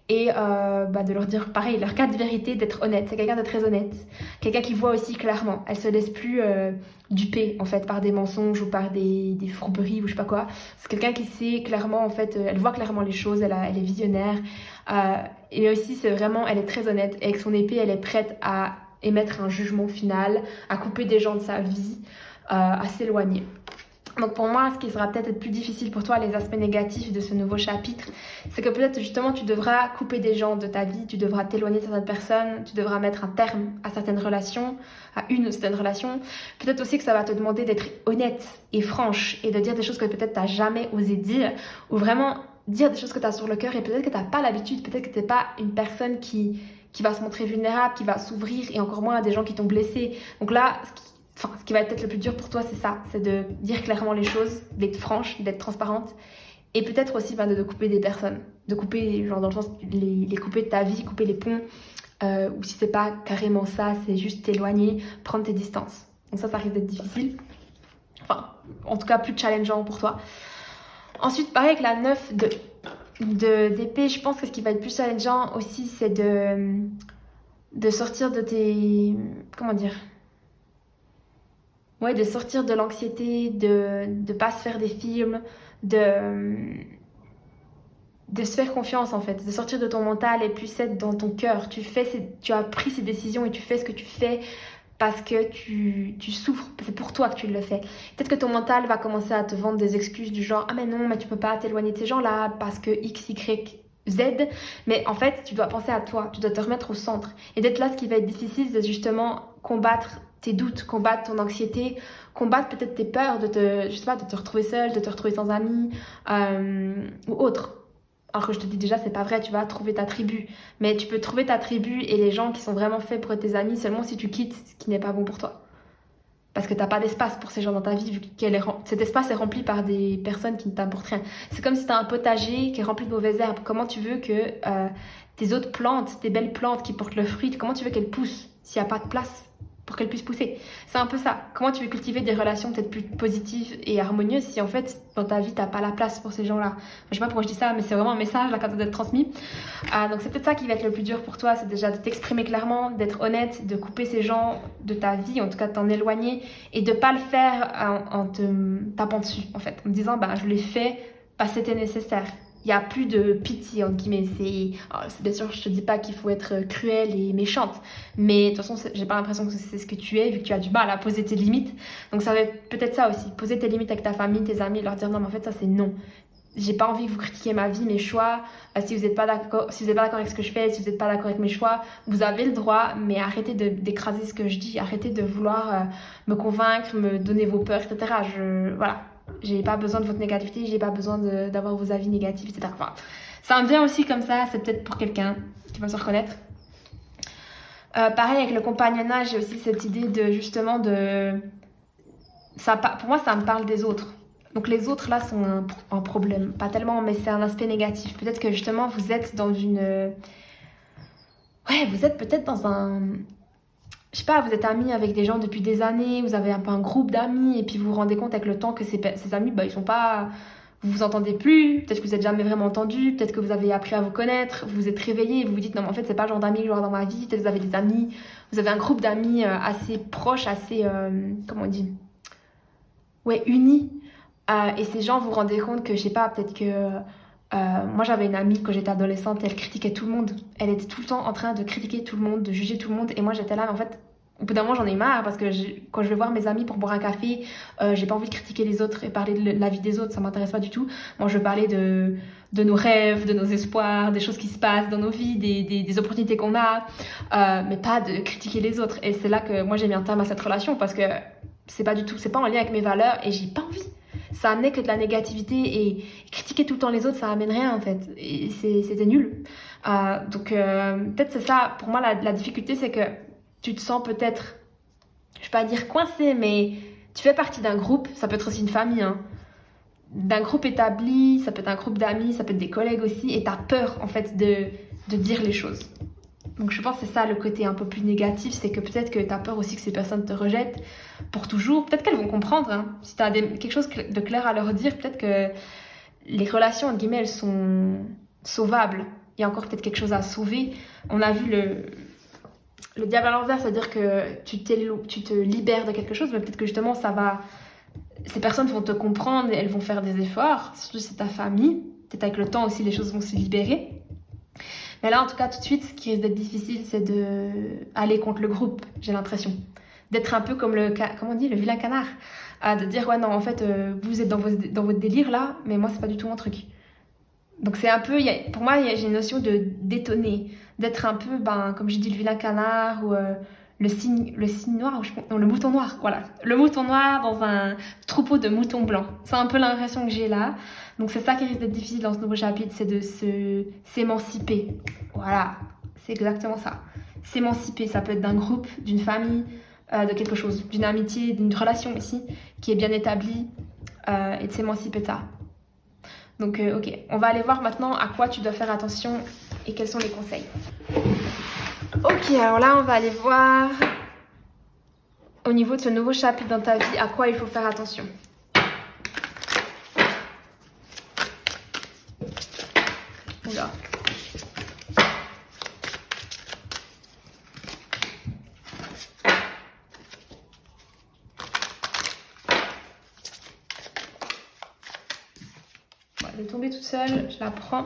et de leur dire pareil, leur cas de vérité, d'être honnête. C'est quelqu'un de très honnête. Quelqu'un qui voit aussi clairement. Elle se laisse plus duper en fait par des mensonges ou par des fourberies ou je sais pas quoi. C'est quelqu'un qui sait clairement en fait, elle voit clairement les choses, elle est visionnaire. Et aussi c'est vraiment, elle est très honnête. Et avec son épée, elle est prête à émettre un jugement final, à couper des gens de sa vie, à s'éloigner. Donc pour moi, ce qui sera peut-être plus difficile pour toi, les aspects négatifs de ce nouveau chapitre, c'est que peut-être justement tu devras couper des gens de ta vie, tu devras t'éloigner de certaines personnes, tu devras mettre un terme à certaines relations, à une certaine relation. Peut-être aussi que ça va te demander d'être honnête et franche et de dire des choses que peut-être tu n'as jamais osé dire ou vraiment dire des choses que tu as sur le cœur et peut-être que tu n'as pas l'habitude, peut-être que tu n'es pas une personne qui va se montrer vulnérable, qui va s'ouvrir et encore moins à des gens qui t'ont blessé. Donc là, ce qui va être peut-être le plus dur pour toi, c'est ça, c'est de dire clairement les choses, d'être franche, d'être transparente et peut-être aussi de couper des personnes, de couper, genre dans le sens, les couper de ta vie, couper les ponts, ou si c'est pas carrément ça, c'est juste t'éloigner, prendre tes distances. Donc ça risque d'être difficile. Enfin, en tout cas, plus challengeant pour toi. Ensuite, pareil avec la 9 d'épée, je pense que ce qui va être plus challengeant aussi, c'est de sortir de tes... Comment dire ? Ouais, de sortir de l'anxiété, de pas se faire des films, de se faire confiance en fait, de sortir de ton mental et plus être dans ton cœur. Tu as pris ces décisions et tu fais ce que tu fais parce que tu souffres, c'est pour toi que tu le fais. Peut-être que ton mental va commencer à te vendre des excuses du genre « Ah mais non, mais tu peux pas t'éloigner de ces gens-là parce que X, Y, Z ». Mais en fait, tu dois penser à toi, tu dois te remettre au centre. Et d'être là, ce qui va être difficile, c'est justement combattre tes doutes, combattre ton anxiété, combattre peut-être tes peurs de te retrouver seule, de te retrouver sans amis ou autre. Alors que je te dis déjà, c'est pas vrai, tu vas trouver ta tribu. Mais tu peux trouver ta tribu et les gens qui sont vraiment faits pour être tes amis seulement si tu quittes ce qui n'est pas bon pour toi. Parce que t'as pas d'espace pour ces gens dans ta vie, vu que cet espace est rempli par des personnes qui ne t'apportent rien. C'est comme si t'as un potager qui est rempli de mauvaises herbes. Comment tu veux que tes autres plantes, tes belles plantes qui portent le fruit, comment tu veux qu'elles poussent s'il n'y a pas de place pour qu'elles puissent pousser? C'est un peu ça. Comment tu veux cultiver des relations peut-être plus positives et harmonieuses si en fait dans ta vie t'as pas la place pour ces gens-là? Je sais pas pourquoi je dis ça, mais c'est vraiment un message là, qui doit d'être transmis. Donc c'est peut-être ça qui va être le plus dur pour toi, c'est déjà de t'exprimer clairement, d'être honnête, de couper ces gens de ta vie, en tout cas de t'en éloigner et de pas le faire en te tapant dessus en fait, en me disant je l'ai fait parce que c'était nécessaire. Il n'y a plus de pitié, entre guillemets. Bien sûr, je te dis pas qu'il faut être cruelle et méchante, mais de toute façon, j'ai pas l'impression que c'est ce que tu es, vu que tu as du mal à poser tes limites. Donc ça va être peut-être ça aussi, poser tes limites avec ta famille, tes amis, leur dire non, mais en fait, ça c'est non. j'ai pas envie que vous critiquiez ma vie, mes choix. Si vous n'êtes pas d'accord, si vous êtes pas d'accord avec ce que je fais, si vous n'êtes pas d'accord avec mes choix, vous avez le droit, mais arrêtez d'écraser ce que je dis, arrêtez de vouloir me convaincre, me donner vos peurs, etc. Voilà, j'ai pas besoin de votre négativité, j'ai pas besoin d'avoir vos avis négatifs, etc. Enfin, ça me vient aussi comme ça, c'est peut-être pour quelqu'un qui va se reconnaître. Pareil avec le compagnonnage, j'ai aussi cette idée de justement pour moi, ça me parle des autres. Donc les autres là sont un problème, pas tellement, mais c'est un aspect négatif. Peut-être que justement vous êtes dans vous êtes peut-être dans un... Je sais pas, vous êtes amis avec des gens depuis des années, vous avez un peu un groupe d'amis, et puis vous vous rendez compte avec le temps que ces amis, ils sont pas... Vous vous entendez plus, peut-être que vous n'êtes jamais vraiment entendu, peut-être que vous avez appris à vous connaître, vous vous êtes réveillé et vous vous dites non mais en fait c'est pas le genre d'amis que je veux avoir dans ma vie, peut-être que vous avez des amis, vous avez un groupe d'amis assez proche, assez, comment on dit, unis. Et ces gens, vous vous rendez compte que, je sais pas, peut-être que... moi j'avais une amie quand j'étais adolescente, elle critiquait tout le monde. Elle était tout le temps en train de critiquer tout le monde, de juger tout le monde. Et moi j'étais là, mais en fait, au bout d'un moment j'en ai marre parce que quand je vais voir mes amis pour boire un café, j'ai pas envie de critiquer les autres et parler de la vie des autres, ça m'intéresse pas du tout. Moi je veux parler de nos rêves, de nos espoirs, des choses qui se passent dans nos vies, des opportunités qu'on a, mais pas de critiquer les autres. Et c'est là que moi j'ai mis un terme à cette relation parce que c'est pas en lien avec mes valeurs et j'ai pas envie. Ça amenait que de la négativité et critiquer tout le temps les autres, ça amène rien en fait. Et c'était nul. Donc peut-être c'est ça, pour moi la difficulté c'est que tu te sens peut-être, je vais pas dire coincé, mais tu fais partie d'un groupe, ça peut être aussi une famille, hein, d'un groupe établi, ça peut être un groupe d'amis, ça peut être des collègues aussi, et t'as peur en fait de dire les choses. Donc je pense que c'est ça le côté un peu plus négatif, c'est que peut-être que tu as peur aussi que ces personnes te rejettent pour toujours. Peut-être qu'elles vont comprendre, hein. Si tu as quelque chose de clair à leur dire, peut-être que les relations, entre guillemets, elles sont sauvables. Il y a encore peut-être quelque chose à sauver. On a vu le diable à l'envers, c'est-à-dire que tu te libères de quelque chose, mais peut-être que justement ces personnes vont te comprendre et elles vont faire des efforts, surtout si c'est ta famille. Peut-être avec le temps aussi, les choses vont se libérer. Mais là, en tout cas, tout de suite, ce qui risque d'être difficile, c'est d'aller contre le groupe, j'ai l'impression. D'être un peu comme comment on dit, le vilain canard. De dire, ouais, non, en fait, vous êtes dans votre délire là, mais moi, c'est pas du tout mon truc. Donc, c'est un peu, pour moi, j'ai une notion de détonner. D'être un peu, comme j'ai dit, le vilain canard ou le cygne noir, non, le mouton noir, voilà. Le mouton noir dans un troupeau de moutons blancs. C'est un peu l'impression que j'ai là. Donc c'est ça qui risque d'être difficile dans ce nouveau chapitre, c'est de s'émanciper. Voilà, c'est exactement ça. S'émanciper, ça peut être d'un groupe, d'une famille, de quelque chose, d'une amitié, d'une relation aussi, qui est bien établie, et de s'émanciper de ça. Donc ok, on va aller voir maintenant à quoi tu dois faire attention et quels sont les conseils. Ok, alors là on va aller voir au niveau de ce nouveau chapitre dans ta vie, à quoi il faut faire attention. Oula. Elle est tombée toute seule, je la prends.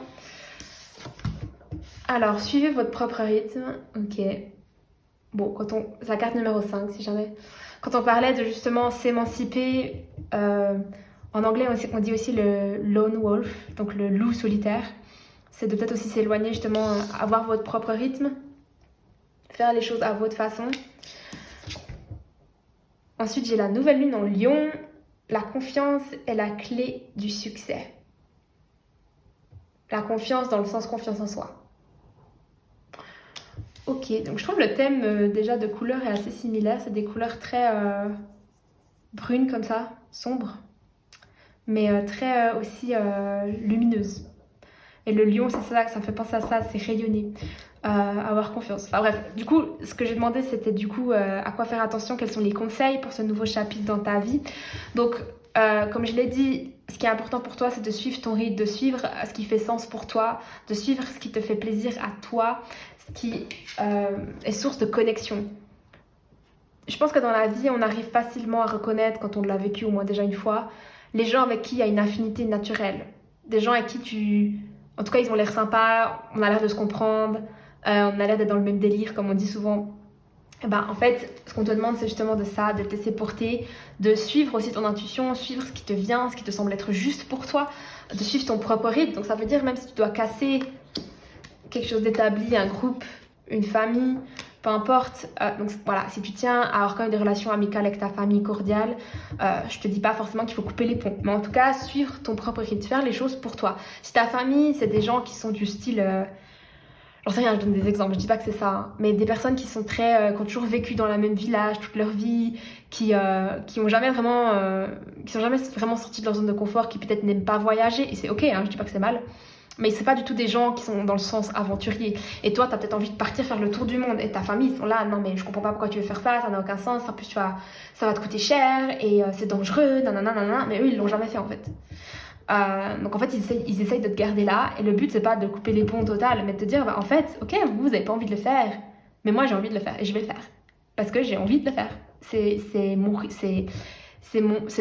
Alors, suivez votre propre rythme. Ok. Bon, c'est la carte numéro 5, si jamais. Quand on parlait de justement s'émanciper, en anglais, on dit aussi le lone wolf, donc le loup solitaire. C'est de peut-être aussi s'éloigner, justement, avoir votre propre rythme, faire les choses à votre façon. Ensuite, j'ai la nouvelle lune en Lion. La confiance est la clé du succès. La confiance dans le sens confiance en soi. Ok, donc je trouve le thème déjà de couleur est assez similaire. C'est des couleurs très brunes comme ça, sombres, mais très aussi lumineuses. Et le lion, c'est ça, ça me fait penser à ça, c'est rayonner, avoir confiance. Enfin bref, du coup, ce que j'ai demandé, c'était du coup à quoi faire attention, quels sont les conseils pour ce nouveau chapitre dans ta vie. Donc, comme je l'ai dit, ce qui est important pour toi, c'est de suivre ton rythme, de suivre ce qui fait sens pour toi, de suivre ce qui te fait plaisir à toi, ce qui est source de connexion. Je pense que dans la vie, on arrive facilement à reconnaître, quand on l'a vécu au moins déjà une fois, les gens avec qui il y a une affinité naturelle. Des gens avec qui en tout cas, ils ont l'air sympas, on a l'air de se comprendre, on a l'air d'être dans le même délire, comme on dit souvent. Ben, en fait, ce qu'on te demande, c'est justement de ça, de te laisser porter, de suivre aussi ton intuition, suivre ce qui te vient, ce qui te semble être juste pour toi, de suivre ton propre rythme. Donc ça veut dire même si tu dois casser quelque chose d'établi, un groupe, une famille, peu importe. Donc voilà, si tu tiens à avoir quand même des relations amicales avec ta famille cordiale, je te dis pas forcément qu'il faut couper les ponts, mais en tout cas suivre ton propre rythme, faire les choses pour toi. Si ta famille, c'est des gens qui sont du style, j'en sais rien, je donne des exemples, je dis pas que c'est ça, hein, mais des personnes qui sont très, qui ont toujours vécu dans le même village toute leur vie, qui ont jamais vraiment, qui sont jamais vraiment sortis de leur zone de confort, qui peut-être n'aiment pas voyager, et c'est ok, hein, je dis pas que c'est mal. Mais c'est pas du tout des gens qui sont dans le sens aventurier. Et toi, t'as peut-être envie de partir faire le tour du monde. Et ta famille, ils sont là, non mais je comprends pas pourquoi tu veux faire ça, ça n'a aucun sens. En plus, ça va te coûter cher et c'est dangereux, nanana, nanana. Mais eux, ils l'ont jamais fait en fait. Donc en fait, ils essayent de te garder là. Et le but, c'est pas de couper les ponts total, mais de te dire, bah, en fait, ok, vous avez pas envie de le faire. Mais moi, j'ai envie de le faire et je vais le faire. Parce que j'ai envie de le faire. C'est de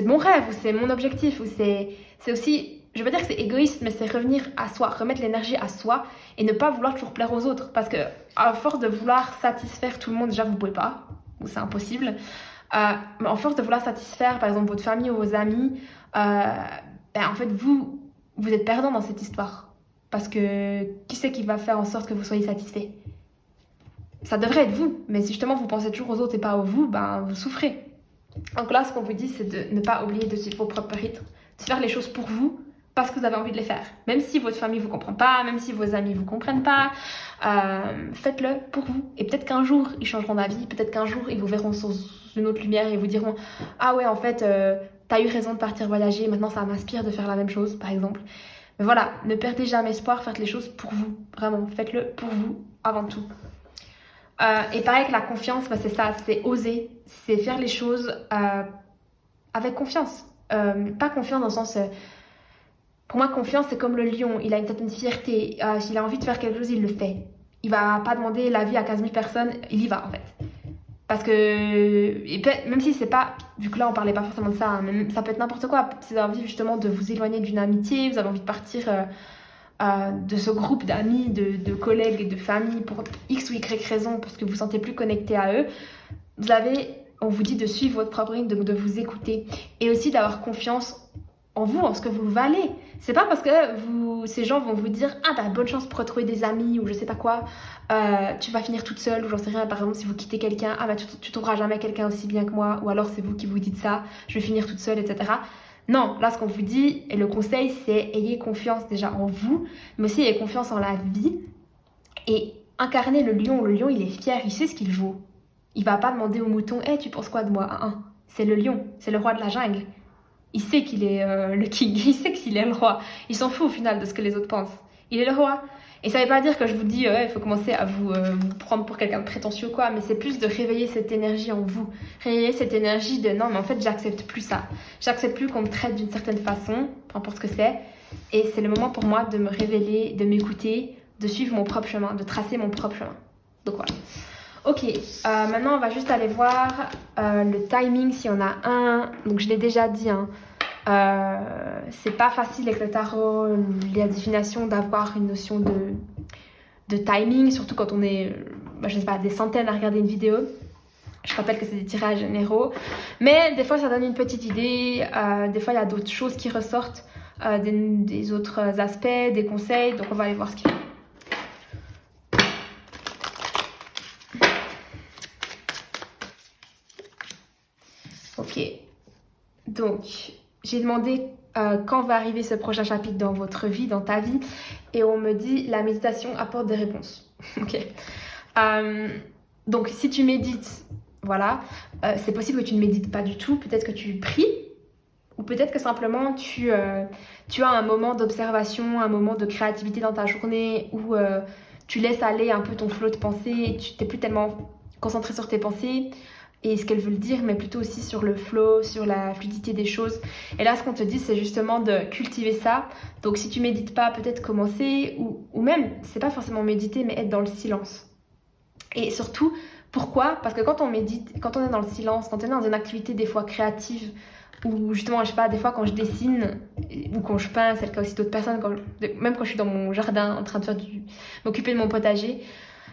mon rêve, ou c'est mon objectif, ou c'est aussi... Je veux pas dire que c'est égoïste, mais c'est revenir à soi, remettre l'énergie à soi et ne pas vouloir toujours plaire aux autres. Parce que, à force de vouloir satisfaire tout le monde, déjà vous pouvez pas, ou c'est impossible. Mais en force de vouloir satisfaire, par exemple, votre famille ou vos amis, ben, en fait, vous êtes perdant dans cette histoire. Parce que qui c'est qui va faire en sorte que vous soyez satisfait? Ça devrait être vous, mais si justement vous pensez toujours aux autres et pas aux vous, ben vous souffrez. Donc là, ce qu'on vous dit, c'est de ne pas oublier de suivre vos propres rythmes, de faire les choses pour vous, parce que vous avez envie de les faire. Même si votre famille ne vous comprend pas, même si vos amis ne vous comprennent pas, faites-le pour vous. Et peut-être qu'un jour, ils changeront d'avis, peut-être qu'un jour, ils vous verront sous une autre lumière et vous diront « Ah ouais, en fait, t'as eu raison de partir voyager, maintenant ça m'inspire de faire la même chose, par exemple. » Mais voilà, ne perdez jamais espoir, faites les choses pour vous. Vraiment, faites-le pour vous, avant tout. Et pareil que la confiance, bah, c'est ça, c'est oser, c'est faire les choses avec confiance. Pas confiance dans le sens... pour moi, confiance, c'est comme le lion, il a une certaine fierté. S'il a envie de faire quelque chose, il le fait. Il va pas demander l'avis à 15 000 personnes, il y va en fait. Parce que, et même si c'est pas, vu que là on parlait pas forcément de ça, hein, mais ça peut être n'importe quoi. Si vous avez envie justement de vous éloigner d'une amitié, vous avez envie de partir de ce groupe d'amis, de collègues et de famille pour X ou Y raison, parce que vous vous sentez plus connecté à eux, on vous dit de suivre votre propre rythme, de vous écouter. Et aussi d'avoir confiance en vous, en ce que vous valez. C'est pas parce que ces gens vont vous dire « Ah bah bonne chance pour retrouver des amis » ou je sais pas quoi, tu vas finir toute seule ou j'en sais rien. Par exemple, si vous quittez quelqu'un, « Ah bah tu trouveras jamais quelqu'un aussi bien que moi » ou alors c'est vous qui vous dites ça, « Je vais finir toute seule » etc. Non, là ce qu'on vous dit, et le conseil c'est ayez confiance déjà en vous, mais aussi ayez confiance en la vie et incarnez le lion. Le lion il est fier, il sait ce qu'il vaut. Il va pas demander au mouton « Hey, tu penses quoi de moi ?» C'est le lion, c'est le roi de la jungle. Il sait qu'il est le king, il sait qu'il est le roi. Il s'en fout au final de ce que les autres pensent. Il est le roi. Et ça veut pas dire que je vous dis, il faut commencer à vous prendre pour quelqu'un de prétentieux quoi, mais c'est plus de réveiller cette énergie en vous. Réveiller cette énergie de non, mais en fait, j'accepte plus ça. J'accepte plus qu'on me traite d'une certaine façon, peu importe ce que c'est. Et c'est le moment pour moi de me révéler, de m'écouter, de suivre mon propre chemin, de tracer mon propre chemin. Donc voilà. Ok, maintenant on va juste aller voir le timing si on a un. Donc je l'ai déjà dit, hein, c'est pas facile avec le tarot, la divination d'avoir une notion de timing, surtout quand on est, je sais pas, des centaines à regarder une vidéo. Je rappelle que c'est des tirages généraux, mais des fois ça donne une petite idée, des fois il y a d'autres choses qui ressortent, des autres aspects, des conseils, donc on va aller voir ce qu'il y a. Ok, donc j'ai demandé quand va arriver ce prochain chapitre dans votre vie, dans ta vie, et on me dit la méditation apporte des réponses. Ok, donc si tu médites, voilà, c'est possible que tu ne médites pas du tout, peut-être que tu pries, ou peut-être que simplement tu as un moment d'observation, un moment de créativité dans ta journée où tu laisses aller un peu ton flot de pensée, tu t'es plus tellement concentré sur tes pensées et ce qu'elles veulent dire, mais plutôt aussi sur le flow, sur la fluidité des choses. Et là, ce qu'on te dit, c'est justement de cultiver ça. Donc, si tu médites pas, peut-être commencer, ou même, c'est pas forcément méditer, mais être dans le silence. Et surtout, pourquoi? Parce que quand on médite, quand on est dans le silence, quand on est dans une activité des fois créative, ou justement, je sais pas, des fois quand je dessine, ou quand je peins, c'est le cas aussi d'autres personnes, même quand je suis dans mon jardin en train de m'occuper de mon potager,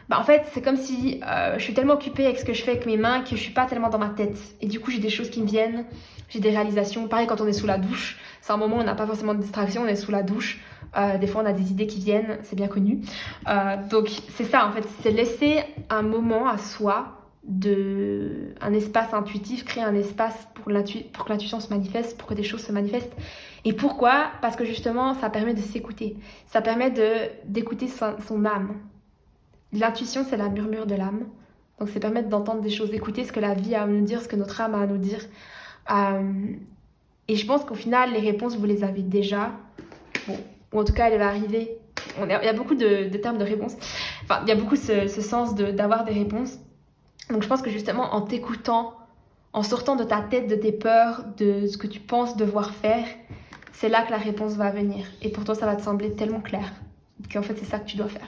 Bah en fait, c'est comme si je suis tellement occupée avec ce que je fais avec mes mains que je suis pas tellement dans ma tête. Et du coup, j'ai des choses qui me viennent, j'ai des réalisations. Pareil, quand on est sous la douche, c'est un moment où on n'a pas forcément de distraction, on est sous la douche. Des fois, on a des idées qui viennent, c'est bien connu. Donc, c'est ça en fait, c'est laisser un moment à soi, un espace intuitif, créer un espace pour que l'intuition se manifeste, pour que des choses se manifestent. Et pourquoi? Parce que justement, ça permet de s'écouter. Ça permet d'écouter son âme. L'intuition, c'est la murmure de l'âme. Donc, c'est permettre d'entendre des choses, d'écouter ce que la vie a à nous dire, ce que notre âme a à nous dire. Et je pense qu'au final, les réponses, vous les avez déjà. Bon, ou en tout cas, elle va arriver. Il y a beaucoup de termes de réponses. Enfin, il y a beaucoup ce sens d'avoir des réponses. Donc, je pense que justement, en t'écoutant, en sortant de ta tête, de tes peurs, de ce que tu penses devoir faire, c'est là que la réponse va venir. Et pour toi, ça va te sembler tellement clair qu'en fait, c'est ça que tu dois faire.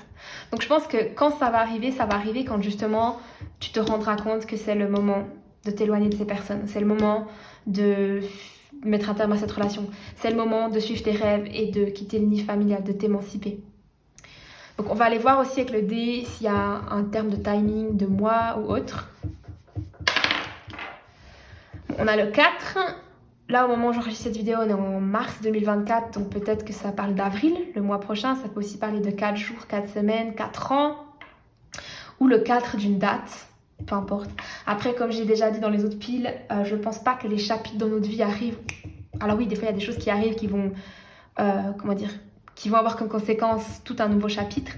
Donc, je pense que quand ça va arriver quand justement, tu te rendras compte que c'est le moment de t'éloigner de ces personnes. C'est le moment de mettre un terme à cette relation. C'est le moment de suivre tes rêves et de quitter le nid familial, de t'émanciper. Donc, on va aller voir aussi avec le dé s'il y a un terme de timing, de mois ou autre. On a le 4. Là, au moment où j'enregistre cette vidéo, on est en mars 2024, donc peut-être que ça parle d'avril, le mois prochain. Ça peut aussi parler de 4 jours, 4 semaines, 4 ans, ou le 4 d'une date, peu importe. Après, comme j'ai déjà dit dans les autres piles, je pense pas que les chapitres dans notre vie arrivent. Alors oui, des fois, il y a des choses qui arrivent qui vont, qui vont avoir comme conséquence tout un nouveau chapitre.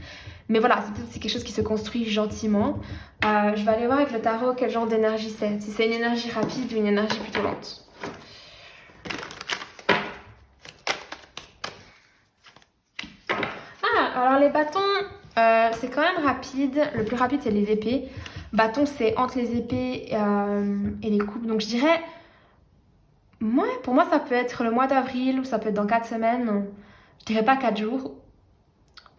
Mais voilà, c'est quelque chose qui se construit gentiment. Je vais aller voir avec le tarot quel genre d'énergie c'est. Si c'est une énergie rapide ou une énergie plutôt lente. Alors les bâtons, c'est quand même rapide. Le plus rapide, c'est les épées. Bâton, c'est entre les épées et les coupes. Donc je dirais, pour moi, ça peut être le mois d'avril ou ça peut être dans 4 semaines. Je dirais pas 4 jours.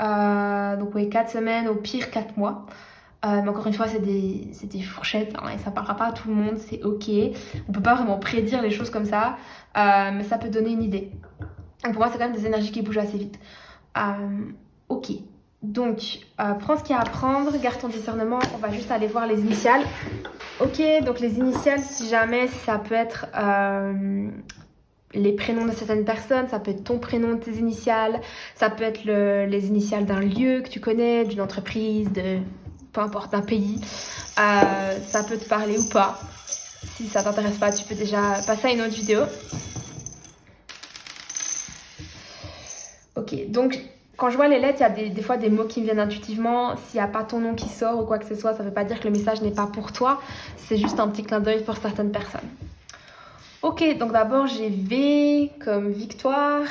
Donc oui, 4 semaines, au pire 4 mois. Mais encore une fois, c'est des fourchettes hein, et ça parlera pas à tout le monde, c'est ok. On peut pas vraiment prédire les choses comme ça, mais ça peut donner une idée. Donc pour moi, c'est quand même des énergies qui bougent assez vite. Ok, donc prends ce qu'il y a à prendre, garde ton discernement, on va juste aller voir les initiales. Ok, donc les initiales, si jamais ça peut être les prénoms de certaines personnes, ça peut être ton prénom, tes initiales, ça peut être les initiales d'un lieu que tu connais, d'une entreprise, peu importe, d'un pays. Ça peut te parler ou pas. Si ça t'intéresse pas, tu peux déjà passer à une autre vidéo. Ok, donc quand je vois les lettres, il y a des fois des mots qui me viennent intuitivement. S'il n'y a pas ton nom qui sort ou quoi que ce soit, ça ne veut pas dire que le message n'est pas pour toi. C'est juste un petit clin d'œil pour certaines personnes. Ok, donc d'abord j'ai V comme victoire.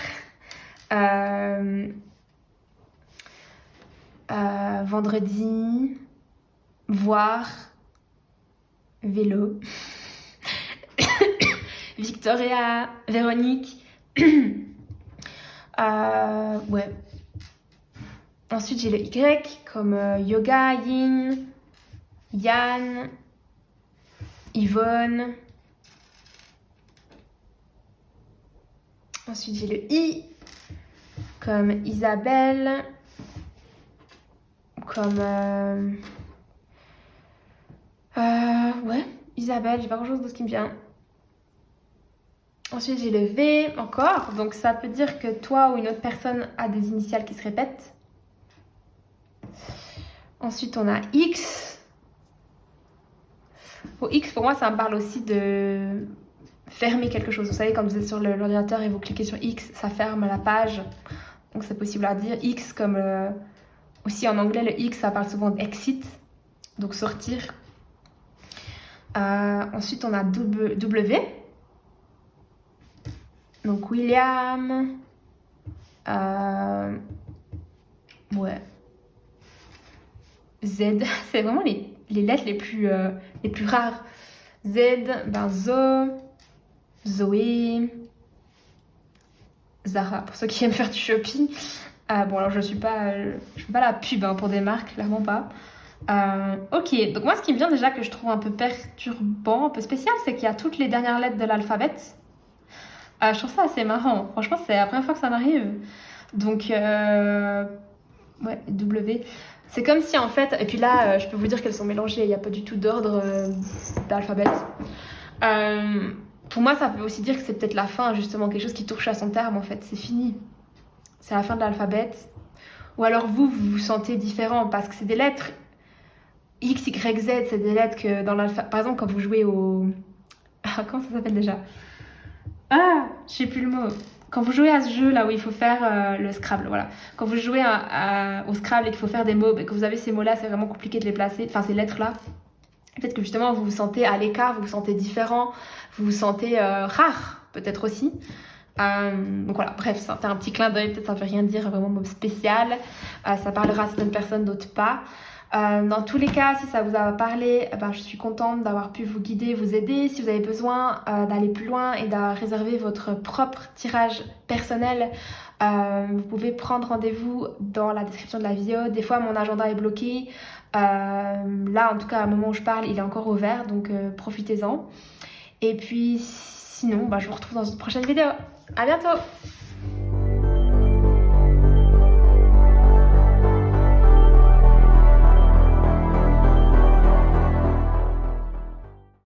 Vendredi, voir, vélo. Victoria, Véronique. Ouais. Ensuite, j'ai le Y comme yoga, yin, Yann, Yvonne. Ensuite, j'ai le I comme Isabelle, comme... ouais, Isabelle, j'ai pas grand chose d'autre qui me vient. Ensuite, j'ai le V encore, donc ça peut dire que toi ou une autre personne a des initiales qui se répètent. Ensuite, on a X. Bon, X, pour moi, ça me parle aussi de fermer quelque chose. Vous savez, quand vous êtes sur l'ordinateur et vous cliquez sur X, ça ferme la page. Donc, c'est possible à dire. X, comme aussi en anglais, le X, ça parle souvent d'exit, donc sortir. Ensuite, on a W. Donc, William. Ouais. Z, c'est vraiment les lettres les plus rares. Z, ben Zoé, Zara, pour ceux qui aiment faire du shopping. Bon, alors je fais pas la pub hein, pour des marques, clairement pas. Ok, donc moi ce qui me vient déjà que je trouve un peu perturbant, un peu spécial, c'est qu'il y a toutes les dernières lettres de l'alphabet. Je trouve ça assez marrant. Franchement, c'est la première fois que ça m'arrive. Donc, Ouais, W. C'est comme si en fait, et puis là, je peux vous dire qu'elles sont mélangées, il n'y a pas du tout d'ordre d'alphabet. Pour moi, ça peut aussi dire que c'est peut-être la fin, justement, quelque chose qui touche à son terme, en fait, c'est fini. C'est la fin de l'alphabet. Ou alors vous vous sentez différent parce que c'est des lettres X, Y, Z, c'est des lettres que dans l'alphabet. Par exemple, quand vous jouez au. Ah, comment ça s'appelle déjà? Ah, je sais plus le mot. Quand vous jouez à ce jeu là où il faut faire le Scrabble, voilà. Quand vous jouez au Scrabble et qu'il faut faire des mots, et que vous avez ces mots-là, c'est vraiment compliqué de les placer. Enfin, ces lettres-là. Peut-être que justement vous vous sentez à l'écart, vous vous sentez différent, vous vous sentez rare, peut-être aussi. Donc voilà, bref, c'était un petit clin d'œil, peut-être ça ne veut rien dire, vraiment mot spécial. Ça parlera à certaines personnes, d'autres pas. Dans tous les cas, si ça vous a parlé, je suis contente d'avoir pu vous guider, vous aider. Si vous avez besoin d'aller plus loin et de réserver votre propre tirage personnel, vous pouvez prendre rendez-vous dans la description de la vidéo. Des fois, mon agenda est bloqué. Là, en tout cas, au moment où je parle, il est encore ouvert, donc profitez-en. Et puis, sinon, je vous retrouve dans une prochaine vidéo. À bientôt!